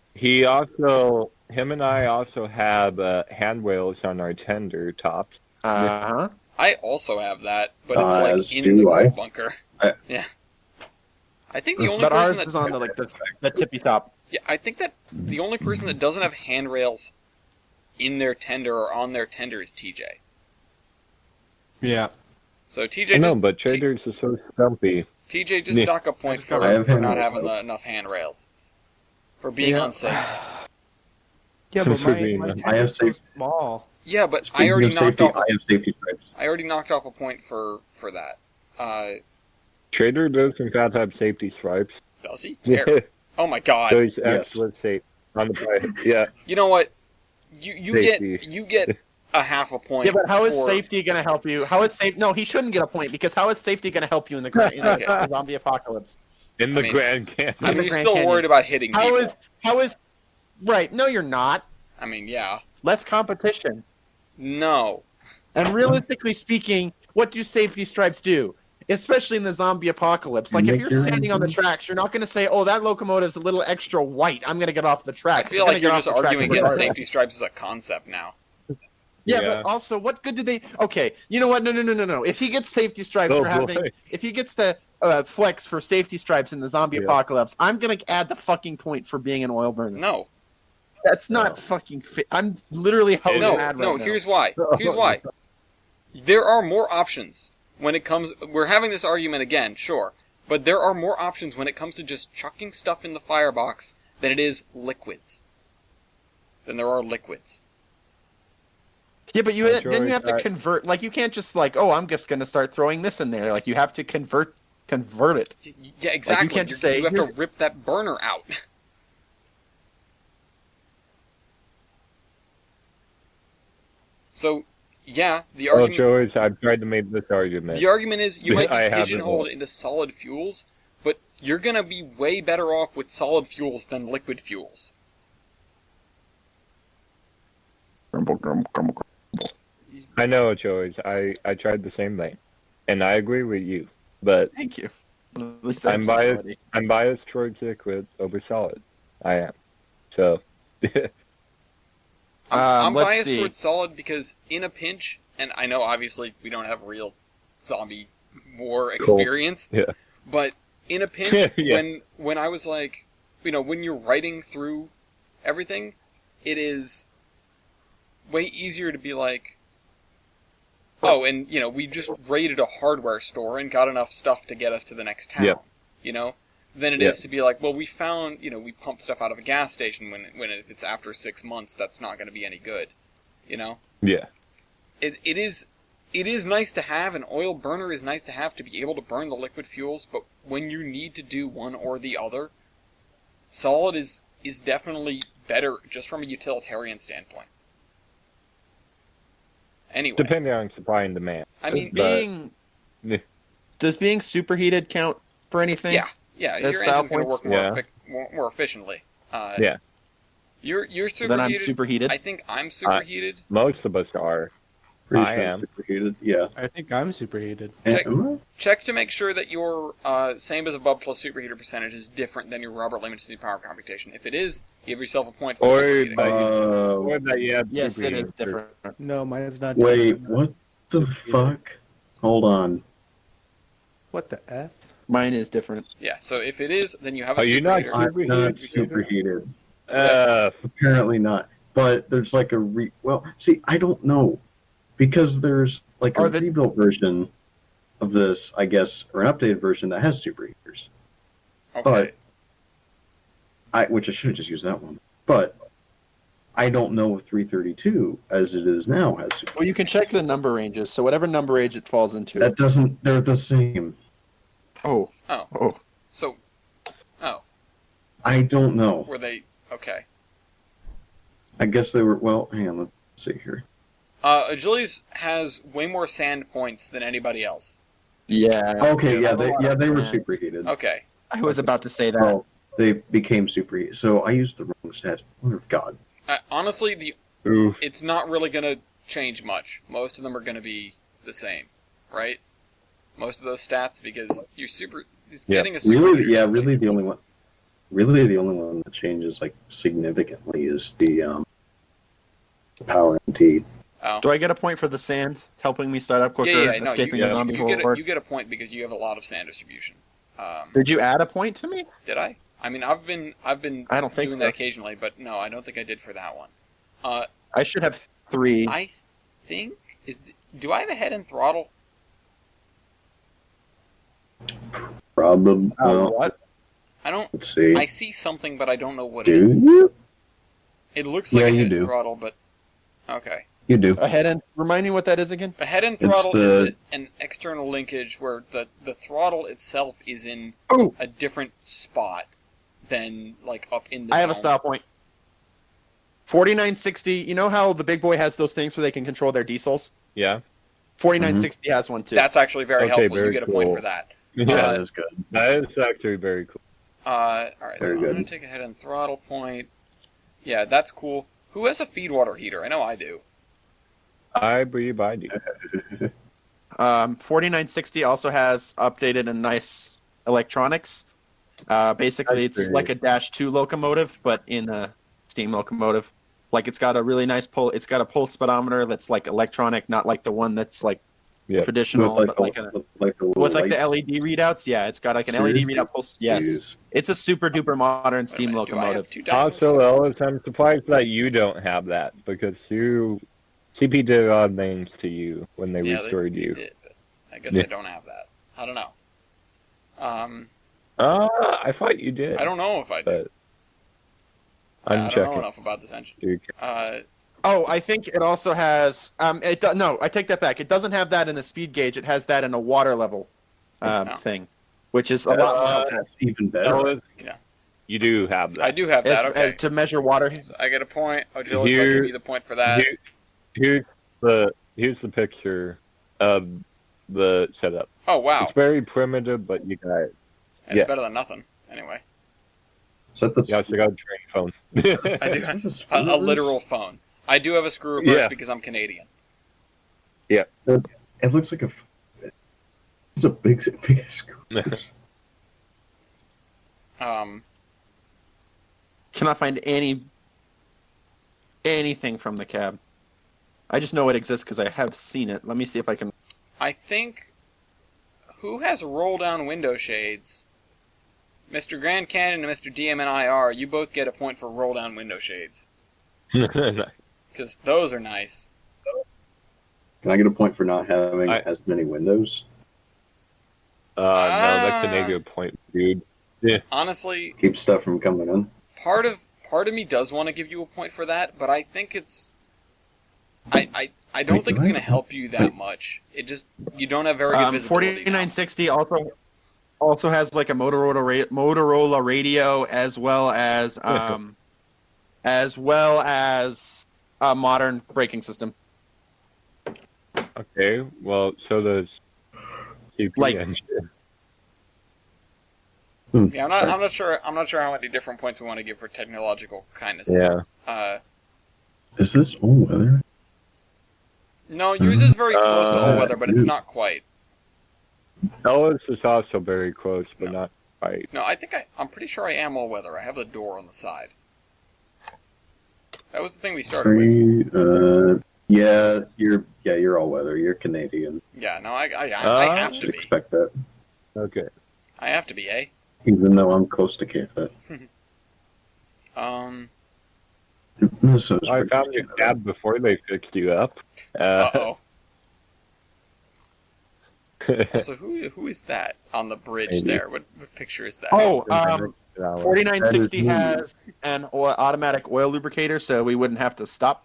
Him and I also have handrails on our tender tops. Uh huh. I also have that, but it's like As in do the coal I. bunker. I- Yeah. I think the only But person ours that is on the tippy top. yeah, I think that the only person that doesn't have handrails in their tender or on their tender is TJ. Yeah. So I TJ, know, just but traders are so stumpy. TJ, just Yeah. dock a point I for have not handrails, having though. enough handrails, for being Yeah. unsafe. Yeah, but For my being my un- I have tent is so safety. small. Yeah, but Speaking I already of knocked safety, off. I have safety stripes. I already knocked off a point for that. Trader does in fact have safety stripes. Does he? Where? Oh my god! So he's Yes. extra safe on the play. Yeah. You know what? You Safety. get a half a point. Yeah, but how is for- safety going to help you? How is safe? No, he shouldn't get a point because how is safety going to help you in the Okay. the zombie apocalypse? In the I mean- Grand Canyon. I mean, the you're Grand still Canyon. worried about hitting people. How is right? No, you're not. I mean, yeah. Less competition. No. And realistically speaking, what do safety stripes do? Especially in the zombie apocalypse. Like if Make you're your standing on the engine. tracks, you're not going to say, "Oh, that locomotive's a little extra white. I'm going to get off the I tracks." feel like you're gonna just get off the track arguing against regardless. safety stripes as a concept now. Yeah, Yeah. but also, what good did they? Okay, you know what? No. If he gets safety stripes Oh, for having, boy. if he gets to flex for safety stripes in the zombie Yeah. apocalypse, I'm gonna add the fucking point for being an oil burner. No. That's not No. fucking fit. I'm literally hella No, mad right no, now. here's why. Here's why. There are more options when it comes. We're having this argument again, sure, but there are more options when it comes to just chucking stuff in the firebox than it is liquids. Than there are liquids. Yeah, but I'm sure then you have to it's- convert. Like you can't just like, oh, I'm just gonna start throwing this in there. Like you have to convert it. Yeah, exactly. can't just say, you have to "Here's-" rip that burner out. So, yeah, the Oh, argument. Joey's, I've tried to make this argument. The argument is you might I be haven't pigeonholed won. into solid fuels, but you're gonna be way better off with solid fuels than liquid fuels. I know, Joey's. I tried the same thing, and I agree with you. But Thank you. At least I'm that's biased. somebody. I'm biased towards liquid over solid. I am. So I'm let's biased see. towards solid because in a pinch, and I know obviously we don't have real zombie war experience, yeah. but in a pinch, Yeah. when I was like, when you're writing through everything, it is way easier to be like, oh, and we just raided a hardware store and got enough stuff to get us to the next town, Yeah. than it Yeah. is to be like, well, we found, we pump stuff out of a gas station when if it's after 6 months, that's not going to be any good, yeah. It is nice to have, an oil burner is nice to have to be able to burn the liquid fuels, but when you need to do one or the other, solid is definitely better just from a utilitarian standpoint. Anyway, Depending on supply and demand. I mean, Yeah. Does being superheated count for anything? yeah, As your style engine's going to work points? more efficiently. Yeah. You're superheated. Then I'm superheated. I think I'm superheated. Most of us are. Pretty I sure am. it's superheated. Yeah. I think I'm superheated. Check- Ooh. Check to make sure that your same as above plus superheater percentage is different than your Robert Limited power computation. If it is, give yourself a point for Or superheating. by- Uh, Or that you have Yes, it is superheater. different. No, mine's not. wait, different. what the fuck? Hold on. What the f? Mine is different. Yeah, so if it is, then you have a Are you not superheater. I'm not Superheated? superheated. Apparently not. But there's like a well, see, I don't know. Because there's like a Are the- rebuilt version of this, I guess, or an updated version that has superheaters. Okay. Which I should have just used that one. But I don't know if 332, as it is now, has superheaters. Well, you can check the number ranges. So whatever number range it falls into. That doesn't, they're the same. Oh. Oh. Oh. So, I don't know. were they okay? I guess they were, well, hang on, let's see here. Agility's has way more sand points than anybody else. Yeah. Okay, yeah, they- they were yeah. superheated. Okay. I was about to say that. Oh, they became superheated. So I used the wrong stats. Mother of God. Honestly, Oof. it's not really going to change much. Most of them are going to be the same, right? Most of those stats, because you're getting a super. Really the only one that changes like significantly is the power MT. Oh. Do I get a point for the sand helping me start up quicker, Yeah, no, escaping you, a zombie you horde? get a point because you have a lot of sand distribution. Did you add a point to me? Did I? I mean, I've been I don't think doing so. that occasionally, but no, I don't think I did for that one. I should have 3. I think do I have a head and throttle? Probably. What? I don't. Let's see. I see something, but I don't know what Do it is. you? It looks like Yeah, a you hidden do. throttle, but okay. You do. A head end. Remind me what that is again. The head-end It's throttle the- is an external linkage where the throttle itself is in Oh, a different spot than like up in the. I have a dome. stop point. 4960. You know how the big boy has those things where they can control their diesels? Yeah. 4960 has one too. That's actually very Okay, helpful. very You get a point cool. for that. Yeah, that is good. That is actually very cool. All right, Very so good. I'm gonna take a head-end throttle point. Yeah, that's cool. Who has a feed water heater? I know I do. I believe I do. 4960 also has updated and nice electronics. Basically, That's it's great. like a Dash 2 locomotive, but in a steam locomotive. Like it's got a really nice pull. It's got a pulse speedometer that's like electronic, not like the one that's like Yeah. traditional, With but like a with like the light- LED readouts. Yeah, it's got like an Seriously? LED readout pulse. Yes, Jeez. it's a super duper modern Wait a steam minute, do I have locomotive. two dynamos? Also, Ellis, I'm surprised that you don't have that because CP did odd names to you when they Yeah, restored they you. did, but I guess Yeah. I don't have that. I don't know. I thought you did. I don't know if I do. But I'm I don't checking. know enough about this engine. You Oh, I think it also has. No, I take that back. It doesn't have that in a speed gauge. It has that in a water level No. thing, which is a lot more helpful. That's even better. Ellis, Yeah. you do have that. I do have that. Okay. As to measure water. So I get a point. Agility, I'll Here- give you the point for that. Here's the picture of the setup. Oh wow, It's very primitive, but you got it. it's yeah. better than nothing. Anyway, Is that the Yeah, so I got a train phone. I do Is have that the a screw literal phone. I do have a screw reverse Yeah. because I'm Canadian. It looks like it's a big screw. Cannot find anything from the cab. I just know it exists because I have seen it. Let me see if I can. I think who has roll down window shades? Mr. Grand Canyon and Mr. DMNIR, you both get a point for roll down window shades because those are nice. Can I get a point for not having as many windows? No, that's a negative point, dude. Honestly, Keep stuff from coming in. part of me does want to give you a point for that, but I think it's I don't Wait, think do it's I- going to help you that much. It just you don't have very good visibility. 4960 also has like a Motorola radio as well as a modern braking system. Okay, well, so does CP Like- engine. Yeah, I'm not sure how many different points we want to give for technological kindness. Yeah. Is this all weather? No, yours is very close to all weather, but it's you- not quite. Ellis is also very close, but not quite. No, I'm pretty sure I am all weather. I have the door on the side. That was the thing we started with. You're all weather. You're Canadian. Yeah, no, I have to Should be. expect that. Okay. I have to be, eh? Even though I'm close to Canada. Minnesota's I pretty found close your to Canada. cab before they fixed you up. Uh-oh. Also, who is that on the bridge Maybe. there? What picture is that? Oh, That 4960 That is has an automatic oil lubricator, so we wouldn't have to stop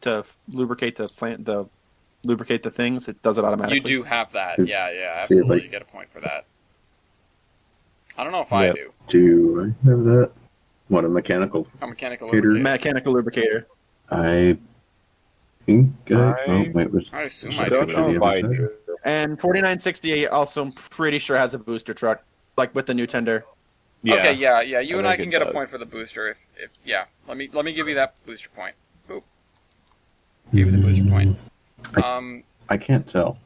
to lubricate the things. It does it automatically. You do have that. Dude, Yeah, see if absolutely. I- You get a point for that. I don't know if I Yep. do. Do I have that? What, a mechanical? A mechanical Lubricator. lubricator. Mechanical lubricator. I think I- oh, wait, was I assume I I I do. don't know if I Picture do. And 4960 also, I'm pretty sure, has a booster truck, like with the new tender. Yeah. Okay, yeah. You I and I think can it get a does. point for the booster if yeah. Let me give you that booster point. Boop. Give you the booster point. I can't tell.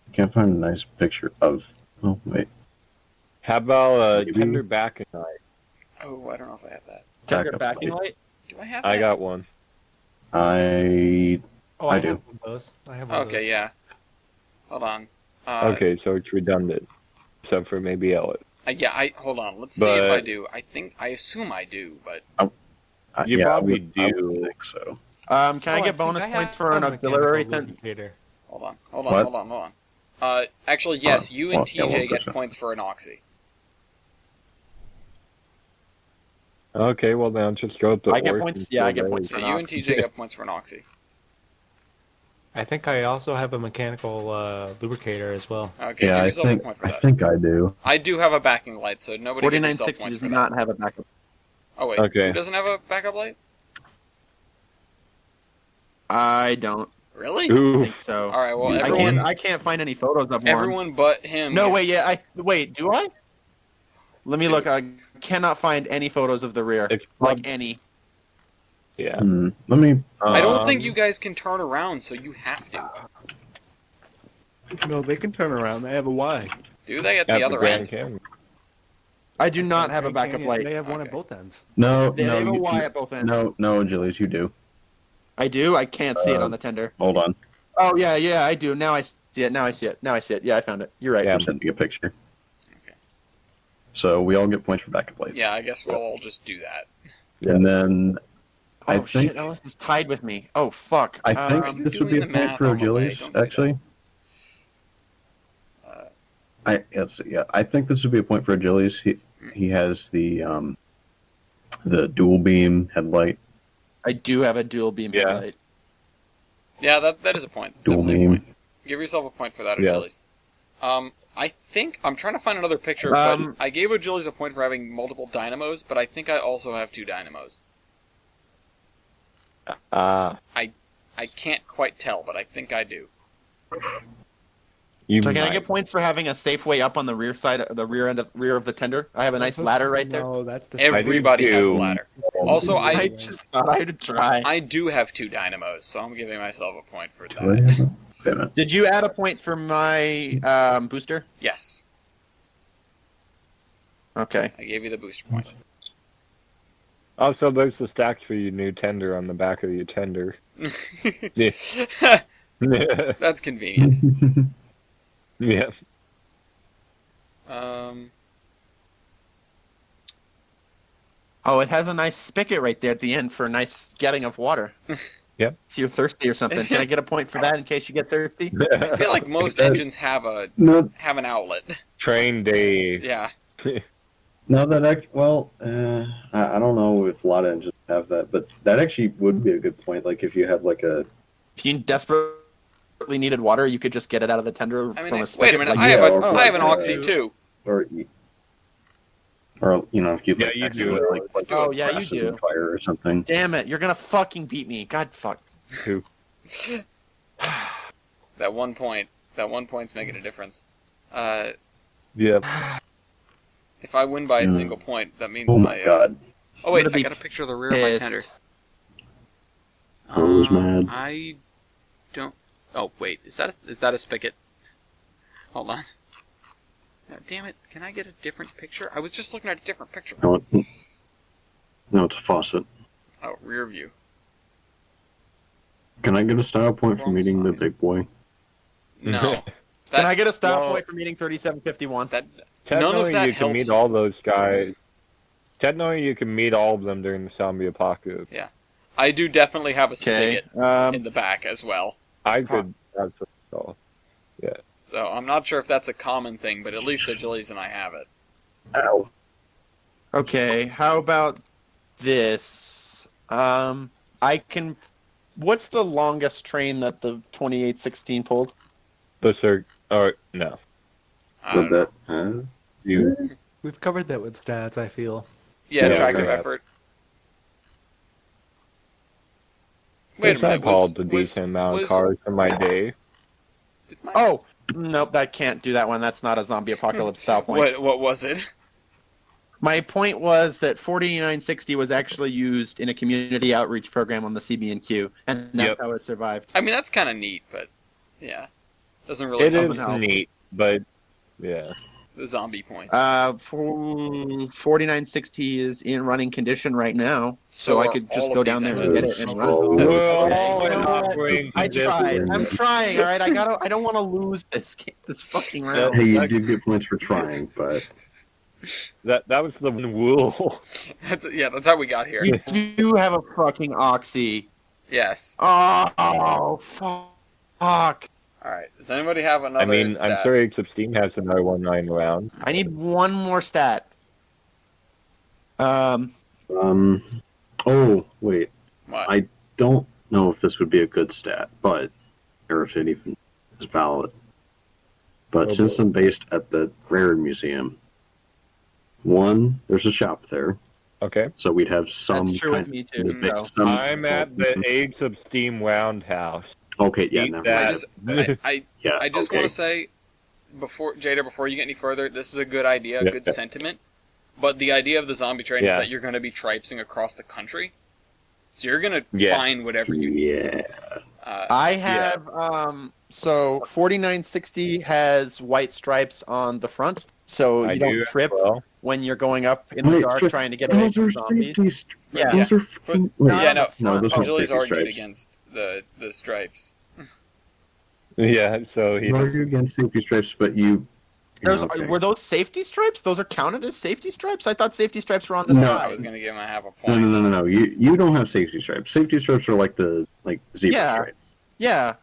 I can't find a nice picture of. Oh wait, How about a Maybe. tender back and night? Oh, I don't know if I have that. Tender Backup backing light. light? Do I have that? I got one. I Oh, I I do. have one of those. I have one of Okay, those. yeah. Hold on. Okay, so it's redundant, except for maybe Elliot. Yeah, hold on. Let's see if I But- do. I assume I do, but You yeah, probably I do. would think so. Can I Oh, get think bonus I points have for an a auxiliary mechanical thing? lubricator. hold on. What? Actually, yes, you and Well, yeah, TJ get 1%. points for an oxy. Okay, well then just go up to I get Orc points. and Yeah, I kill get points those. for Yeah, you and Nox. TJ get points for an Oxy. I think I also have a mechanical lubricator as well. Okay, Yeah, give I yourself a think point for I that. think I do. I do have a backing light, so nobody give yourself 4960 points does for that. not have a backup. Oh wait, Okay. who doesn't have a backup light? I don't Really? think Oof. so. All right, well I everyone, I can't find any photos of one. everyone but him. No, wait, yeah, wait, do I? Let me look. I cannot find any photos of the rear. It's Like prob- any. Yeah. Let me. I don't think Um, you guys can turn around, so you have to. No, they can turn around. They have a Y. Do they at at the other Grand end? Canyon. I do not have a backup light. They have one Okay. at both ends. No, They no, have a you, Y at both ends. no, Julius, you do. I do. I can't see it on the tender. Hold on. Oh yeah, I do. Now I see it. Now I see it. Yeah, I found it. You're right. Yeah. I'm sending you a picture. Okay. So we all get points for backup lights. Yeah, I guess we'll all just do that. And then Oh I think- shit! Ellis is tied with me. Oh fuck. I think you this would be a doing the point math for on the way? Achilles, Don't do that. actually. Uh, I think this would be a point for Achilles. He has the dual beam headlight. I do have a dual beam Yeah. headlight. yeah, that is a point. That's Dual definitely a point. beam. Give yourself a point for that, Yeah. Achilles. I think I'm trying to find another picture, but Um, I gave Achilles a point for having multiple dynamos, but I think I also have 2 dynamos. Ah, I can't quite tell, but I think I do. you So can I might. get points for having a safe way up on the rear side, the rear of the tender? I have a nice ladder right there. No, that's the. Everybody has a too. ladder. Also, I I just thought I'd try. I do have 2 dynamos, so I'm giving myself a point for Do I that. have a- wait a minute. Did you add a point for my booster? Yes, Okay. I gave you the booster point. Oh, so there's the stacks for your new tender on the back of your tender. Yeah. That's convenient. Yeah. Oh, it has a nice spigot right there at the end for a nice getting of water. Yep. If you're thirsty or something, can I get a point for that in case you get thirsty? I feel like most engines have No, an outlet. Train day. Yeah. no, that I don't know if a lot of engines have that, but that actually would be a good point. Like if you have like a If you desperately needed water, you could just get it out of the tender I mean, from a wait spigot. a minute. like- I have yeah, I have an or- Oxy too. or you know if you Yeah, like you actually do. like Oh, yeah, you grasses do. and fire or something. Damn it, you're gonna fucking beat me. God fuck. Who? That 1 point. That 1 point's making a difference. Yeah. If I win by a Mm. single point, that means Oh my god, Oh wait, I'm gonna I be got a picture of the rear of my tender. pissed. Rose mad. I don't. Oh wait, is that a spigot? Hold on. Damn it! Can I get a different picture? I was just looking at a different picture. No, it's a faucet. Oh, rear view. Can I get a style point for Wrong meeting the side. big boy? No. Can I get a stop well- point for meeting 3751? None of Technically, that you can helps. meet all those guys. Technically, you can meet all of them during the zombie apocalypse. I do definitely have a Okay. spigot in the back as well. I could. That's all. So I'm not sure if that's a common thing, but at least Achilles and I have it. Ow. Okay, how about this? I can. What's the longest train that the 2816 pulled? The cir. Or no. I don't With know. that, You. We've covered that with stats. I feel. Yeah, Yeah, tractive we have. effort. Wait It's a minute. not called Was, a decent amount of was- cars in my day. did my- Oh, nope, that can't do that one. That's not a zombie apocalypse style point. What was it? My point was that 4960 was actually used in a community outreach program on the CB&Q, and that's Yep. how it survived. I mean, that's kind of neat, but yeah, doesn't really It help is help. neat, but yeah. the zombie points. 4960 is in running condition right now, so I are could just all go of down these there and get engines. it and run. Oh, That's- We're okay. all You know in what? operating I condition. tried. I'm trying. All right, I don't want to lose this fucking round. hey, you do get points for trying, but That was the rule. That's how we got here. You do have a fucking oxy. Yes. Oh, fuck. All right. Does anybody have another? I mean, I'm stat? sure H16 has another one lying around. I need one more stat. Oh, wait. What? I don't know if this would be a good stat, or if it even is valid. But Oh, since boy. I'm based at the Rare Museum, one, there's a shop there, Okay. so we'd have some That's true kind with me of too. music, So. some- I'm at the Age of Steam Roundhouse. Okay, yeah, Eat never that. mind. Yeah, I just okay. want to say, before you get any further, this is a good idea, a Yeah. good sentiment. But the idea of the zombie train is Yeah. that you're going to be traipsing across the country, so you're going to Yeah. find whatever you need. Yeah. I have so 4960 has white stripes on the front, so I you don't do as trip well. when you're going up in the Wait, dark shit, trying to get away those from are zombies. safety Yeah. Those are fucking. Wait, Yeah, no, front. those aren't Julie's safety argued stripes. against the stripes. Yeah, so he You argue against safety stripes, but you. Those okay. were those safety stripes? Those are counted as safety stripes? I thought safety stripes were on the No. I side. was going to give him a half a No, point. no. You don't have safety stripes. Safety stripes are like the zebra Yeah. stripes. Yeah.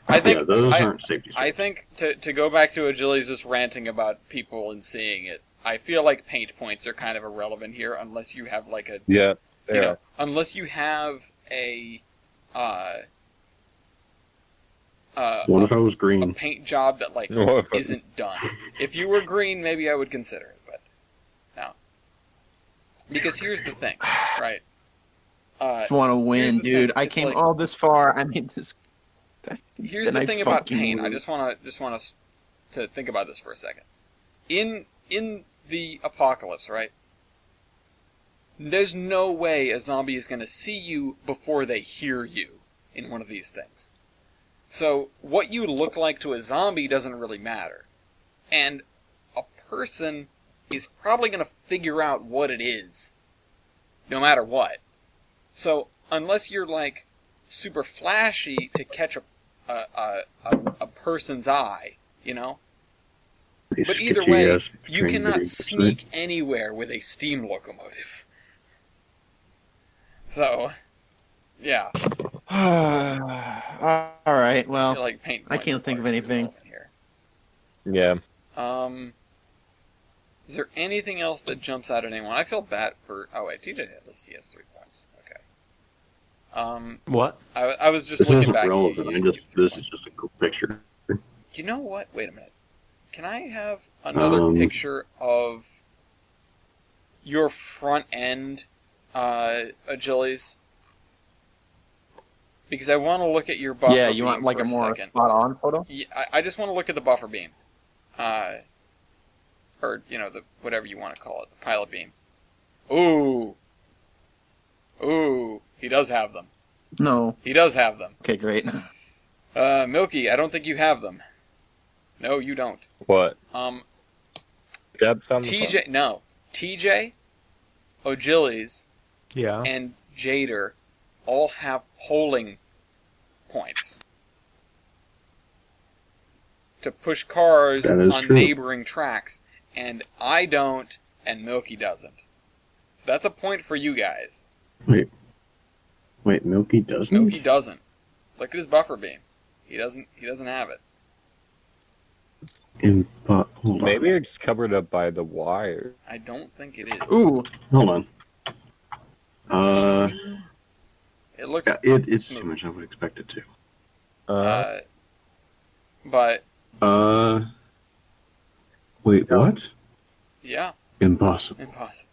I think yeah, those I, aren't safety stripes. I think to go back to Agili's just ranting about people and seeing it, I feel like paint points are kind of irrelevant here unless you have like a Yeah. you know, unless you have What if I was a green? paint job that like What if- isn't done. If you were green, maybe I would consider it, but no. Because here's the thing, right? Just want to win, Here's the dude. thing, I it's came like- all this far. I mean, this. Here's then the I thing about fucking paint. I lose. just want us to think about this for a second. In the apocalypse, right? There's no way a zombie is going to see you before they hear you in one of these things. So what you look like to a zombie doesn't really matter. And a person is probably going to figure out what it is, no matter what. So unless you're like super flashy to catch a person's eye, you know? These But either sketchy way, ass you train cannot videos, sneak anywhere with a steam locomotive. So, yeah. All right. I feel Well, like paint I points can't are think of pretty anything. relevant here. Yeah. Is there anything else that jumps out at anyone? I feel bad for. Oh wait, TJ at least he has 3 points. Okay. What? I was just This looking isn't back. relevant. This is just a cool picture. You know what? Wait a minute. Can I have another picture of your front end, Achilles? Because I want to look at your buffer yeah, beam you want like for a more second. spot-on photo? Yeah, I just want to look at the buffer beam. Or, you know, the whatever you want to call it, the pilot beam. Ooh. Ooh, he does have them. No. He does have them. Okay, great. Milky, I don't think you have them. No, you don't. What? Steps on the TJ, no. TJ, O'Gillies, Yeah. and Jader all have polling points to push cars That is on true. neighboring tracks, and I don't, and Milky doesn't. So that's a point for you guys. Wait, Milky doesn't? Milky doesn't. Look at his buffer beam. He doesn't have it. Hold on. Maybe it's covered up by the wire. I don't think it is. Ooh. Hold on. It looks Yeah, it's so much I would expect it to. but Wait, what? yeah, Impossible. impossible.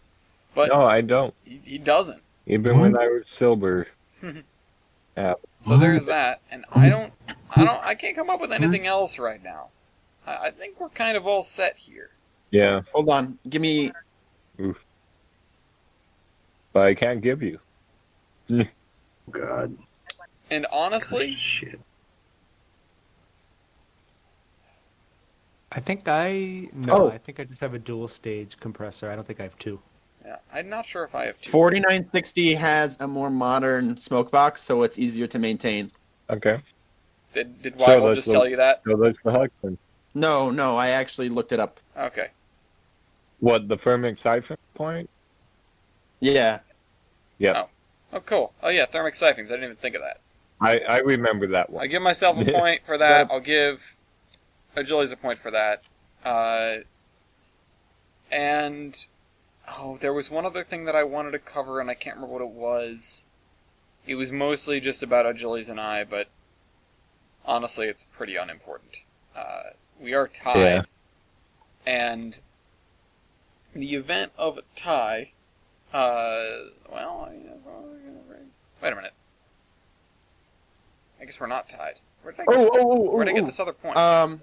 But No, I don't. he doesn't. Even when I was silver. So there's that, and I can't come up with anything else right now. I think we're kind of all set here. Yeah, Hold on. Give me. but I can't give you. God. And honestly, Shit. I think I just have a dual stage compressor. I don't think I have two. yeah, I'm not sure if I have two. 4960 has a more modern smoke box, so it's easier to maintain. Okay. Did So Wyville that's just the- tell you that? So that's the Huxton. No, I actually looked it up. Okay. What, the thermic siphon point? Yeah. Yep. Oh, cool. Oh yeah, thermic siphons. I didn't even think of that. I remember that I one. give myself a point for that. I'll give Agili's a point for that. And Oh, there was one other thing that I wanted to cover, and I can't remember what it was. It was mostly just about Achilles and I, but honestly, it's pretty unimportant. We are tied, and the event of a tie. Well, wait a minute. I guess we're not tied. Where did I get this other point? I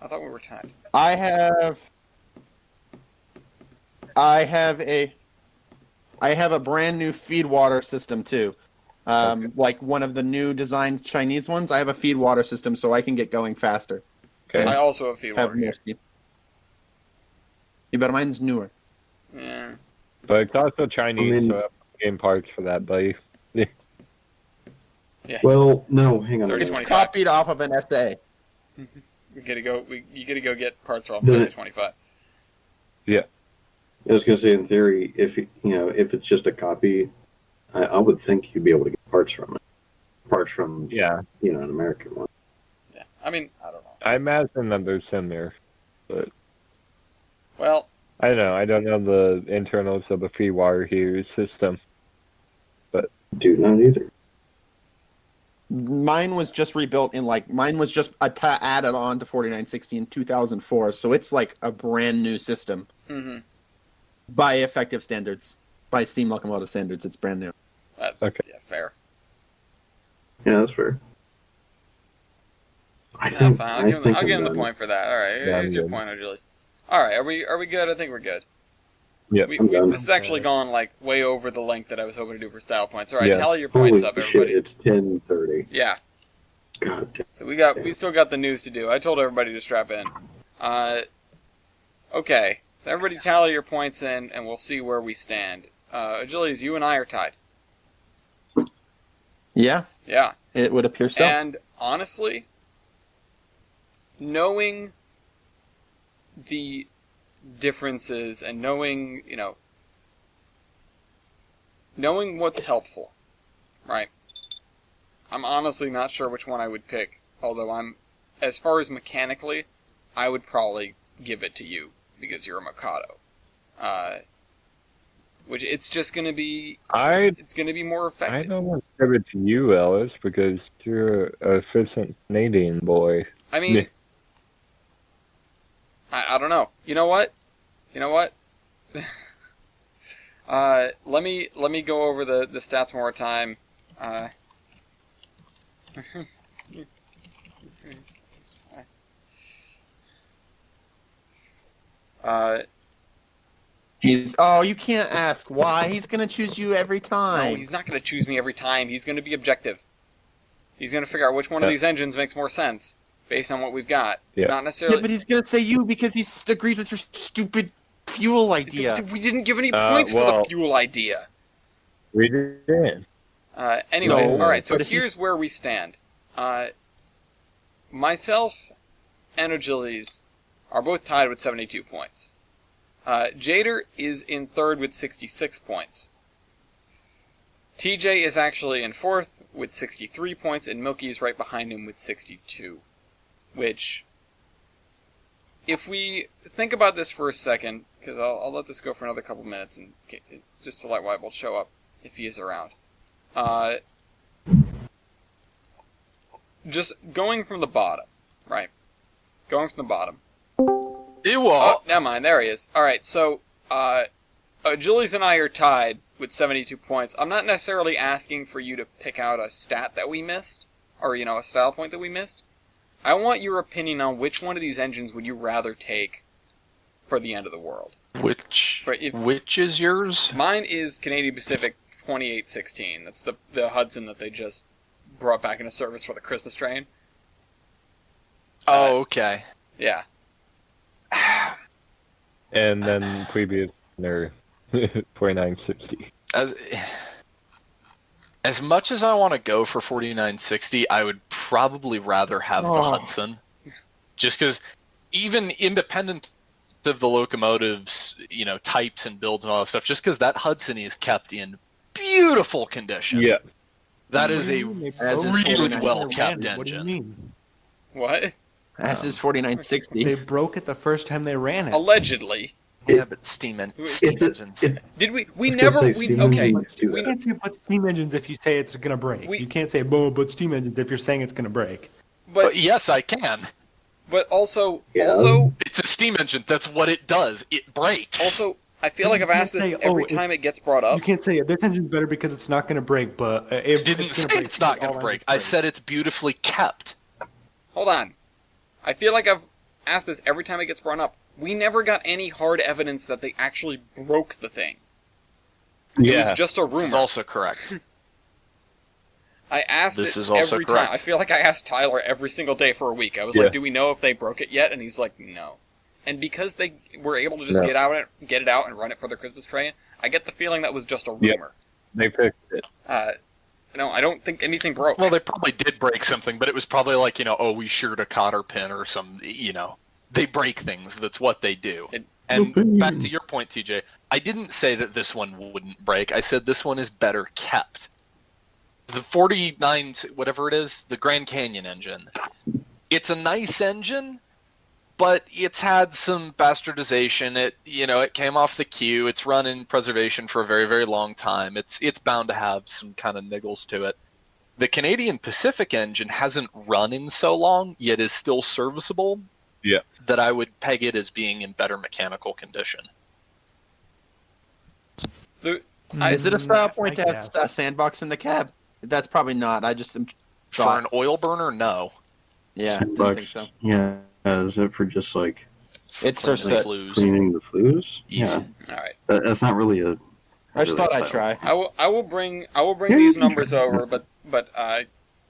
thought we were tied. I have a brand new feed water system too. Like one of the new designed Chinese ones. I have a feed water system so I can get going faster. Okay. I also have feed water more here. speed. Yeah, but mine's newer. Yeah. But it's also Chinese, so I have game parts for that, buddy. Well, no, hang on. 30, It's 25. copied off of an SA. You gotta go get parts off Then 25. I was going to say, in theory, if it's just a copy, I would think you'd be able to get parts from it. Parts from an American one. Yeah. I mean, I don't know. I imagine that there's some there, but Well, I don't know. I don't know the internals of the free water heater system. Do not either. Mine was just rebuilt mine was just added on to 4960 in 2004, so it's like a brand new system. mm-hmm. By effective standards. By steam locomotive standards, it's brand new. That's Okay. yeah, fair. Yeah, that's fair. I'll give him the point for that. All right, Yeah, here's your I'm good. point, Achilles. All right, are we good? I think we're good. Yep. I'm done. This has actually gone like way over the length that I was hoping to do for style points. All right, Yeah. tally your Holy points up, shit, everybody. it's 10:30. Yeah. God damn. So we still got the news to do. I told everybody to strap in. Okay. So everybody tally your points in, and we'll see where we stand. Achilles, you and I are tied. Yeah, Yeah. it would appear so. And honestly, knowing the differences and knowing what's helpful, right? I'm honestly not sure which one I would pick, although as far as mechanically, I would probably give it to you because you're a Mikado. Which it's just going to be it's going to be more I effective. don't want to give it to you, Ellis, because you're an efficient Canadian boy. I mean, I don't know. You know what? Let me go over the stats one more time. You can't ask why. He's gonna choose you every No, time. he's not going to choose me every time. He's going to be objective. He's going to figure out which one of Yeah. these engines makes more sense based on what we've got. Yeah. Not necessarily. Yeah, but he's gonna say you because he agrees with your stupid fuel idea. We didn't give any points for the well- fuel idea. We did. Anyway, No, all right. So but if you- here's where we stand. Myself and Achilles are both tied with 72 points. Jader is in third with 66 points. TJ is actually in fourth with 63 points, and Milky is right behind him with 62. Which, if we think about this for a second, because I'll let this go for another couple minutes, and just to let Weibold show up if he is around. Just going from the bottom, right? Going from the bottom. Oh, never mind. There he is. All right, so Julius and I are tied with 72 points. I'm not necessarily asking for you to pick out a stat that we missed, or a style point that we missed. I want your opinion on which one of these engines would you rather take for the end of the world. Which is yours? Mine is Canadian Pacific 2816. That's the Hudson that they just brought back into service for the Christmas train. Oh, okay. Yeah. And then previous winner, 4960. As much as I want to go for 4960, I would probably rather have the Hudson. Just because, even independent of the locomotives, types and builds and all that stuff, just because that Hudson is kept in beautiful condition. Yeah. That is a As is really 49. well-kept What do you engine. mean? What? As is 4960. They broke it the first time they ran it. Allegedly. Yeah, but steam engines. Did we? We I was gonna never. say We steam okay. engines do You that. can't say but steam engines if you say it's gonna break. We- You can't say but steam engines if you're saying it's gonna break. But Yes, I can. also Yeah. It's a steam engine. That's what it does. It breaks. I feel like I've asked this You can't say, every oh, time it gets brought up. You can't say this engine's better because it's not gonna break, but I didn't say it's not going to break. I said it's beautifully kept. Hold on. I feel like I've asked this every time it gets brought up. We never got any hard evidence that they actually broke the thing. It was just a This is rumor. also correct. I asked This it is also every correct. time. I feel like I asked Tyler every single day for a week. I was Yeah. like, "Do we know if they broke it yet?" And he's like, "No." And because they were able to just No. get it out and run it for their Christmas trade, I get the feeling that was just a Yep. rumor. They fixed it. No, I don't think anything broke. Well, they probably did break something, but it was probably like, we sheared a cotter pin or some, they break things. That's what they do. And back to your point, TJ, I didn't say that this one wouldn't break. I said this one is better kept. The 49, whatever it is, the Grand Canyon engine, it's a nice engine, but it's had some bastardization. It came off the queue. It's run in preservation for a very, very long time. It's bound to have some kind of niggles to it. The Canadian Pacific engine hasn't run in so long, yet is still serviceable. Yeah. That I would peg it as being in better mechanical condition. Is it a style point to have guess. a sandbox in the cab? That's probably not. I just am. For an oil burner, no. Yeah, didn't think so. Yeah, is it for just like It's for cleaning the set. flues. cleaning the flues? Easy. All right. That's not really a. I just thought I'd style. try. I will bring these numbers over, but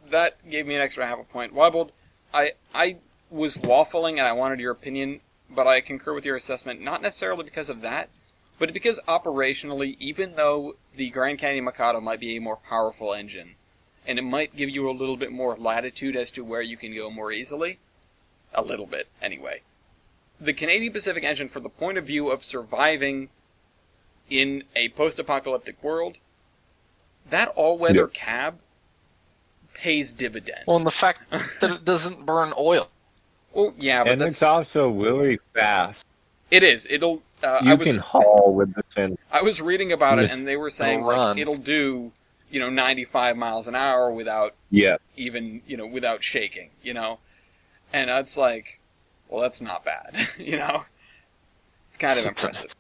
that gave me an extra half a point. Weibold, I was waffling and I wanted your opinion, but I concur with your assessment, not necessarily because of that, but because operationally, even though the Grand Canyon Mikado might be a more powerful engine, and it might give you a little bit more latitude as to where you can go more easily, a little bit anyway, the Canadian Pacific engine, from the point of view of surviving in a post-apocalyptic world, that all-weather cab pays dividends. Well, and the fact that it doesn't burn oil. Well, yeah, but And that's... it's also really fast. It is. It'll... You can haul with the engine. I was reading about it, and they were saying, It'll run. like, it'll do, 95 miles an hour without Yeah. even, without shaking, And it's like, well, that's not bad, It's kind of impressive.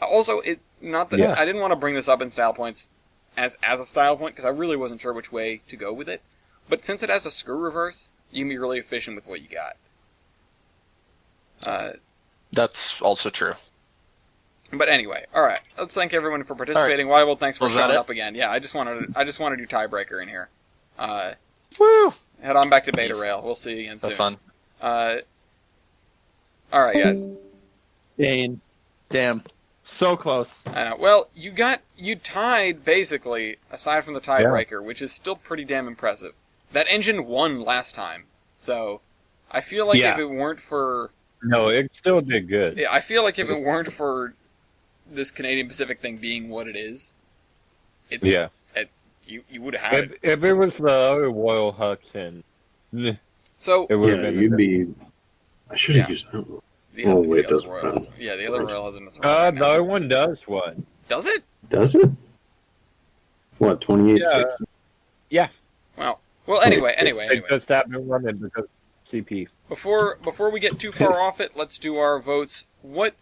Also, not that Yeah. I didn't want to bring this up in style points as a style point, because I really wasn't sure which way to go with it. But since it has a screw reverse, you can be really efficient with what you got. That's also true. But anyway, all right. Let's thank everyone for participating. Weibold, thanks for Was that showing it? up again. Yeah, I just wanted to do tiebreaker in here. Woo! Head on back to Beta Rail. We'll see you again soon. Have fun. All right, guys. Dane. Damn. So close. I know. Well, you tied basically, aside from the tiebreaker, which is still pretty damn impressive. That engine won last time, so I feel like if it weren't for No, it still did good. I feel like if it weren't for this Canadian Pacific thing being what it is, you would have had it. If it was the other Royal Hudson, it So would have Yeah, been. you'd be. I should have Yeah. used that one. the Oh, other, wait, the does other it Royal run? Hudson. Yeah, the other Royal Hudson is The other one does one. Does it? Does it? What, 2860? Yeah. Well, anyway. It just happened running because CP. Before we get too far off it, let's do our votes. What,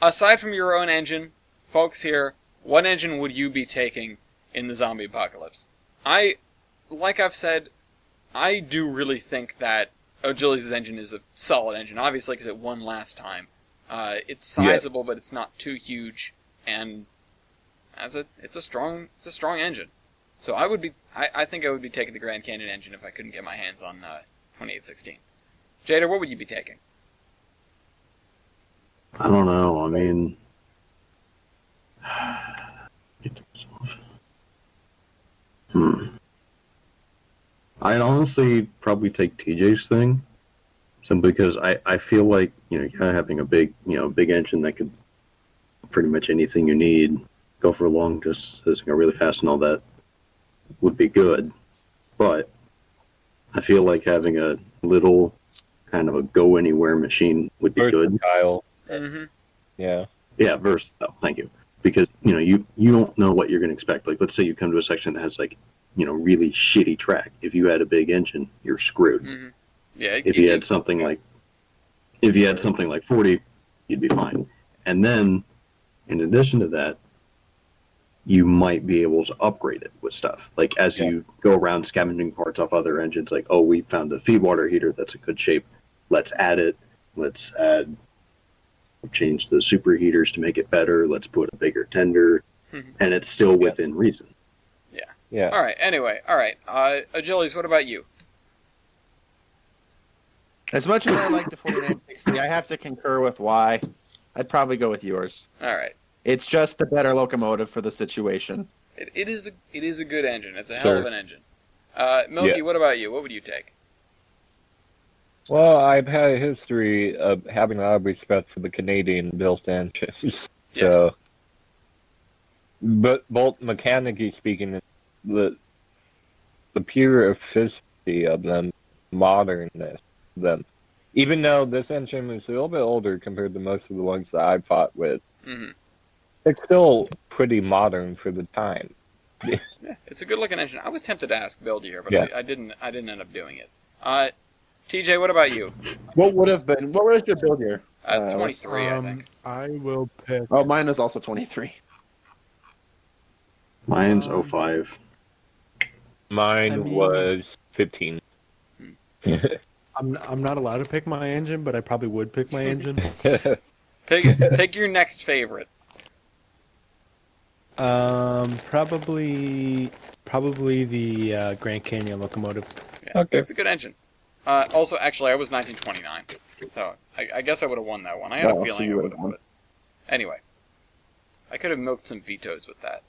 aside from your own engine, folks here, what engine would you be taking in the zombie apocalypse? Like I've said, I do really think that Agility's engine is a solid engine, obviously because it won last time. It's sizable, but it's not too huge, and it's a strong engine. So I think I would be taking the Grand Canyon engine if I couldn't get my hands on 2816. Jada, what would you be taking? I don't know. I mean, I'd honestly probably take TJ's thing, simply because I feel like kind of having a big big engine that could pretty much anything you need, go for a long distance, go really fast, and all that would be good. But I feel like having a little kind of a go anywhere machine would be good. Versatile. Mm-hmm. Yeah. Yeah, versatile. Thank you. Because you don't know what you're going to expect. Like, let's say you come to a section that has like really shitty track. If you had a big engine, you're screwed. Mm-hmm. Yeah. If you had something like 40, you'd be fine. And then, in addition to that, you might be able to upgrade it with stuff. Like as you go around scavenging parts off other engines, like, oh, we found a feed water heater that's a good shape. Let's add it. Let's change the superheaters to make it better. Let's put a bigger tender, and it's still within reason. Yeah. All right. Anyway. All right. Agilies, what about you? As much as I like the 4960, I have to concur with why. I'd probably go with yours. All right. It's just the better locomotive for the situation. It is a good engine. It's a hell of an engine. Milky, what about you? What would you take? Well, I've had a history of having a lot of respect for the Canadian-built engines. So, but both mechanically speaking, the pure efficiency of them, modernness of them, even though this engine is a little bit older compared to most of the ones that I've fought with, it's still pretty modern for the time. Yeah, it's a good-looking engine. I was tempted to ask Bill here, but I didn't end up doing it. TJ, what about you? What was your build year? 23, I think. I will pick. Oh, mine is also 23. Mine's 05. Mine was 15. I'm not allowed to pick my engine, but I probably would pick my engine. Pick your next favorite. Probably the Grand Canyon locomotive. Yeah, okay. It's a good engine. Also, actually, I was 1929, so I guess I would have won that one. I had a feeling I would have won. Anyway, I could have milked some vetoes with that.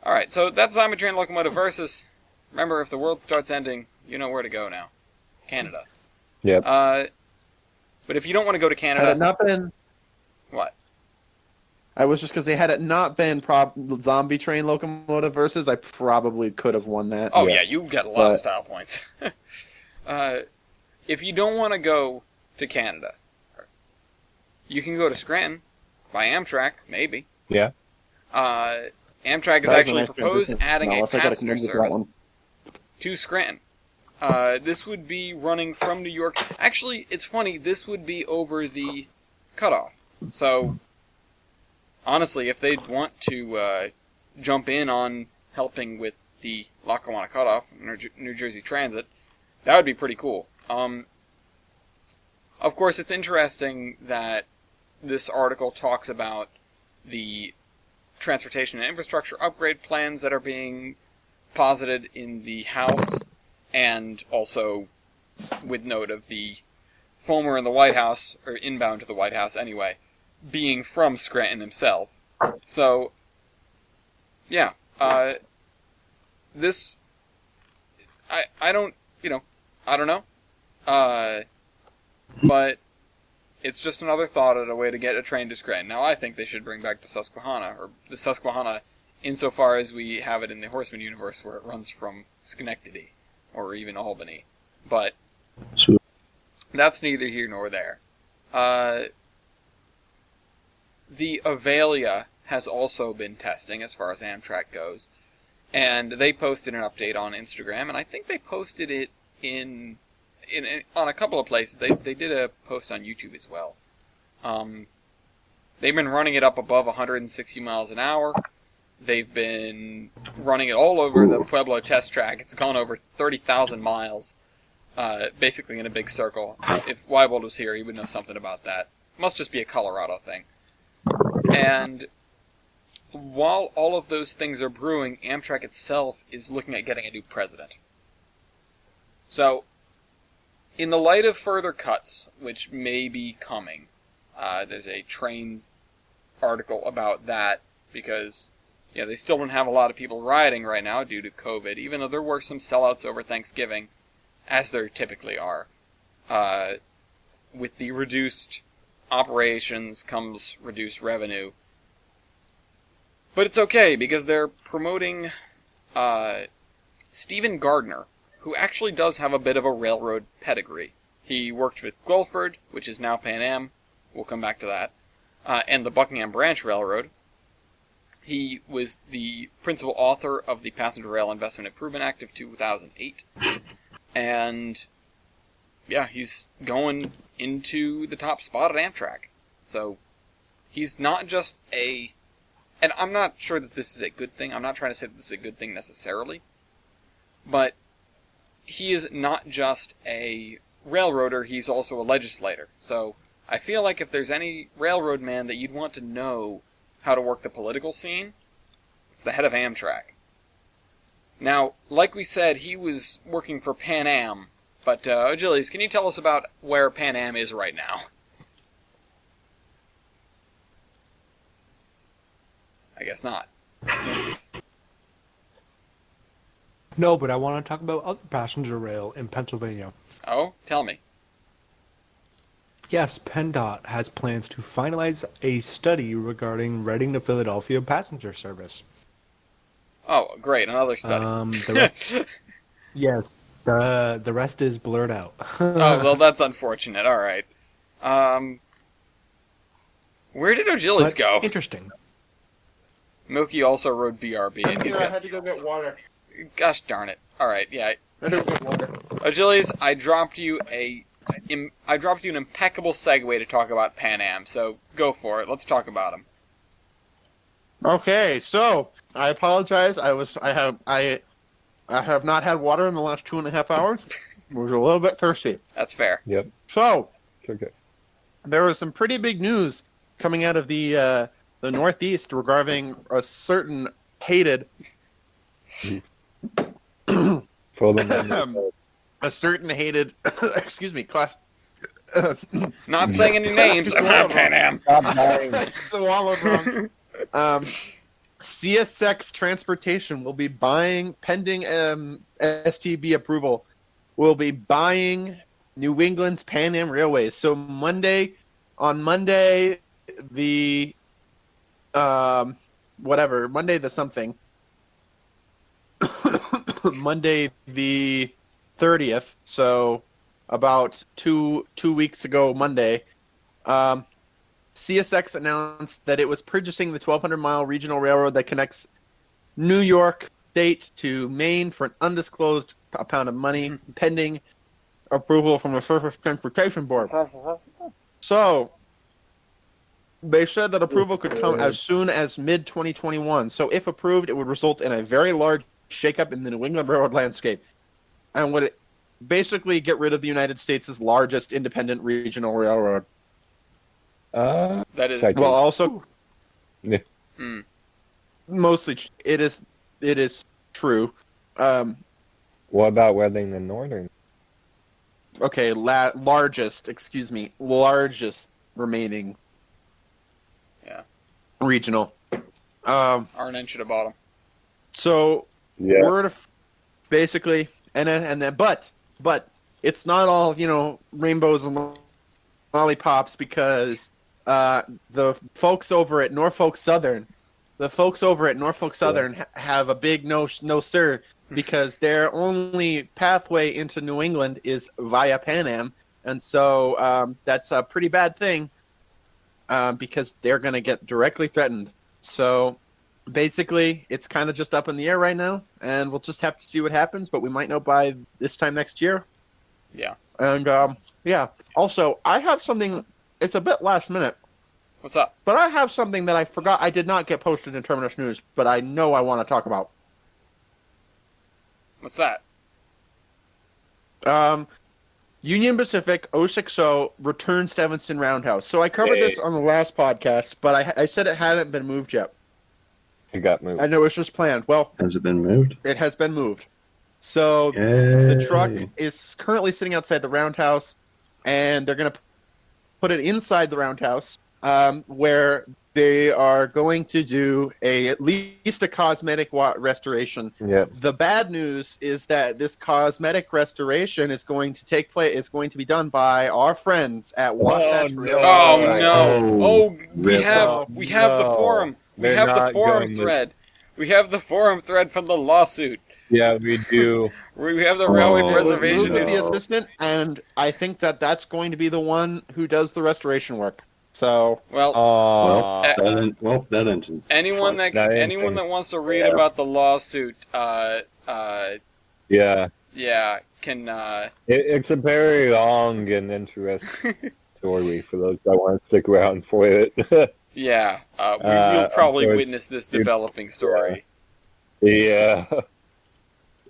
All right, so that's Zombie Train Locomotive versus. Remember, if the world starts ending, you know where to go now. Canada. Yep. But if you don't want to go to Canada, had it not been what? I was just because they had it not been Zombie Train Locomotive versus, I probably could have won that. Oh yeah, you get a lot of style points. If you don't want to go to Canada, you can go to Scranton by Amtrak, maybe. Yeah. Amtrak has actually proposed adding a passenger service to Scranton. This would be running from New York. Actually, it's funny, this would be over the cutoff. So, honestly, if they'd want to jump in on helping with the Lackawanna cutoff, New Jersey Transit, that would be pretty cool. Of course, it's interesting that this article talks about the transportation and infrastructure upgrade plans that are being posited in the House, and also with note of the former in the White House, or inbound to the White House anyway, being from Scranton himself. So, yeah, this, I don't know, but it's just another thought at a way to get a train to Scranton. Now, I think they should bring back the Susquehanna, or the Susquehanna insofar as we have it in the Horseman universe where it runs from Schenectady, or even Albany. But that's neither here nor there. The Avalia has also been testing as far as Amtrak goes, and they posted an update on Instagram, and I think they posted it on a couple of places. They did a post on YouTube as well. They've been running it up above 160 miles an hour. They've been running it all over the Pueblo test track. It's gone over 30,000 miles, basically in a big circle. If Weibold was here, he would know something about that. Must just be a Colorado thing. And while all of those things are brewing, Amtrak itself is looking at getting a new president. So, in the light of further cuts, which may be coming, there's a Trains article about that, because they still don't have a lot of people riding right now due to COVID, even though there were some sellouts over Thanksgiving, as there typically are. With the reduced operations comes reduced revenue. But it's okay, because they're promoting Stephen Gardner, who actually does have a bit of a railroad pedigree. He worked with Guilford, which is now Pan Am. We'll come back to that. and the Buckingham Branch Railroad. He was the principal author of the Passenger Rail Investment Improvement Act of 2008. And, yeah, he's going into the top spot at Amtrak. So, he's not just a... And I'm not sure that this is a good thing. I'm not trying to say that this is a good thing necessarily. But he is not just a railroader, he's also a legislator. So, I feel like if there's any railroad man that you'd want to know how to work the political scene, it's the head of Amtrak. Now, like we said, he was working for Pan Am, but Achilles, can you tell us about where Pan Am is right now? I guess not. No, but I want to talk about other passenger rail in Pennsylvania. Oh, tell me. Yes, PennDOT has plans to finalize a study regarding Reading to Philadelphia passenger service. Oh, great, another study. Yes, the rest is blurred out. Oh, well, that's unfortunate. All right. Where did Achilles go? Interesting. Milky also rode BRB. And I had to go get water. Gosh darn it. All right, yeah. I had to go get water. Achilles, I dropped you an impeccable segue to talk about Pan Am, so go for it. Let's talk about him. Okay, so I apologize. I have not had water in the last 2.5 hours. I was a little bit thirsty. That's fair. Yep. So It's okay. there was some pretty big news coming out of the Northeast regarding a certain hated For the a certain hated excuse me class. Not saying any names. I'm not Pan Am. So all of them. CSX Transportation will be buying, pending STB approval, will be buying New England's Pan Am Railways. So Monday, the Monday the something, Monday the 30th. So about two weeks ago, Monday. CSX announced that it was purchasing the 1,200-mile regional railroad that connects New York State to Maine for an undisclosed amount of money, pending approval from the Surface Transportation Board. So, they said that approval could come as soon as mid-2021. So, if approved, it would result in a very large shakeup in the New England railroad landscape, and would basically get rid of the United States' largest independent regional railroad. That is Well, also, Yeah. mostly it is true. What about Reading and Northern? Okay, largest remaining. Yeah. Regional. Arnett should have bought him. So Yeah. word of basically, and then but it's not all rainbows and lollipops, because the folks over at Norfolk Southern, have a big no sir, because their only pathway into New England is via Pan Am, and so that's a pretty bad thing, because they're going to get directly threatened. So basically, it's kind of just up in the air right now, and we'll just have to see what happens, but we might know by this time next year. Yeah. And yeah. Also, I have something. It's a bit last minute, What's up? but I have something that I forgot. I did not get posted in Terminus News, but I know I want to talk about. What's that? Union Pacific 060 returns to Evanston Roundhouse. So I covered this on the last podcast, but I said it hadn't been moved yet. It got moved. And it was just planned. Well, Has it been moved? it has been moved. So the truck is currently sitting outside the Roundhouse, and they're going to put it inside the Roundhouse, where they are going to do at least a cosmetic restoration. Yep. The bad news is that this cosmetic restoration is going to take place. Is going to be done by our friends at Wasatch Railroad. Oh Society. no! Oh, we Rip. have the No. forum. We They're have the not forum going to- thread. We have the forum thread from the lawsuit. Yeah, we do. We have the railway Oh, It was preservation. moved to the No. assistant, and I think that that's going to be the one who does the restoration work. So Well, That engine's anyone fucked. that wants to read about the lawsuit, Yeah. yeah, can It's a very long and interesting story for those that want to stick around for it. yeah, you'll probably of course, witness this developing story. Yeah.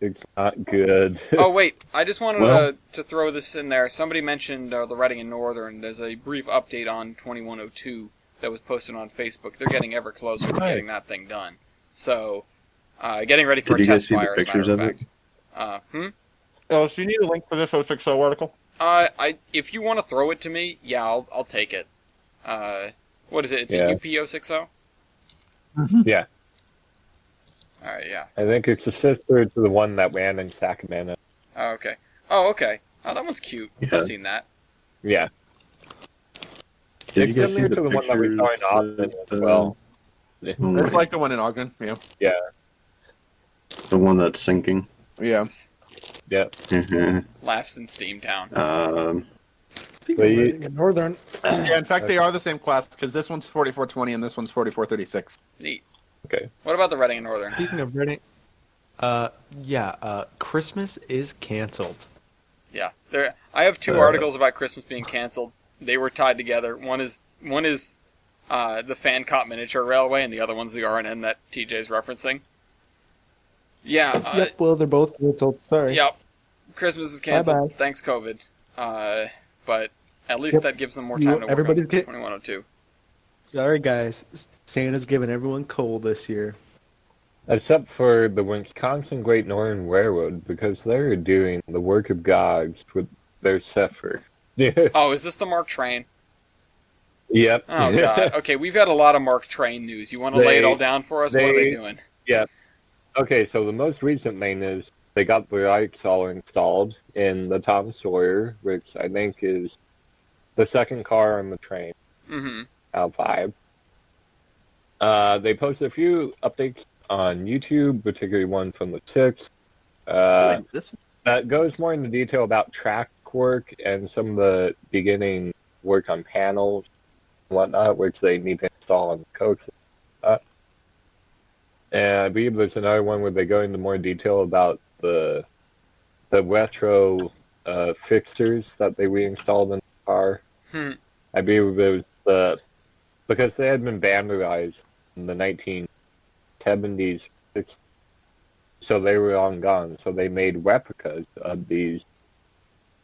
It's not good. Oh wait, I just wanted Well- to throw this in there. Somebody mentioned the Reading and Northern. There's a brief update on 2102 that was posted on Facebook. They're getting ever closer to getting that thing done. So, getting ready for Did a you guys test see the fire, as a pictures matter of of it? fact. Oh, so you need a link for this 060 article? If you want to throw it to me, yeah, I'll take it. What is it? It's Yeah. a UP060? Yeah. Alright, yeah. I think it's a sister to the one that ran in Sacramento. Oh, okay. Oh, okay. Oh, that one's cute. Yeah. I've seen that. Yeah. Did It's you guys see similar the to the one that we saw in pictures Austin of, as well. It's like the one in Ogden. Yeah. Yeah. the one that's sinking? Yeah. Yeah. Laughs in Steamtown. Speaking But of you- Reading and Northern, Yeah. In fact, they are the same class because this one's 4420 and this one's 4436. Neat. Okay. What about the Reading and Northern? speaking of Reading, Christmas is canceled. Yeah. I have two articles about Christmas being canceled. They were tied together. One is the Fan Cop Miniature Railway, and the other one's the RNN that TJ's referencing. Yeah. Yep, well, they're both canceled. Sorry. Yep. Christmas is canceled. Bye-bye. Thanks, COVID. But at least Yep. that gives them more time to work Everybody's on get- 2102. Sorry, guys. Santa's giving everyone coal this year. Except for the Wisconsin Great Northern Railroad, because they're doing the work of gods with their Zephyr. Oh, is this the Mark Train? Yep. Oh, God. Okay, we've had a lot of Mark Train news. You want to lay it all down for us? What are they doing? Okay, so the most recent thing is they got the lights all installed in the Tom Sawyer, which I think is the second car on the train Mm-hmm. out of 5. They posted a few updates on YouTube, particularly one from the 6th. This That goes more into detail about track work and some of the beginning work on panels and whatnot, which they need to install on the coach. And I believe there's another one where they go into more detail about the retro fixtures that they reinstalled in the car. I believe it was because they had been vandalized in the 1970s, so they were long gone. So they made replicas of these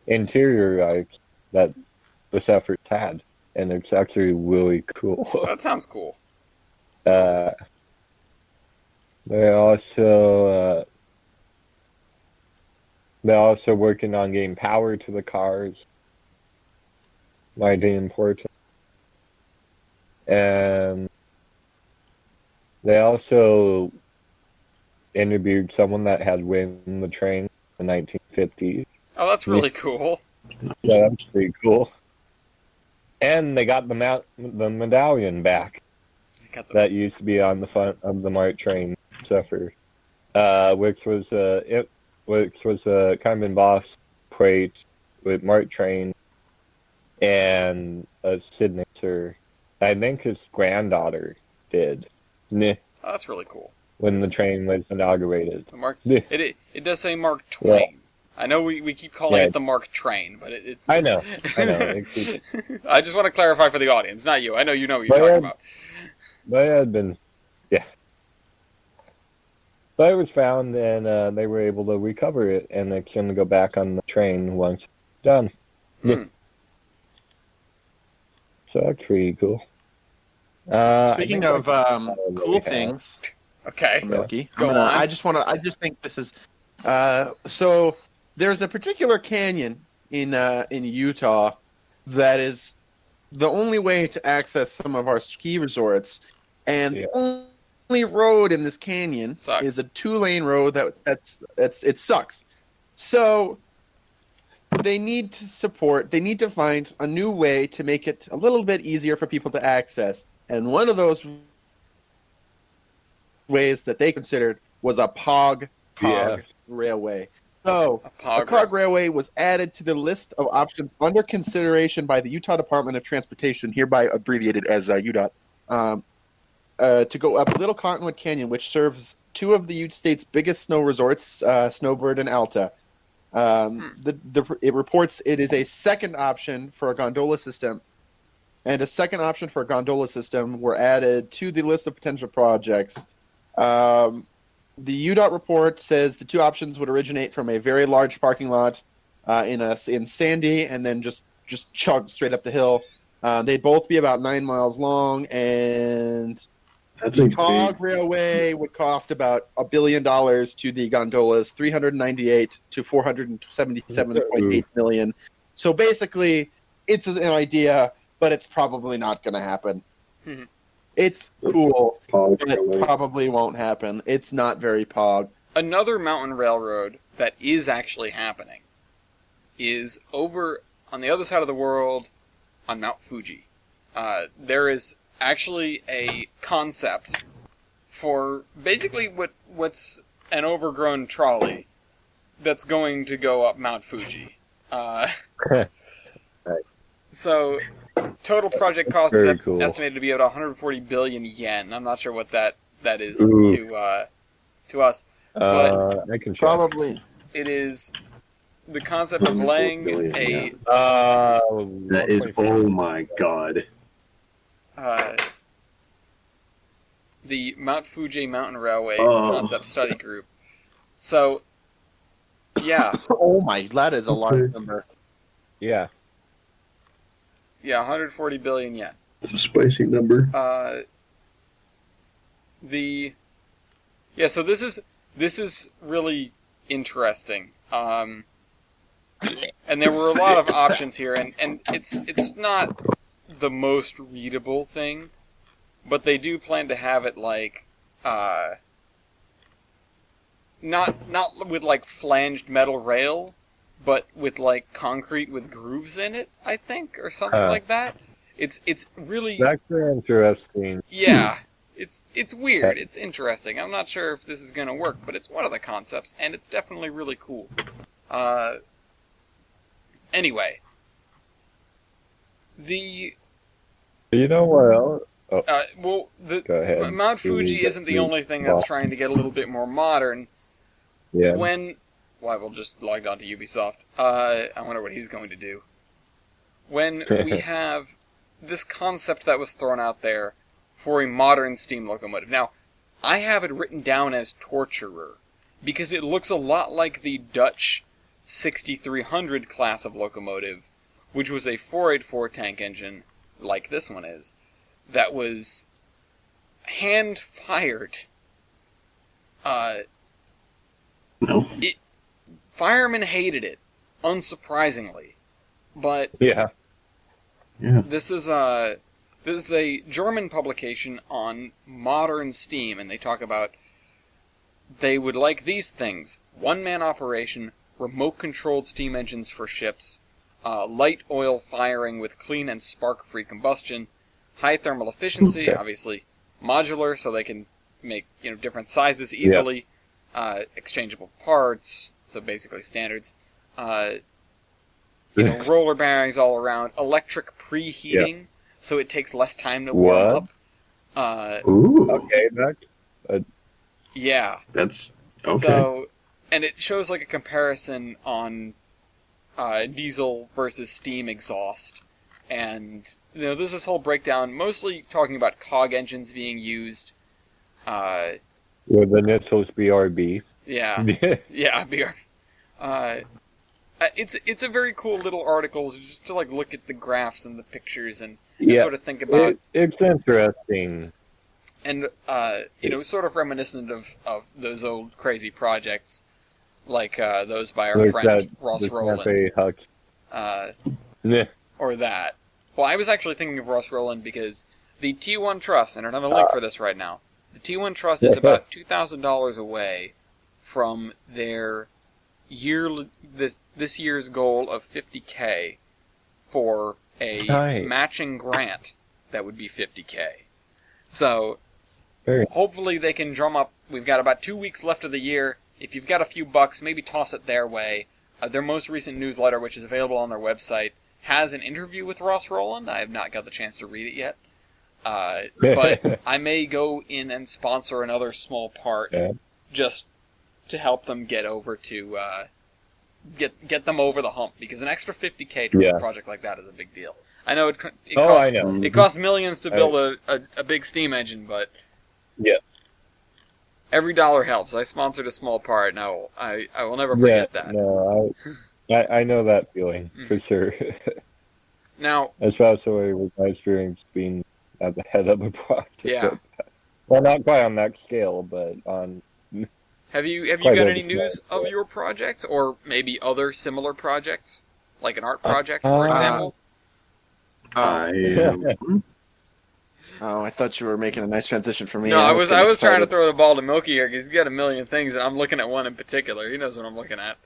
interior lights that the Zephyrs had, and it's actually really cool. That sounds cool. They're also working on getting power to the cars. Mighty important. And they also interviewed someone that had ridden the train in the 1950s. Oh, that's really cool. Yeah, that's pretty cool. And they got the medallion back Got the- that used to be on the front of the Mark train Zephyr, which was a kind of embossed plate with Mark train and a signature. I think his granddaughter did Oh, that's really cool. when the train was inaugurated. The Mark. It does say Mark Twain. I know we keep calling it the Mark Train, but it's. I know. It's, I just want to clarify for the audience, not you. I know you know what you're But, talking about. but it had been, yeah. But it was found, and they were able to recover it, and it's going to go back on the train once it's done. Hmm. So that's pretty cool. Speaking of cool things, Okay. Milky, Go on. I just think this is so. There's a particular canyon in Utah that is the only way to access some of our ski resorts, and the only road in this canyon Sucks. is a 2-lane road it sucks. So they need to find a new way to make it a little bit easier for people to access. And one of those ways that they considered was a POG railway. So, A a POG cog railway was added to the list of options under consideration by the Utah Department of Transportation, hereby abbreviated as UDOT, to go up Little Cottonwood Canyon, which serves two of the state's biggest snow resorts, Snowbird and Alta. It reports it is a second option for a gondola system, and a second option for a gondola system were added to the list of potential projects. The UDOT report says the two options would originate from a very large parking lot in Sandy, and then just chug straight up the hill. They'd both be about 9 miles long, and That's the a cog big. railway would cost about $1 billion to the gondolas, 398 to 477.8 million. So basically, it's an idea, but it's probably not going to happen. Mhm. It's cool, Pog but railway. it probably won't happen. It's not very pog. Another mountain railroad that is actually happening is over on the other side of the world on Mount Fuji. There is actually a concept for basically what's an overgrown trolley that's going to go up Mount Fuji. So, total project cost is Very cool. estimated to be about 140 billion yen. I'm not sure what that is Ooh. to us. I can check. Probably. It is the concept of laying a That is. 1.4. Oh my god. the Mount Fuji Mountain Railway Oh. Concept Study Group. So, yeah, Oh my, that is a large Okay. number. Yeah. 140 billion yen. It's a spicy number. So this is really interesting. And there were a lot of options here, and it's not the most readable thing, but they do plan to have it like not with like flanged metal rail, but with like concrete with grooves in it, I think, or something like that. It's really That's interesting. yeah. It's weird. It's interesting. I'm not sure if this is going to work, but it's one of the concepts, and it's definitely really cool. Anyway, You know what else? Oh, well, go ahead. Mount Fuji isn't the only thing that's trying to get a little bit more modern. Yeah. We'll just logged on to Ubisoft. I wonder what he's going to do. When we have this concept that was thrown out there for a modern steam locomotive. Now, I have it written down as Torturer, because it looks a lot like the Dutch 6300 class of locomotive, which was a 484 tank engine, like this one is, that was hand-fired. No. Firemen hated it, unsurprisingly. But Yeah. Yeah. this is a German publication on modern steam, and they talk about they would like these things: one-man operation, remote-controlled steam engines for ships, light oil firing with clean and spark-free combustion, high thermal efficiency, Okay. obviously modular, so they can make different sizes easily, exchangeable parts, so basically standards. Roller bearings all around, electric preheating, so it takes less time to warm up. Ooh. Okay, that's Yeah. That's okay. So, and it shows like a comparison on diesel versus steam exhaust, and there's this whole breakdown, mostly talking about cog engines being used. with the Nitzel's BRB. Yeah, yeah, beer. It's a very cool little article just to like look at the graphs and the pictures and sort of think about. It's interesting. And, sort of reminiscent of those old crazy projects, like those by our Like friend that, Ross the Rowland. Cafe Hux. Yeah. Or that. Well, I was actually thinking of Ross Rowland because the T1 Trust, and I don't have a link for this right now, the T1 Trust is about $2,000 away from their this year's goal of $50K for a matching grant that would be $50K. So, hopefully they can drum up. We've got about 2 weeks left of the year. if you've got a few bucks, maybe toss it their way. Their most recent newsletter, which is available on their website, has an interview with Ross Rowland. I have not got the chance to read it yet. But I may go in and sponsor another small part just to help them get over to get them over the hump, because an extra $50K towards a project like that is a big deal. I know it costs millions to build a big steam engine, but every dollar helps. I sponsored a small part, and I will never forget that. No, I know that feeling for sure. Now, especially with my experience being at the head of a project. Yeah. Well, not quite on that scale, but on. Have you got any news of your projects, or maybe other similar projects, like an art project, for example? Oh, I thought you were making a nice transition for me. No, I was trying to throw the ball to Milky here because he's got a million things, and I'm looking at one in particular. He knows what I'm looking at.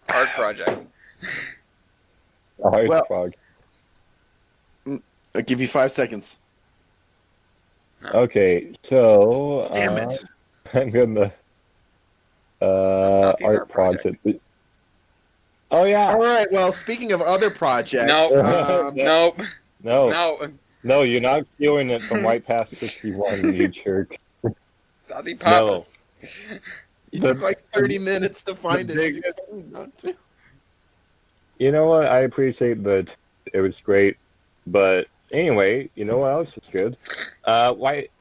Art project. Art project. I'll give you 5 seconds. No. Okay, so Damn it! I'm gonna art project. Oh yeah. All right. Well, speaking of other projects, Nope. No, you're not stealing it from White Pass 61, you jerk. No. You took like 30 minutes to find it. You know what? I appreciate that it was great, but anyway, you know what else is good? White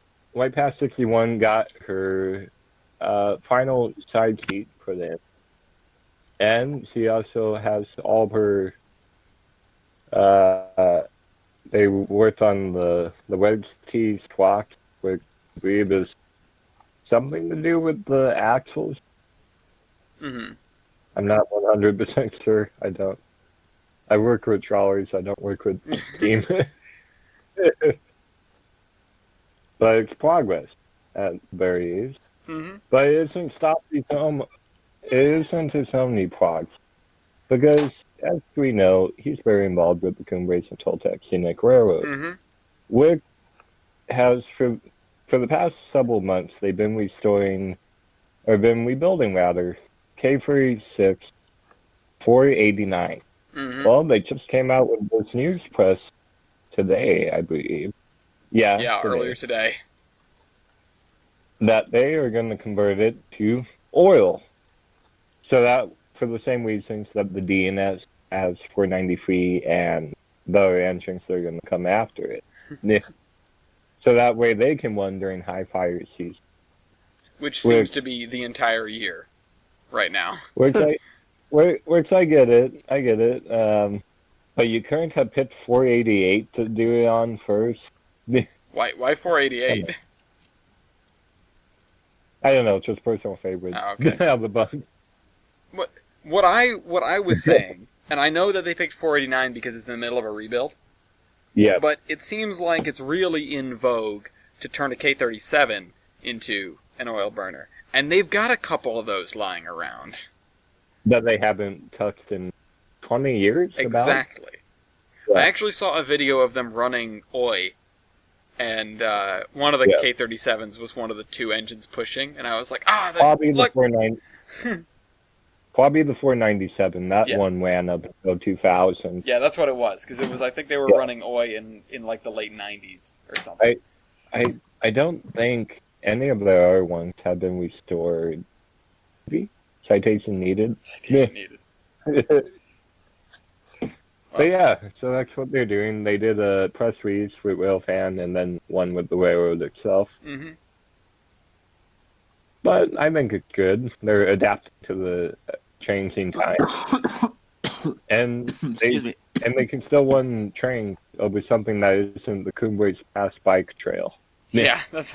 Pass 61 got her final side seat put in, and she also has all of her. They worked on the wedge T squawk, which I believe is something to do with the axles. Mm-hmm. I'm not 100% sure. I don't. I work with trawlers. I don't work with steam. But it's progress at the very least. Mm-hmm. But it isn't its only progress. Because, as we know, he's very involved with the Cumbres and Toltec Scenic Railroad. Mm-hmm. Which has, for the past several months, they've been rebuilding K36 489. Mm-hmm. Well, they just came out with this news press today, I believe. Yeah, earlier today. That they are going to convert it to oil. So that, for the same reasons that the DNS has 493 and the other engines that are going to come after it. So that way they can run during high fire season. Which seems to be the entire year right now. Which I get it. But you couldn't have picked 488 to do it on first. Why 488? I don't know, it's just personal favorite. Oh, okay. Of the bunch. What I was saying, and I know that they picked 489 because it's in the middle of a rebuild. Yeah. But it seems like it's really in vogue to turn a K37 into an oil burner. And they've got a couple of those lying around. That they haven't touched in 20 years? Exactly. Yeah. I actually saw a video of them running OI, and one of the K37s was one of the two engines pushing, and I was like, Probably the 497. That one ran up until 2000. Yeah, that's what it was, because I think they were running OI in like the late 90s or something. I don't think any of the other ones have been restored. Maybe? Citation needed. But yeah, so that's what they're doing. They did a press release with Railfan and then one with the railroad itself. Mm-hmm. But I think it's good. They're adapting to the changing times. And they can still run trains over something that isn't the Cumbres Pass bike trail. Yeah, that's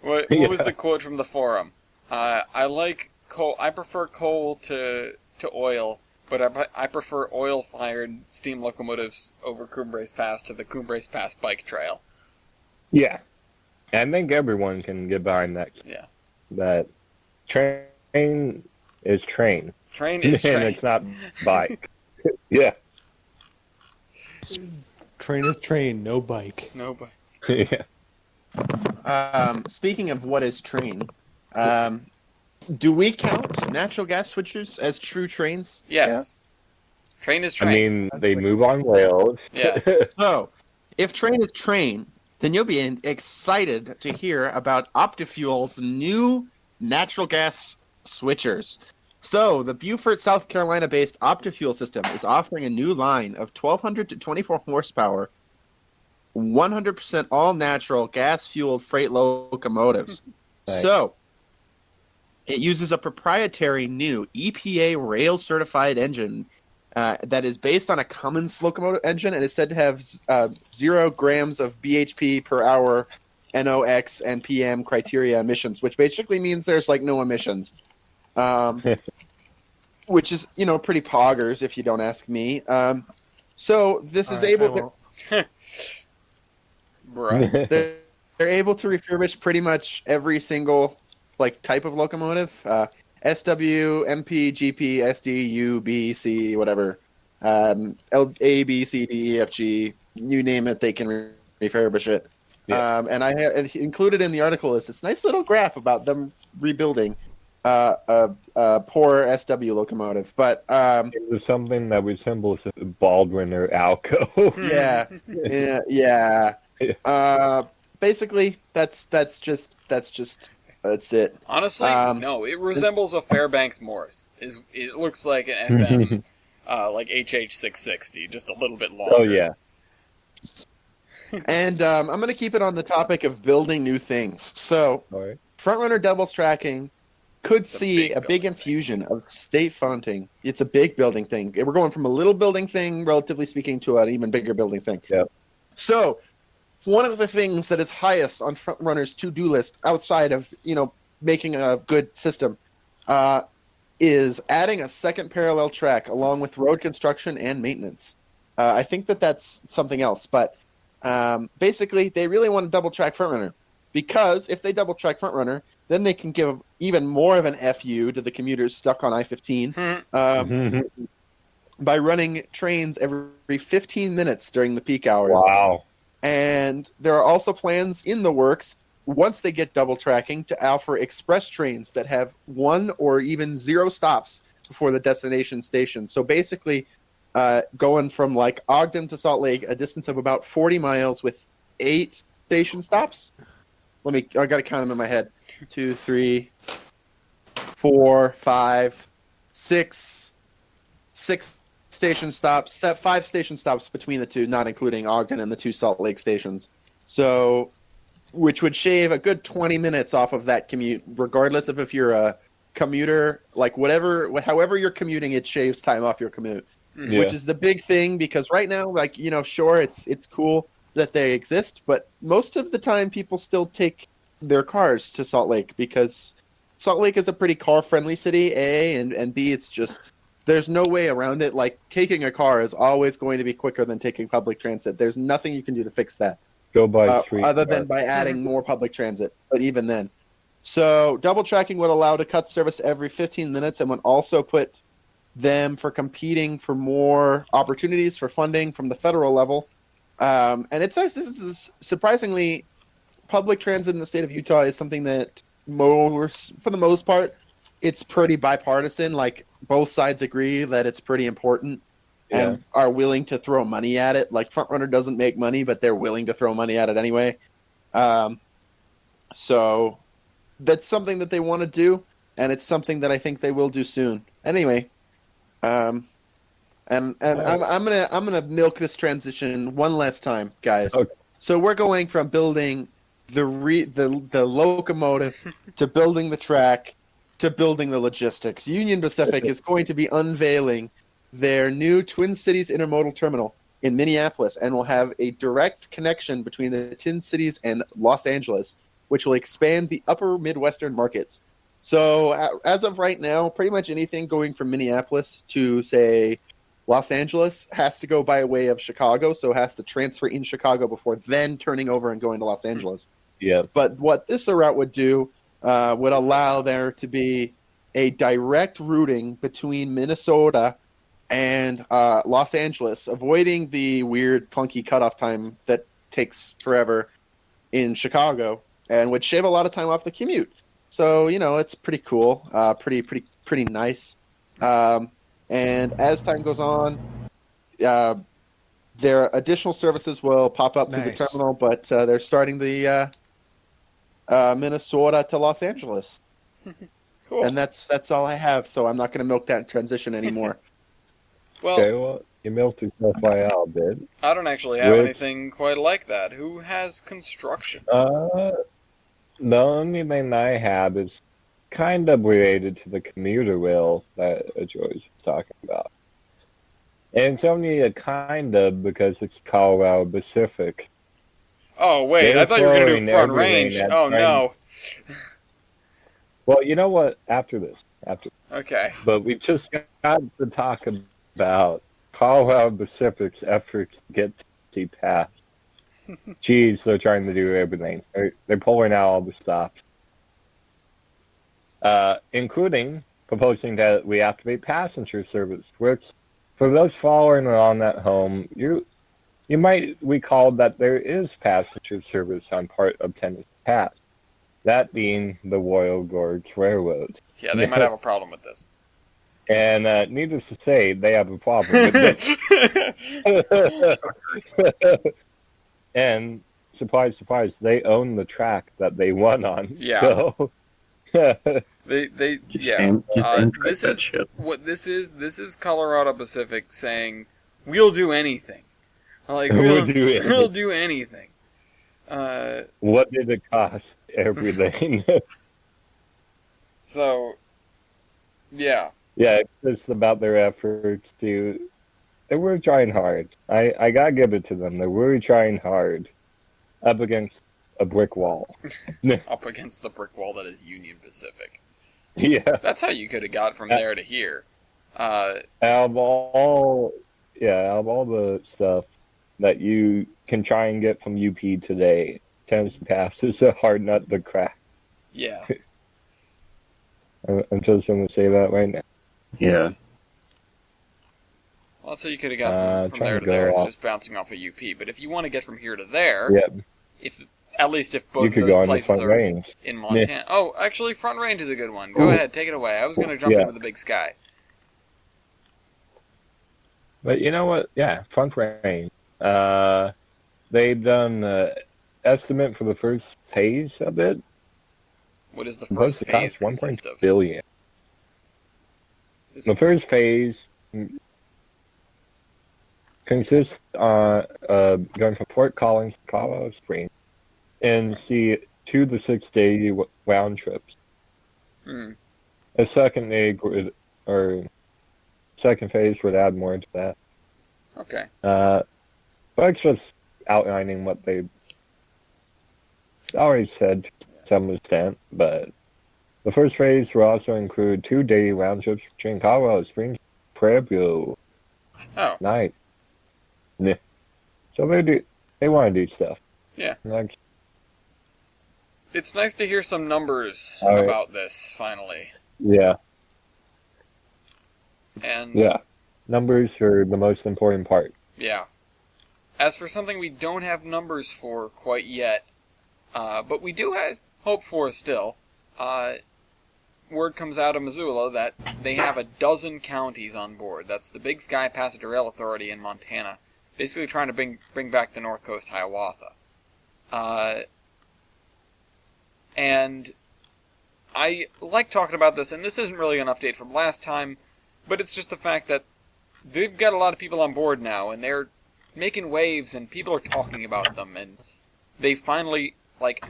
what was the quote from the forum? I like coal. I prefer coal to oil, but I prefer oil-fired steam locomotives over Cumbres Pass to the Cumbres Pass bike trail. Yeah, I think everyone can get behind that. Yeah, that train is train. Train is train. And it's not bike. Yeah. Train is train, no bike. No bike. Yeah. Speaking of what is train, Do we count natural gas switchers as true trains? Yes. Train is I train. mean, they move on rails. Yes. So, if train is train, then you'll be excited to hear about Optifuel's new natural gas switchers. So, the Beaufort, South Carolina-based Optifuel system is offering a new line of 1,200 to 24 horsepower, 100% all-natural gas-fueled freight locomotives. Nice. So, it uses a proprietary new EPA rail-certified engine that is based on a Cummins locomotive engine and is said to have 0 grams of bhp per hour NOx and PM criteria emissions, which basically means there's like no emissions, which is pretty poggers if you don't ask me. So this is able. Bruh. They're able to refurbish pretty much every single type of locomotive. SW, MP, GP, SD, U, B, C, whatever. L, A, B, C, D, E, F, G. You name it, they can refurbish it. Yeah. And I have included in the article is this nice little graph about them rebuilding a poor SW locomotive. But It was something that resembles Baldwin or Alco. yeah. Basically, that's it. Honestly, no. It resembles a Fairbanks Morse. It looks like an FM, like HH660, just a little bit longer. Oh yeah. And I'm going to keep it on the topic of building new things. So, All right. Frontrunner doubles tracking could see a big infusion of state funding. It's a big building thing. We're going from a little building thing, relatively speaking, to an even bigger building thing. Yep. So, one of the things that is highest on Frontrunner's to-do list, outside of making a good system, is adding a second parallel track along with road construction and maintenance. I think that's something else, but basically they really want to double track Frontrunner, because if they double track Frontrunner, then they can give even more of an FU to the commuters stuck on I-15 by running trains every 15 minutes during the peak hours. Wow. And there are also plans in the works, once they get double tracking, to offer express trains that have 1 or even 0 stops before the destination station. So basically, going from Ogden to Salt Lake, a distance of about 40 miles with 8 station stops. I got to count them in my head. 2, 3, 4, 5, 6 station stops, 5 station stops between the two, not including Ogden and the 2 Salt Lake stations. So, which would shave a good 20 minutes off of that commute, regardless of if you're a commuter, however you're commuting, it shaves time off your commute, which is the big thing, because right now, sure, it's cool that they exist, but most of the time people still take their cars to Salt Lake, because Salt Lake is a pretty car-friendly city, A, and B, it's just... There's no way around it. Taking a car is always going to be quicker than taking public transit. There's nothing you can do to fix that. Go by street. Other than by adding more public transit. But even then. So double tracking would allow to cut service every 15 minutes and would also put them for competing for more opportunities for funding from the federal level. And this is surprisingly, public transit in the state of Utah is something that for the most part, it's pretty bipartisan. Both sides agree that it's pretty important and are willing to throw money at it. Frontrunner doesn't make money, but they're willing to throw money at it anyway. So that's something that they want to do, and it's something that I think they will do soon. Anyway, and I'm gonna milk this transition one last time, guys. Okay. So we're going from building the locomotive to building the track to building the logistics. Union Pacific is going to be unveiling their new Twin Cities Intermodal Terminal in Minneapolis, and will have a direct connection between the Twin Cities and Los Angeles, which will expand the upper Midwestern markets. So as of right now, pretty much anything going from Minneapolis to, say, Los Angeles has to go by way of Chicago, so it has to transfer in Chicago before then turning over and going to Los Angeles. Yeah. But what this route would do would allow there to be a direct routing between Minnesota and Los Angeles, avoiding the weird, clunky cutoff time that takes forever in Chicago, and would shave a lot of time off the commute. So it's pretty cool, pretty nice. And as time goes on, their additional services will pop up through the Nice. terminal, but they're starting the Minnesota to Los Angeles, Cool. and that's all I have. So I'm not going to milk that transition anymore. Well, Okay, well, you milked yourself by a bit. I don't actually have Which- anything quite like that. Who has construction? The only thing I have is kind of related to the commuter rail that Joyce was talking about. And it's only a kind of because it's Colorado Pacific. Oh, wait, They're I thought you were going to do throwing Front everything Range. at Oh, no. Well, you know what? After this. Okay. But we just got to talk about Colorado Pacific's efforts to get to pass. Geez, they're trying to do everything. They're pulling out all the stops. Including proposing that we activate passenger service, which, for those following along at home, you might recall that there is passenger service on part of Tennessee Pass, that being the Royal Gorge Railroad. Yeah, they might have a problem with this. And needless to say, they have a problem with this. And surprise, surprise, they own the track that they won on. Yeah. So, They Just yeah. aim track This that is shit. what this is. This is Colorado Pacific saying, "We'll do anything." Like We'll do anything. We'll do anything. What did it cost? Everything. So, yeah. Yeah, it's just about their efforts to. They were trying hard. I gotta give it to them. They were trying hard, up against a brick wall. Up against the brick wall that is Union Pacific. Yeah. That's how you could have got from there to here. Out of all the stuff that you can try and get from UP today, Tennessee Pass is a hard nut to crack. Yeah. I'm just going to say that right now. Yeah. Well, that's how you could have got from trying there to to there. go It's off. just bouncing off of UP. But if you want to get from here to there, Yeah, at least if both you of could those go on the places front are range. in Montana. Oh, actually, Front Range is a good one. Go ahead, take it away. I was going to jump Yeah. in with the Big Sky. But you know what? Yeah, front range. They've done estimate for the first phase of it. What is the Supposed first to phase cost 1 consist of? billion. Is The it- first phase consists of going from Fort Collins to Colorado Springs and see 2 to 6 day round trips. Hmm. A second second phase would add more to that. Okay. But it's just outlining what they already said to some extent, but the first phase will also include 2 day round trips between Colorado Springs and Pueblo. Oh, Nice. Yeah. So they want to do stuff. Yeah. Like, it's nice to hear some numbers All right. about this, finally. yeah. And Yeah. Numbers are the most important part. yeah. As for something we don't have numbers for quite yet, but we do have hope for still, word comes out of Missoula that they have a dozen counties on board. That's the Big Sky Passenger Rail Authority in Montana, basically trying to bring back the North Coast Hiawatha. And I like talking about this, and this isn't really an update from last time, but it's just the fact that they've got a lot of people on board now, and they're making waves, and people are talking about them, and they finally,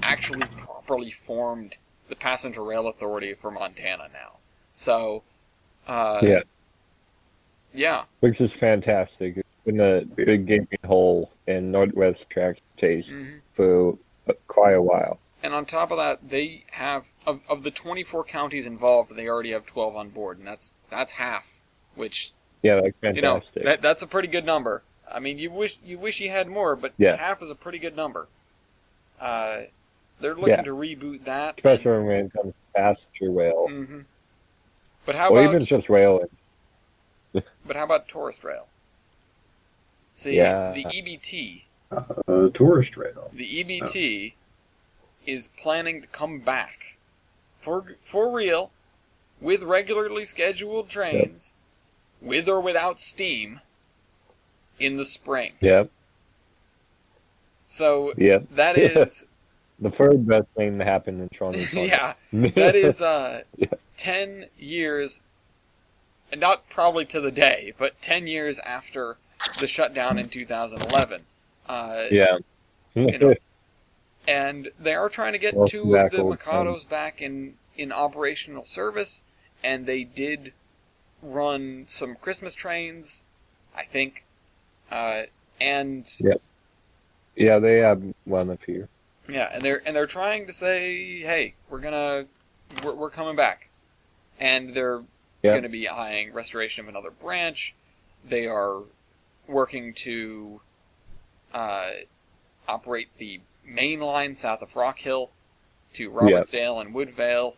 actually properly formed the Passenger Rail Authority for Montana now. So, Yeah. yeah, Which is fantastic. It's been a big gaping hole in Northwest transportation for quite a while. and on top of that, they have, of the 24 counties involved, they already have 12 on board, and that's half, which, Yeah, that's fantastic. that's a pretty good number. I mean, you wish you had more, but Yeah. half is a pretty good number. They're looking Yeah. to reboot that. Especially when it comes to passenger rail. Mm-hmm. But how Or about even just rail. tourist rail? See, Yeah. the EBT, Tourist rail. the EBT is planning to come back for real, with regularly scheduled trains, with or without steam, in the spring. Yep. So Yep. that is the third best thing that happened in Toronto. yeah, that is 10 years, and not probably to the day, but 10 years after the shutdown in 2011. Yeah. You know, and they are trying to get Welcome 2 of back, the old Mikados back in operational service, and they did run some Christmas trains, I think, and Yep. Yeah, they have one a few. yeah, and they're trying to say, hey, we're coming back, and they're going to be eyeing restoration of another branch. They are working to operate the main line south of Rock Hill to Robertsdale and Woodvale.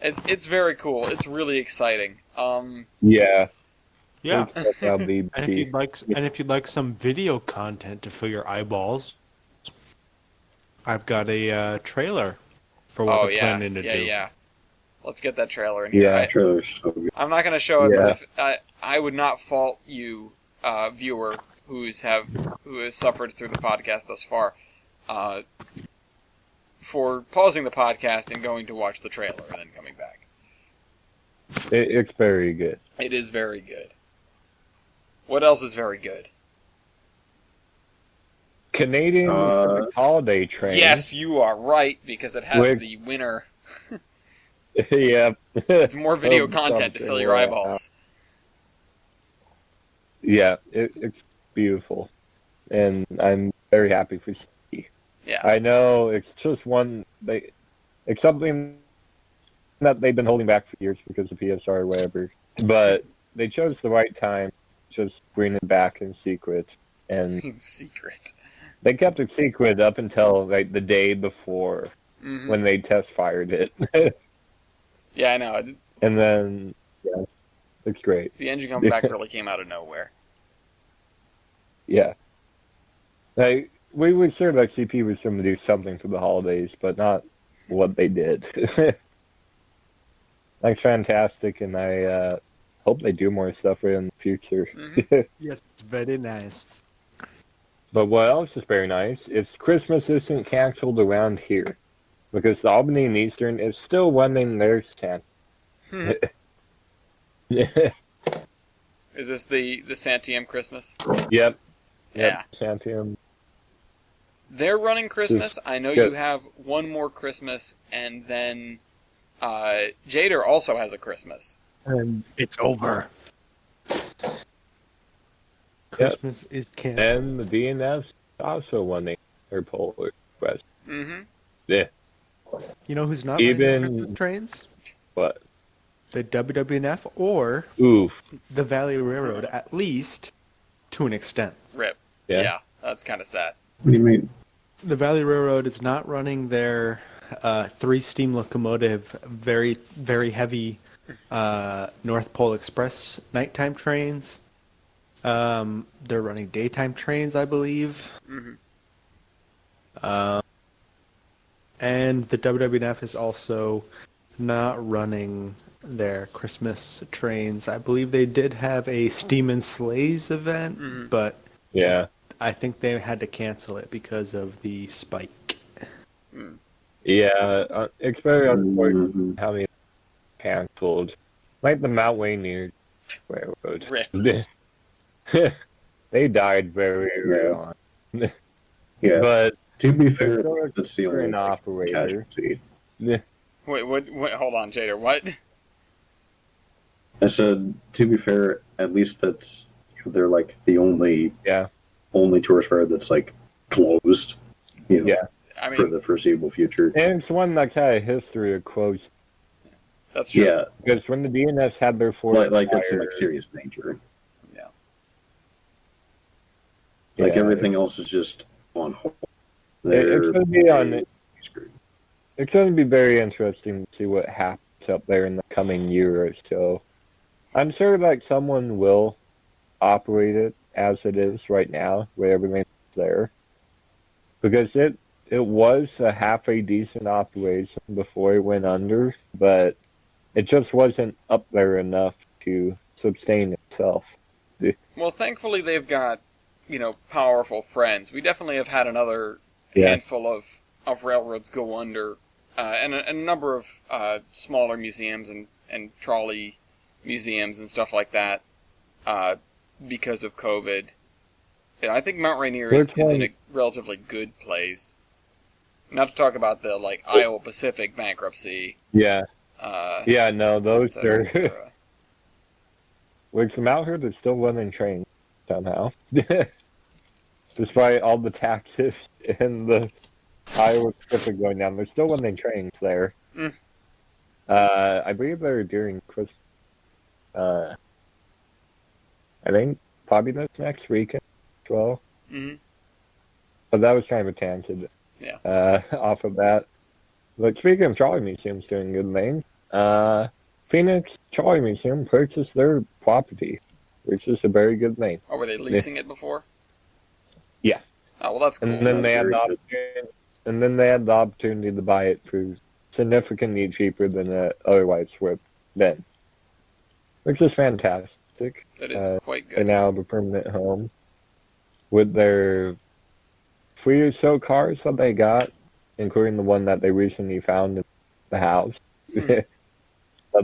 It's very cool. It's really exciting. Yeah. Yeah. And if you'd like some video content to fill your eyeballs, I've got a trailer for what we're planning to do. Yeah. Let's get that trailer in here. Yeah, trailer's so good. I'm not going to show it, but if, I would not fault you, viewer, who has suffered through the podcast thus far, for pausing the podcast and going to watch the trailer and then coming back. It's very good. It is very good. What else is very good? Canadian holiday train. Yes, you are right, because it has the winner. Yeah. It's more video content to fill your eyeballs. Yeah, it's beautiful. And I'm very happy for C. Yeah. I know it's just it's something that they've been holding back for years because of PSR or whatever. But they chose the right time, just bring it back in secret. And in secret. They kept it secret up until like the day before when they test fired it. Yeah, I know. And then, yeah, it's great. The engine comeback really came out of nowhere. Yeah. We were sure that CP was going to do something for the holidays, but not what they did. That's fantastic, and I hope they do more stuff in the future. Yes, it's very nice. But what else is very nice is Christmas isn't canceled around here, because the Albany and Eastern is still running their Santa. Is this the Santiam Christmas? Yep. Yeah. Santiam. They're running Christmas. I know you have one more Christmas, and then Jader also has a Christmas. And it's over. Christmas is canceled. And the DNS also running their Polar Express. Mm-hmm. Yeah. You know who's not running Christmas trains? What? The WWNF or the Valley Railroad, at least to an extent. RIP. Yeah, that's kind of sad. What do you mean? The Valley Railroad is not running their 3-steam locomotive, very, very heavy North Pole Express nighttime trains. They're running daytime trains, I believe. Mm-hmm. And the WWNF is also not running their Christmas trains. I believe they did have a Steam and Sleighs event, but I think they had to cancel it because of the spike. Yeah, it's very unfortunate how many canceled. Like the Mount Rainier Railroad. They died very early on. Yeah, but to be fair, that's the only operator. Casualty. Wait, hold on, Jader, what? I said, to be fair, at least that's they're like the only tourist fair that's like closed. You know, I mean, for the foreseeable future. And it's one that's had a history of closed. That's true. Yeah, because when the DNS had their fourth like that's in like serious danger. Yeah. Like everything else is just on hold. It's going to be on. It's going to be very interesting to see what happens up there in the coming year or so. I'm sure that someone will operate it as it is right now, where everything's there, because it it was a halfway decent operation before it went under, but it just wasn't up there enough to sustain itself. Well, thankfully they've got, powerful friends. We definitely have had another Yeah. handful of railroads go under, and a number of smaller museums and trolley museums and stuff like that, because of COVID. Yeah, I think Mount Rainier is in a relatively good place. Not to talk about the Iowa Pacific bankruptcy. Yeah. Yeah, no, those et cetera, et are. cetera. Which from out here, they're still running trains somehow. Despite all the taxes and the Iowa Pacific going down, they're still running trains there. Mm. I believe they're during Christmas. I think probably this next weekend as well. Mm-hmm. But that was kind of a tangent. Yeah. Off of that. But speaking of trolley museums doing good things, Phoenix Trolley Museum purchased their property, which is a very good thing. Oh, were they leasing it before? Yeah. Oh, well, that's cool. And then they had the opportunity to buy it for significantly cheaper than it otherwise would then, which is fantastic. That is quite They good. now have a permanent home with their 3 or so cars that they got, including the one that they recently found in the house that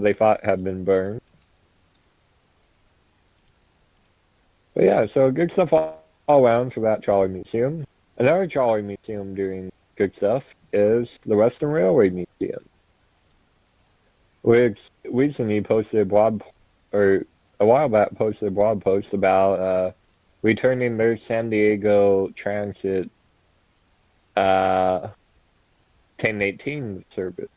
they thought had been burned. But yeah, so good stuff all around for that trolley museum. Another trolley museum doing good stuff is the Western Railway Museum, which recently posted a blog, or a while back posted a blog post about returning their San Diego Transit 1018 service,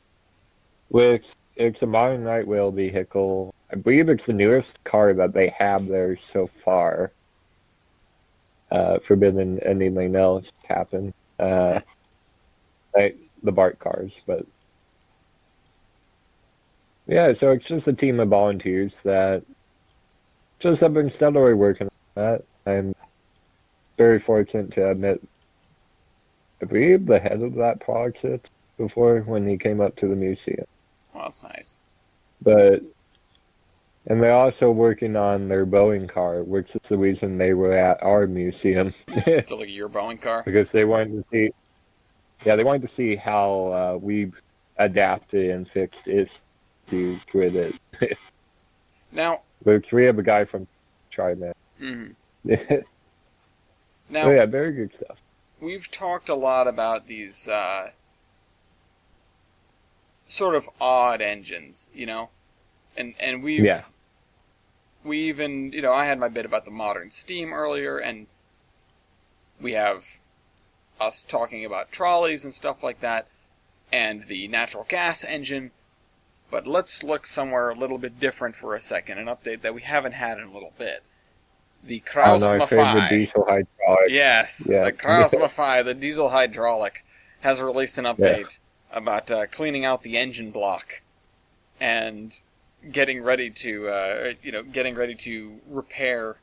which it's a modern light rail vehicle. I believe it's the newest car that they have there so far. Forbidden anything else happen. Like the BART cars, but yeah, so it's just a team of volunteers that just have been steadily working on that. I'm very fortunate to admit, I believe the head of that project before when he came up to the museum. Well, that's nice. And they're also working on their Boeing car, which is the reason they were at our museum. To look at your Boeing car? Because they wanted to see how we've adapted and fixed issues with it. Now, Which we have a guy from TriMet. mm-hmm. Now, Oh yeah, very good stuff. we've talked a lot about these sort of odd engines, and we've Yeah. we even, I had my bit about the modern steam earlier, and we have us talking about trolleys and stuff like that, and the natural gas engine. But let's look somewhere a little bit different for a second, an update that we haven't had in a little bit. The Our favorite Kraus-Maffei. diesel hydraulic. Yes, Yeah. the Kraus-Maffei, the diesel hydraulic, has released an update about cleaning out the engine block and getting ready to repair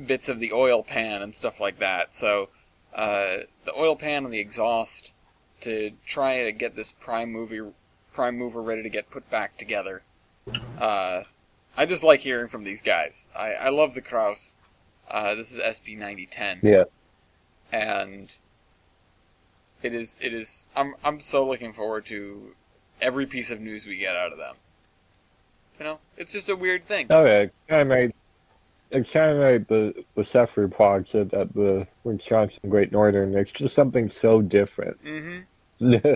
bits of the oil pan and stuff like that. So the oil pan and the exhaust to try to get this prime mover ready to get put back together. I just like hearing from these guys. I love the Kraus. This is SP9010. Yeah. And it is. I'm so looking forward to every piece of news we get out of them. It's just a weird thing. Oh yeah, it's kind of like the Zephyr project at the Wisconsin Great Northern. It's just something so different. Mm-hmm.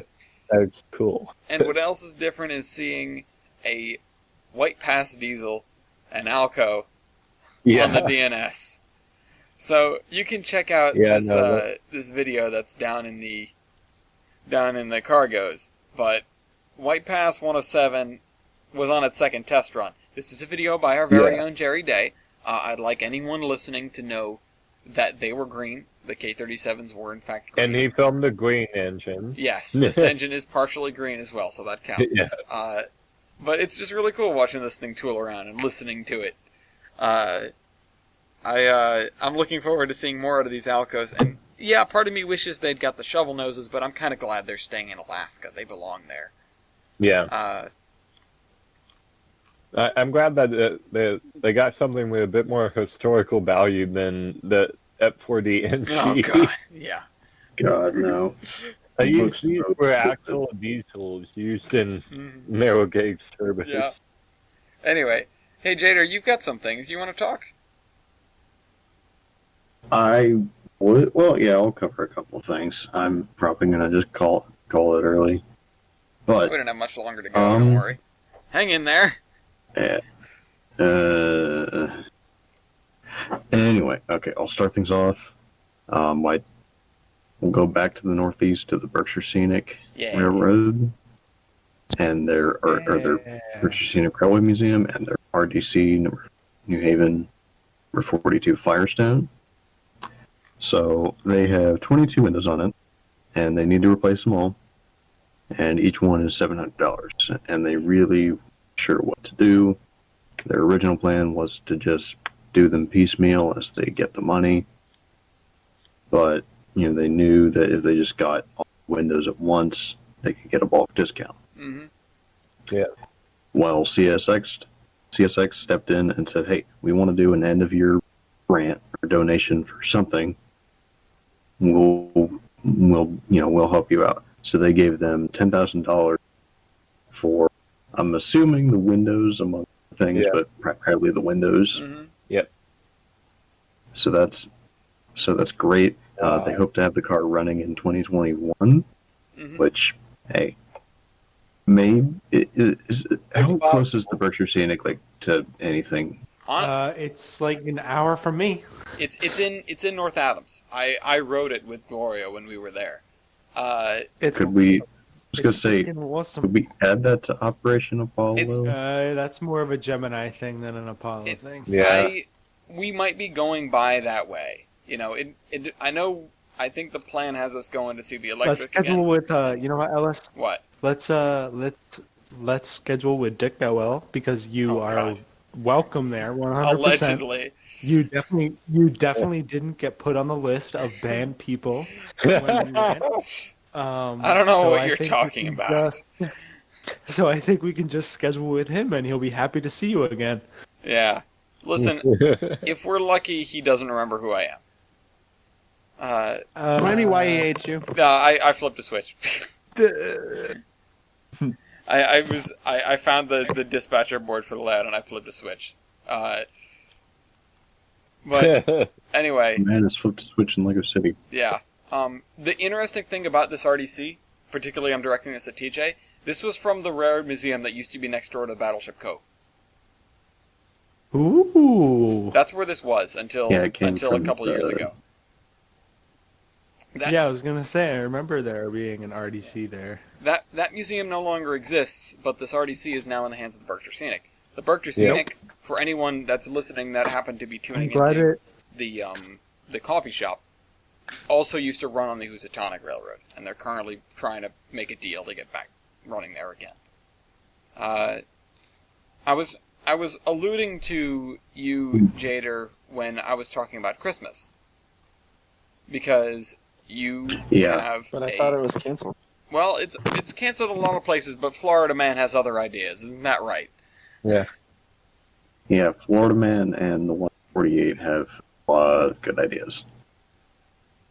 That's cool. And what else is different is seeing a White Pass diesel and Alco on the DNS. So you can check out this video that's down in the cargoes. But White Pass 107 was on its second test run. This is a video by our very own Jerry Day. I'd like anyone listening to know that they were green. The K-37s were in fact green. And he filmed a green engine. Yes, this engine is partially green as well, so that counts. Yeah. But it's just really cool watching this thing tool around and listening to it. I'm looking forward to seeing more out of these Alcos, and Yeah, part of me wishes they'd got the shovel noses, but I'm kind of glad they're staying in Alaska. They belong there. Yeah. I'm glad that they got something with a bit more historical value than the F4D NG. Oh, God. Yeah. God, no. These were actual diesels used in narrow gauge service. Yeah. Anyway, hey, Jader, you've got some things. You want to talk? I would. Well, yeah, I'll cover a couple of things. I'm probably gonna just call it early. But We don't have much longer to go, don't worry. Hang in there. yeah. Anyway, okay, I'll start things off. We'll go back to the northeast to the Berkshire Scenic Railroad and their Berkshire Scenic Railway Museum and their RDC New Haven number 42 Firestone. So they have 22 windows on it, and they need to replace them all. And each one is $700, and they really sure what to do. Their original plan was to just do them piecemeal as they get the money, but they knew that if they just got all the windows at once, they could get a bulk discount. Mm-hmm. Yeah. Well, CSX stepped in and said, "Hey, we want to do an end of year grant or donation for something. We'll help you out." So they gave them $10,000 for, I'm assuming, the windows among things, but primarily the windows. Mm-hmm. Yep. So that's great. They hope to have the car running in 2021, which, hey, maybe how close is the Berkshire Scenic to anything? It's like an hour from me. It's in North Adams. I rode it with Gloria when we were there. Could we Awesome. could we add that to Operation Apollo? That's more of a Gemini thing than an Apollo thing. Yeah. We might be going by that way. I think the plan has us going to see the Electric Let's schedule with you know what, Ellis? What? Let's schedule with Dick Noel because you are welcome there 100%. Allegedly. You definitely didn't get put on the list of banned people when you went. I don't know what you're talking about. So I think we can just schedule with him, and he'll be happy to see you again. Yeah. Listen, if we're lucky, he doesn't remember who I am. Remind me why he hates you. No, I flipped a switch. I found the dispatcher board for the layout, and I flipped a switch. But anyway, Man has flipped a switch in Lego City. yeah. The interesting thing about this RDC, particularly I'm directing this at TJ, this was from the Railroad Museum that used to be next door to Battleship Cove. Ooh. That's where this was until a couple years ago. I was gonna say, I remember there being an RDC there. That museum no longer exists, but this RDC is now in the hands of the Berkshire Scenic. The Berkshire Scenic, for anyone that's listening that happened to be tuning into the coffee shop, also used to run on the Housatonic Railroad, and they're currently trying to make a deal to get back running there again. I was alluding to you, Jader, when I was talking about Christmas, because you have. But I thought it was canceled. Well, it's canceled in a lot of places, but Florida Man has other ideas, isn't that right? Yeah. Yeah, Florida Man and the 148 have a lot of good ideas.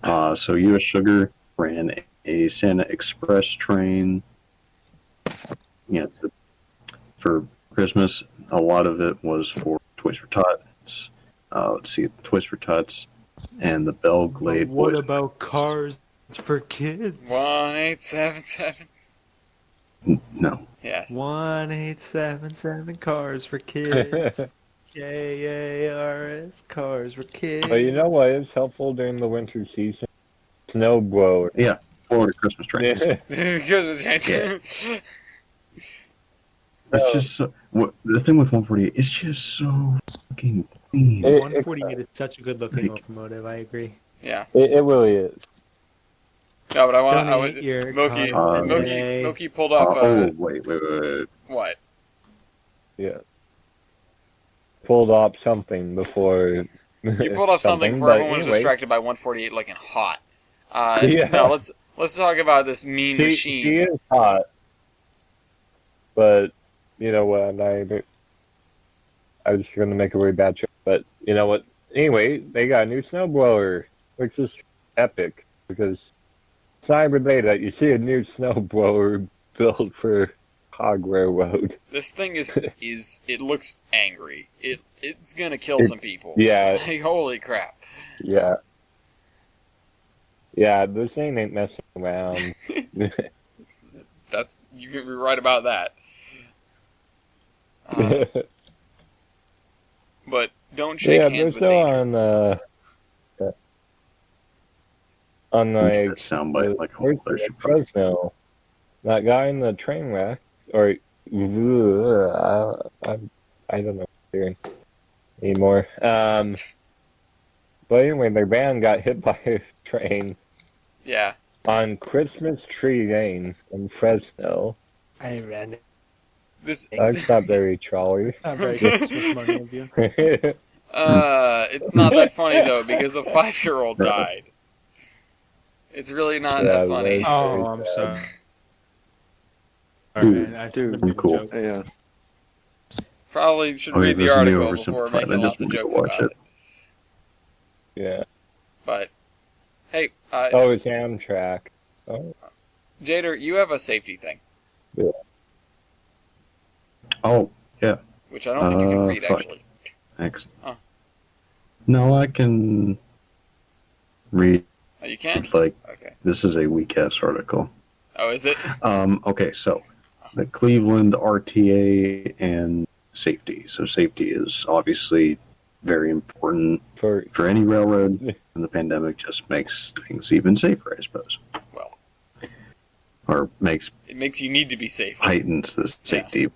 So U.S. Sugar ran a Santa Express train. For Christmas, a lot of it was for Toys for Tots. Toys for Tots and the Belle Glade. What about cars for kids? 1877. No. Yes. 1877 cars for kids. KARS cars for kids. But you know what is helpful during the winter season? Snowblower. Yeah, Florida Christmas trains. That's just so, the thing with 148 is just so fucking clean. 148 is such a good looking locomotive. I agree. Yeah. It really is. No, but Moki pulled off. Wait. What? Yeah. Pulled off something before. You pulled off something before everyone was distracted by 148 looking hot. Yeah. No, let's talk about this mean She machine. is hot, but you know what? I was going to make a really bad joke, but you know what? Anyway, they got a new snowblower, which is epic because it's not every day that you see a new snowblower built for Hog Railroad. This thing is it looks angry. It's gonna kill some people. Yeah. Like, holy crap. Yeah. Yeah, this thing ain't messing around. That's you can be right about that. But don't shake yeah, hands they're with still danger. on like That soundbite like a whole other show. Fresno. That guy in the train wreck, or I don't know what I'm doing anymore. But anyway, their van got hit by a train Yeah. on Christmas Tree Lane in Fresno. I ran it. This That's not very trolley. Not very Christmas money of you. it's not that funny though because a 5-year-old died. It's really not Yeah, that funny. that's- Oh, I'm sorry. Dude, I dude, made a cool. joke. Yeah. Probably should Oh, yeah, read the there's a new article before oversimplified. making I lots just of need to jokes watch about it. it. Yeah. But hey, Oh, it's Amtrak. Oh, Jader, you have a safety thing, Oh, yeah. which I don't think you can read fuck. actually. Thanks. Huh. No, I can read. Oh, you can? It's like, Okay. this is a weak ass article. Oh, is it? Okay, so the Cleveland RTA and safety. So safety is obviously very important for for any railroad, and the pandemic just makes things even safer, I suppose. Well, Or it makes you need to be safe. heightens the safety.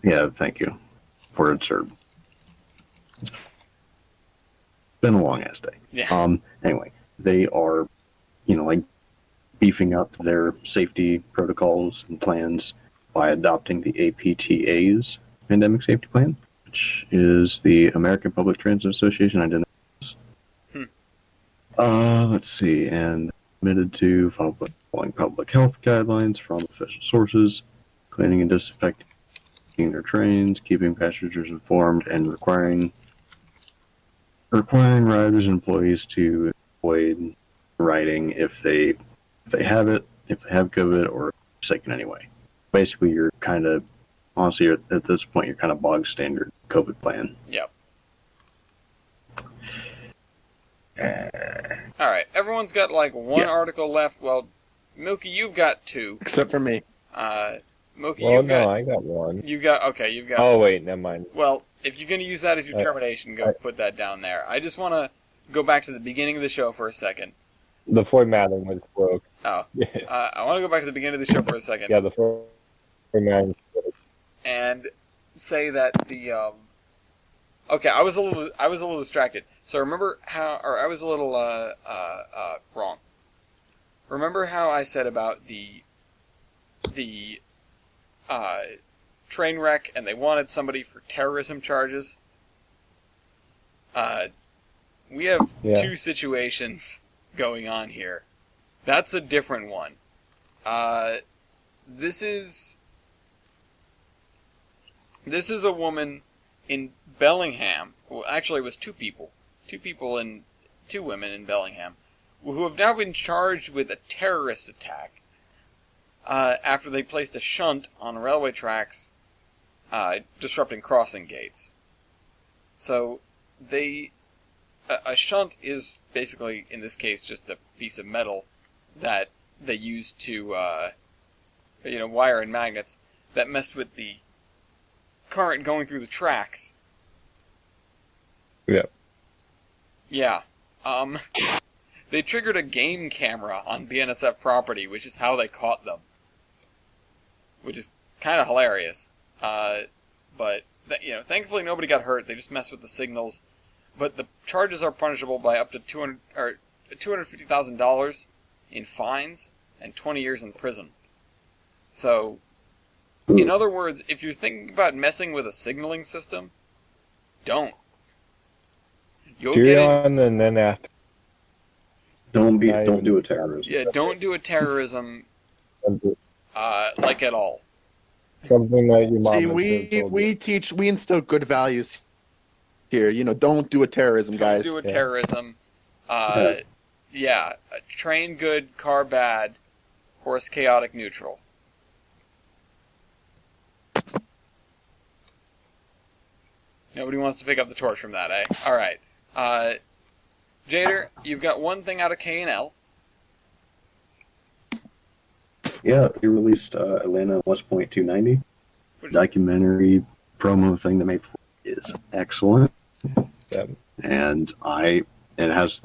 Yeah, thank you. Words are. It's been a long ass day. Yeah. Anyway, they are, like beefing up their safety protocols and plans by adopting the APTA's Pandemic Safety Plan, which is the American Public Transit Association. I didn't know this. Let's see, and committed to following public health guidelines from official sources, cleaning and disinfecting their trains, keeping passengers informed, and requiring riders and employees to avoid riding if they have it, if they have COVID, or sick in any way. Basically, you're kind of, honestly, at this point, you're kind of bog standard COVID plan. Yep. All right. Everyone's got like one article left. Well, Milky, you've got two. Except for me. Milky, well, you've no, got. I got one. You got. Okay, you've got. Oh wait, never mind. Well, if you're going to use that as your termination, go put that down there. I just want to go back to the beginning of the show for a second. The formatting was broke. Oh. I want to go back to the beginning of the show for a second. Yeah, the formatting was broke. And say that the okay, I was a little distracted. So remember how, or I was a little wrong. Remember how I said about the train wreck, and they wanted somebody for terrorism charges? We have two situations going on here. That's a different one. This is a woman in Bellingham. Well, actually, it was two women in Bellingham, who have now been charged with a terrorist attack after they placed a shunt on railway tracks, disrupting crossing gates. So, a shunt is basically, in this case, just a piece of metal that they use to, wire in magnets that messed with the current going through the tracks. Yep. Yeah. They triggered a game camera on BNSF property, which is how they caught them. Which is kind of hilarious. But, thankfully nobody got hurt. They just messed with the signals. But the charges are punishable by up to $250,000 in fines and 20 years in prison. So, in other words, if you're thinking about messing with a signaling system, don't. You'll Do get it in. on, and then after. Don't do a terrorism. Yeah, don't do a terrorism, like at all. Something that your mom See, has told you. we instill good values here. You know, don't do a terrorism, Don't guys. do a Yeah. terrorism. Train good, car bad, horse chaotic neutral. Nobody wants to pick up the torch from that, eh? Alright. Jader, you've got one thing out of K&L. Yeah, they released Atlanta West Point 290 documentary promo thing they made for it is excellent. Yep. And it has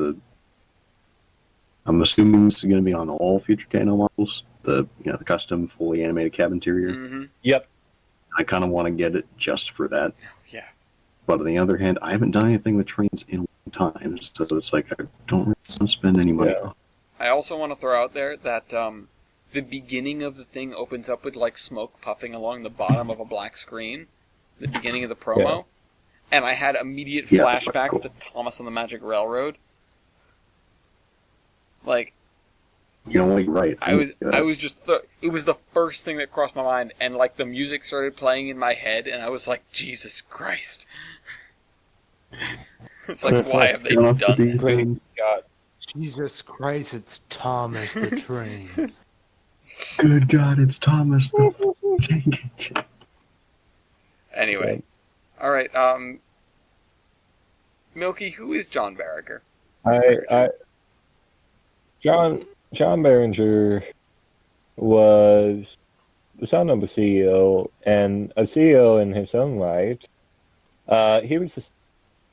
I'm assuming this is going to be on all future K&L models. The custom fully animated cab interior. Mm-hmm. Yep. I kind of want to get it just for that. Yeah. But on the other hand, I haven't done anything with trains in a long time, so it's like I don't really want to spend any money. Yeah. I also want to throw out there that the beginning of the thing opens up with like smoke puffing along the bottom of a black screen. The beginning of the promo. Yeah. And I had immediate Yeah, that's flashbacks cool. to Thomas on the Magic Railroad. Like, You know what? You're right. I was just it was the first thing that crossed my mind, and like the music started playing in my head, and I was like, Jesus Christ! It's like, why have they Turn off the done this? defense. God. Jesus Christ, it's Thomas the Train. Good God, it's Thomas the Tank Engine. Anyway, all right. Milky, who is John Barricker? John Behringer was the son of a CEO, and a CEO in his own right. He was the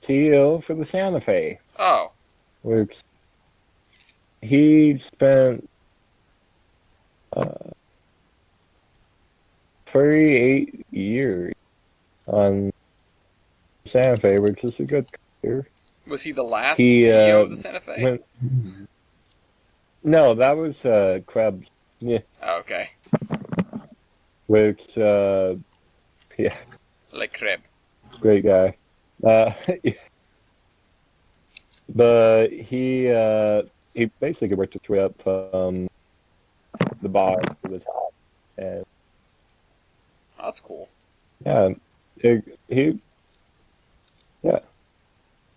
CEO for the Santa Fe, Oh, which he spent 38 years on Santa Fe, which is a good career. was he the last He, CEO of the Santa Fe? When- no, that was Krebs. Yeah, Oh, okay, which yeah, Le Crib. great guy. But he basically worked his way up from the bottom to the top, and Oh, that's cool. yeah,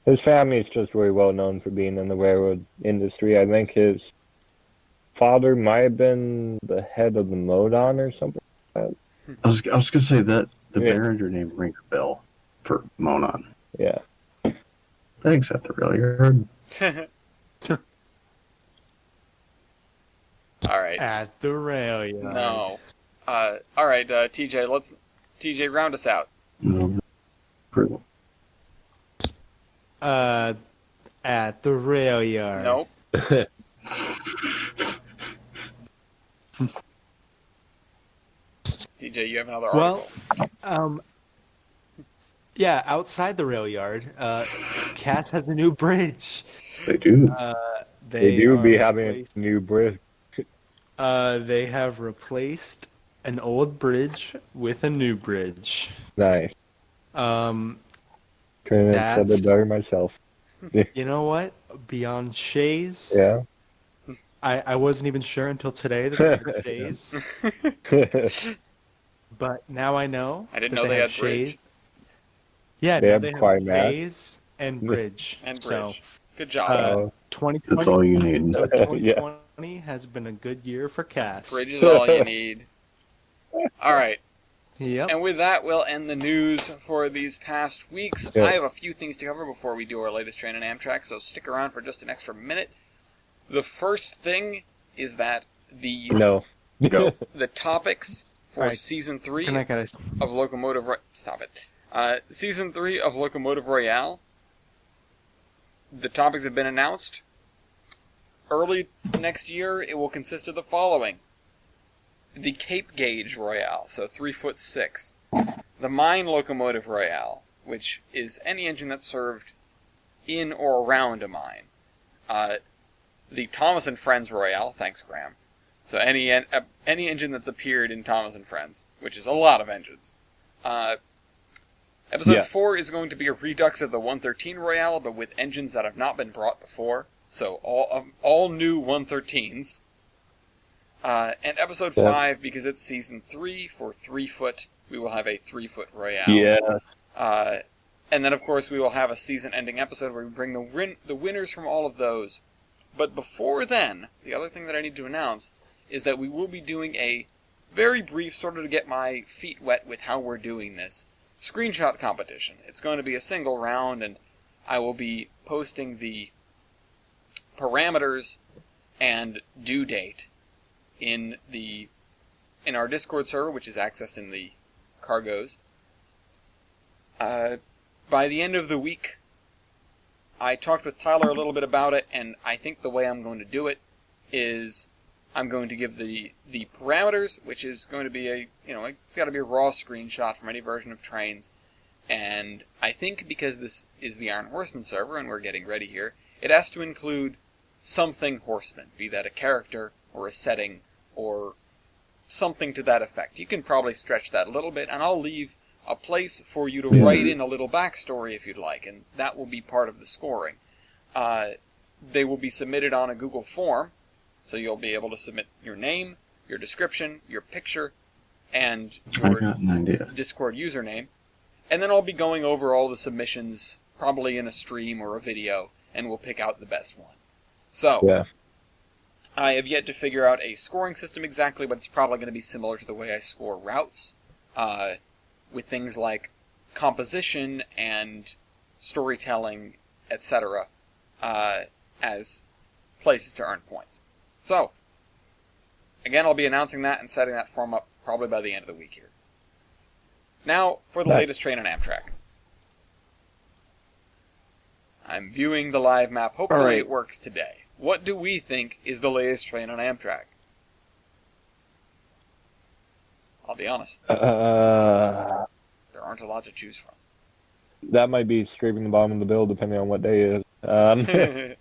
his family is just very well known for being in the railroad industry. I think his father might have been the head of the Modon or something like that. I was gonna say that the Yeah. Behringer name rings a bell for Monon. Yeah. Thanks at the rail yard. All right. At the rail yard. No. All right, TJ, round us out. No, for- At the rail yard. Nope. TJ, you have another article? Well, yeah, outside the rail yard, Cass has a new bridge. They do. They do are be having replaced- a new bridge. They have replaced an old bridge with a new bridge. Nice. Um, Couldn't have said That's- it better myself. you know what? Beyond Shays, Yeah. I wasn't even sure until today that they were Shays, but now I know. I didn't that know they have had bridge. Shays. Yeah, They now have they have Quite Matt. Shays and bridge. And So, bridge. Good job. Oh, 2020, That's all you need. so 2020 has been a good year for Cass. Bridge is all you need. All right. Yep. And with that, we'll end the news for these past weeks. Yeah. I have a few things to cover before we do our latest train in Amtrak, so stick around for just an extra minute. The first thing is that no. Go. the topics for Alright. season 3 Good night, guys. of Locomotive Stop it. Season 3 of Locomotive Royale. The topics have been announced. Early next year, it will consist of the following. The Cape Gauge Royale, so 3'6". The Mine Locomotive Royale, which is any engine that's served in or around a mine. The Thomas and Friends Royale, thanks Graham. So any engine that's appeared in Thomas and Friends, which is a lot of engines. Episode Yeah. 4 is going to be a redux of the 113 Royale, but with engines that have not been brought before. So all new 113s. And episode Yeah. 5, because it's season 3 for 3-foot, we will have a 3-foot royale. Yeah. And then, of course, we will have a season-ending episode where we bring the winners from all of those. But before then, the other thing that I need to announce is that we will be doing a very brief, sort of to get my feet wet with how we're doing this, screenshot competition. It's going to be a single round, and I will be posting the parameters and due date in our Discord server, which is accessed in the cargoes. By the end of the week, I talked with Tyler a little bit about it, and I think the way I'm going to do it is I'm going to give the parameters, which is going to be it's got to be a raw screenshot from any version of trains. And I think because this is the Iron Horseman server and we're getting ready here, it has to include something horseman, be that a character or a setting or something to that effect. You can probably stretch that a little bit, and I'll leave a place for you to write in a little backstory if you'd like, and that will be part of the scoring. They will be submitted on a Google form, so you'll be able to submit your name, your description, your picture, and your Discord username. And then I'll be going over all the submissions, probably in a stream or a video, and we'll pick out the best one. So, Yeah. I have yet to figure out a scoring system exactly, but it's probably going to be similar to the way I score routes, with things like composition and storytelling, etc., as places to earn points. So, again, I'll be announcing that and setting that form up probably by the end of the week here. Now, for the latest train on Amtrak. I'm viewing the live map. Hopefully it works today. What do we think is the latest train on Amtrak? I'll be honest. There aren't a lot to choose from. That might be scraping the bottom of the bill, depending on what day it is.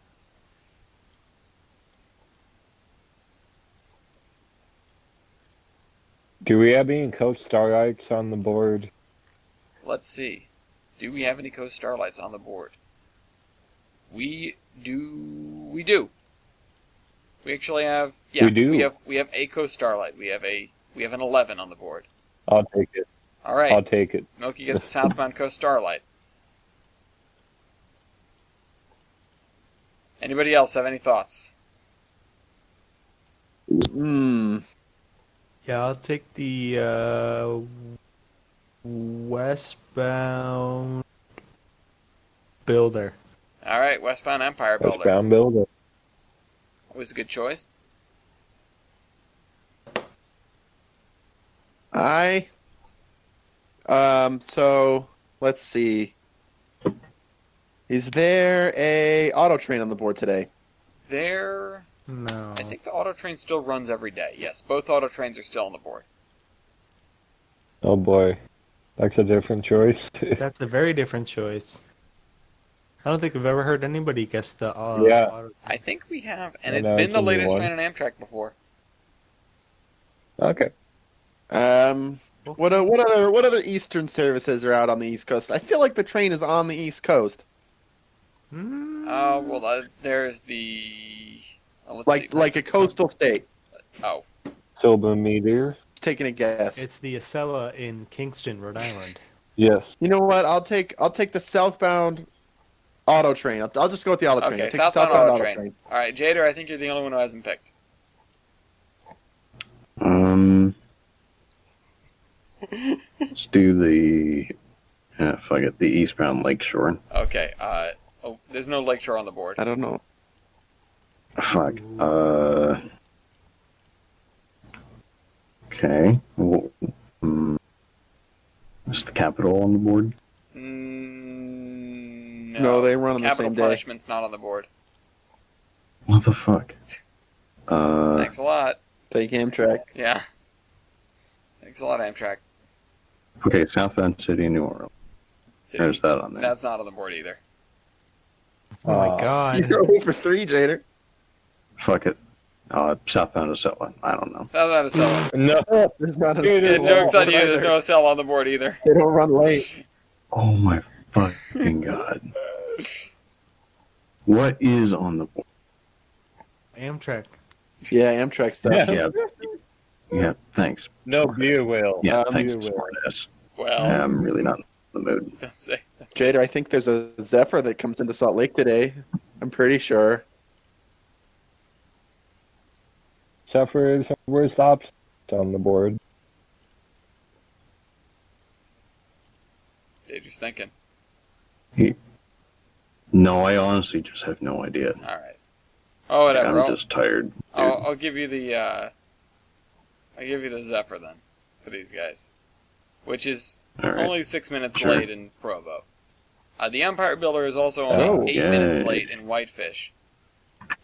Do we have any Coast Starlights on the board? Let's see. Do we have any Coast Starlights on the board? We do. We actually have. Yeah, we do. We have a Coast Starlight. We have an 11 on the board. I'll take it. All right. I'll take it. Milky gets the southbound Coast Starlight. Anybody else have any thoughts? Yeah, I'll take the westbound Builder. All right, westbound Empire Builder. Westbound Builder. Was a good choice. So let's see. Is there a auto train on the board today? No. I think the auto train still runs every day. Yes, both auto trains are still on the board. Oh boy. That's a different choice. That's a very different choice. I don't think I've ever heard anybody guess the Yeah. auto. I think we have, and I it's know, been it's the a new latest one. train on Amtrak before. Okay. What other Eastern services are out on the East Coast? I feel like the train is on the East Coast. There's the... let's see. Like a coastal state. Oh. Silver Meteor. Taking a guess. It's the Acela in Kingston, Rhode Island. Yes. You know what? I'll take the southbound auto train. I'll just go with the auto train. Okay, I'll take the southbound auto train. All right, Jader, I think you're the only one who hasn't picked. Let's do the fuck it, the eastbound Lakeshore. Okay, there's no Lakeshore on the board. I don't know. Fuck. Okay. Well, is the capital on the board? No, they run on the Capital same day. Punishment's not on the board. What the fuck? Thanks a lot. Take Amtrak. Yeah. Thanks a lot, Amtrak. Okay, southbound City, New Orleans. There's that on there. That's not on the board either. Oh my god. You're 0 for 3, Jader. Fuck it. Southbound Acela. I don't know. That's not a cell. No. There's not Yeah, a joke's on you, there's no cell on the board either. They don't run late. Oh my fucking god. What is on the board? Amtrak. Yeah, Amtrak stuff. Yeah. Yeah, thanks. No beer will. Yeah, Um, thanks, beer will. smartass. Well, I'm really not in the mood. don't say. Jader, I think there's a Zephyr that comes into Salt Lake today. I'm pretty sure. Suffers where stops on the board. Dader's thinking. No, I honestly just have no idea. All right. Oh, whatever. I'm just tired. Dude. I'll give you the Zephyr then for these guys, which is All right. only 6 minutes Sure. late in Provo. The Empire Builder is also only Oh, 8 yay. minutes late in Whitefish,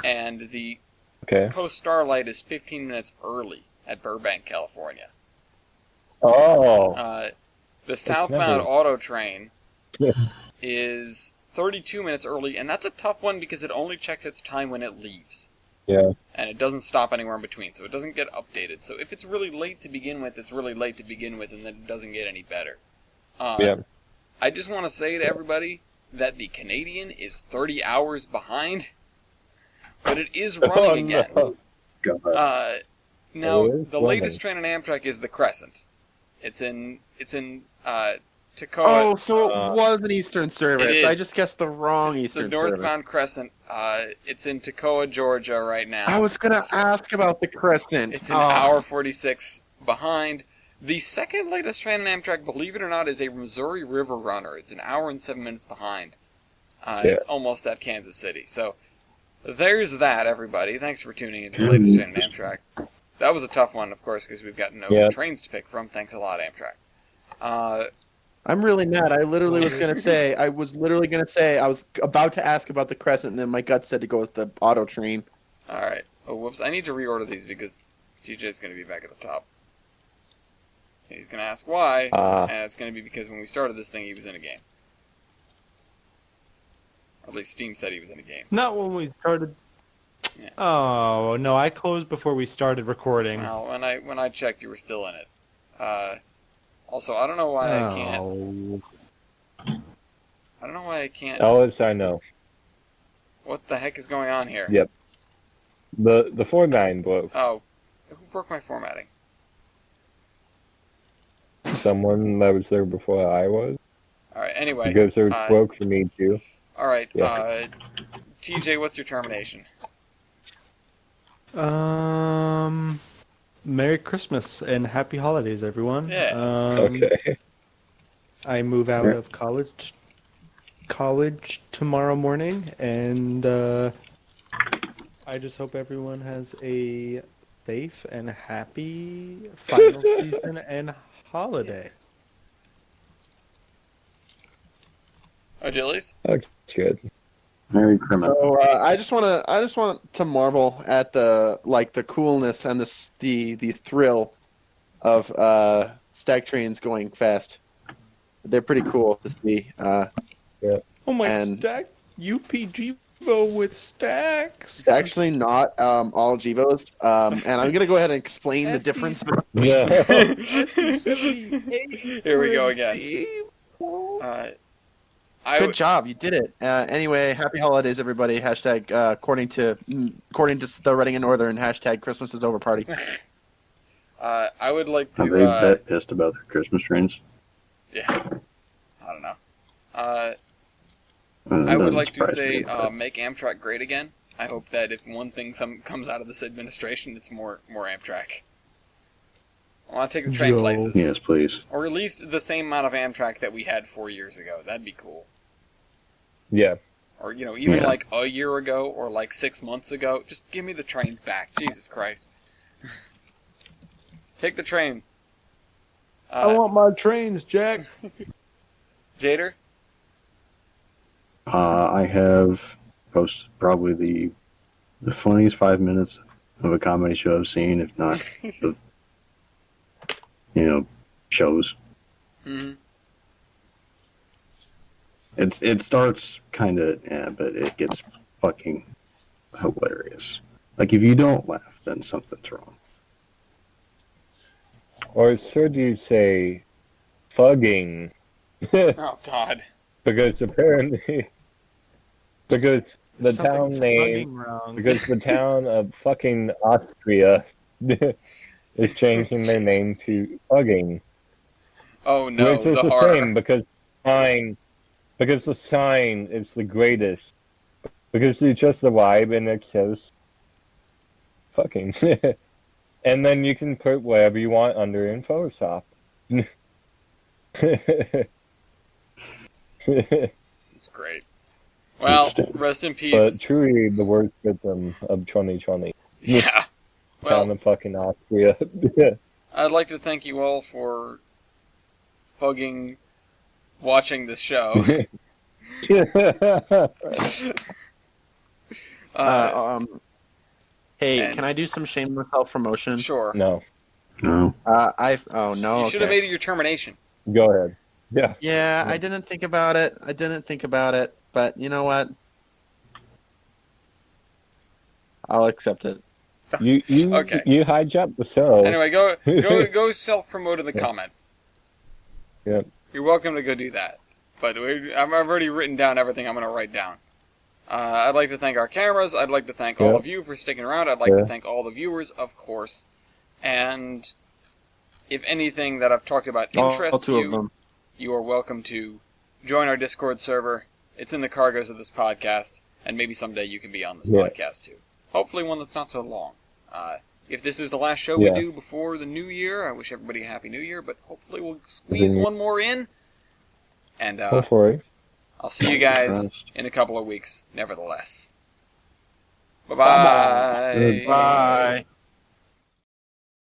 and the Okay. Coast Starlight is 15 minutes early at Burbank, California. Oh. The southbound never- auto train Yeah. is 32 minutes early, and that's a tough one because it only checks its time when it leaves. Yeah. And it doesn't stop anywhere in between, so it doesn't get updated. So if it's really late to begin with, it's really late to begin with, and then it doesn't get any better. Yeah. I just want to say to everybody that the Canadian is 30 hours behind, but it is running again. No. God. Now, It is the running. latest train on Amtrak is the Crescent. It's in Tacoma. Oh, so it Uh, was an Eastern service. it is. I just guessed the wrong It's the Eastern service. northbound Crescent. It's in Tacoma, Georgia right now. I was gonna ask about the Crescent. It's an Oh. hour 46 behind. The second latest train on Amtrak, believe it or not, is a Missouri River Runner. It's an hour and 7 minutes behind. Yeah. It's almost at Kansas City. So there's that, everybody. Thanks for tuning into the latest train on Amtrak. That was a tough one, of course, because we've got no Yeah. trains to pick from. Thanks a lot, Amtrak. I'm really mad. I literally was gonna say. I was about to ask about the Crescent, and then my gut said to go with the auto train. All right. Oh, whoops. I need to reorder these because TJ's going to be back at the top. He's going to ask why, and it's going to be because when we started this thing, he was in a game. Or at least Steam said he was in a game. Not when we started. Yeah. Oh no, I closed before we started recording. Well, when I checked, you were still in it. Also, I don't know why I can't. Oh. I don't know why I can't. Alice, I know. What the heck is going on here? Yeah. The 4.9 broke. Oh, who broke my formatting? Someone that was there before I was. All right. Anyway. Because it was broke for me too. All right. Yeah. TJ, what's your termination? Merry Christmas and Happy Holidays, everyone. Yeah. Okay. I move out Yeah. of college tomorrow morning, and I just hope everyone has a safe and happy final season and holiday. Oh, Jillies? That's good. Merry Christmas. So I just want to marvel at the coolness and the thrill of stag trains going fast. They're pretty cool to see. Oh my And- stack UPGvo with stacks. It's actually not all Givos, and I'm gonna go ahead and explain the difference. Yeah. Here we go again. Good job, you did it. Anyway, happy holidays, everybody. Hashtag according to the Reading and Northern hashtag Christmas is over party. I would like Are to. they that pissed about their Christmas trains? Yeah. I don't know. I would like to say make Amtrak great again. I hope that if one thing comes out of this administration, it's more Amtrak. I want to take the train Joe. places. Yes, please. Or at least the same amount of Amtrak that we had 4 years ago. That'd be cool. Yeah. Or, even Yeah. like a year ago or like 6 months ago. Just give me the trains back. Jesus Christ. Take the train. I want my trains, Jack. Jader? I have posted probably the funniest 5 minutes of a comedy show I've seen, if not, shows. Mm-hmm. It starts kind of, but it gets fucking hilarious. Like, if you don't laugh, then something's wrong. Or should you say fugging? Oh, God. Because apparently, because the town Something's name fucking wrong. because the town of fucking Austria is changing their name to Fugging, Oh no, which is the a horror. shame because the sign is the greatest. Because you just arrive and it says fucking. And then you can put whatever you want under in Photoshop. It's great. Well, Understand. rest in But peace. truly the worst victim of 2020. Yeah. Town Well, of fucking Austria. I'd like to thank you all for fucking watching this show. Hey, and- can I do some shameless self-promotion? Sure. No. No. Oh no. You Okay. should have made it your termination. Go ahead. Yeah. Yeah, I didn't think about it. But you know what? I'll accept it. You Okay. you hijacked the show. Anyway, go self-promote in the comments. Yep. You're welcome to go do that. But I've already written down everything I'm going to write down. I'd like to thank our cameras. I'd like to thank all of you for sticking around. I'd like to thank all the viewers, of course. And if anything that I've talked about interests all two of you, them. you are welcome to join our Discord server. It's in the cargoes of this podcast, and maybe someday you can be on this podcast too. Hopefully one that's not so long. If this is the last show we do before the new year, I wish everybody a happy new year, but hopefully we'll squeeze one more in. And Hopefully. I'll see you guys in a couple of weeks, nevertheless. Bye-bye. Bye.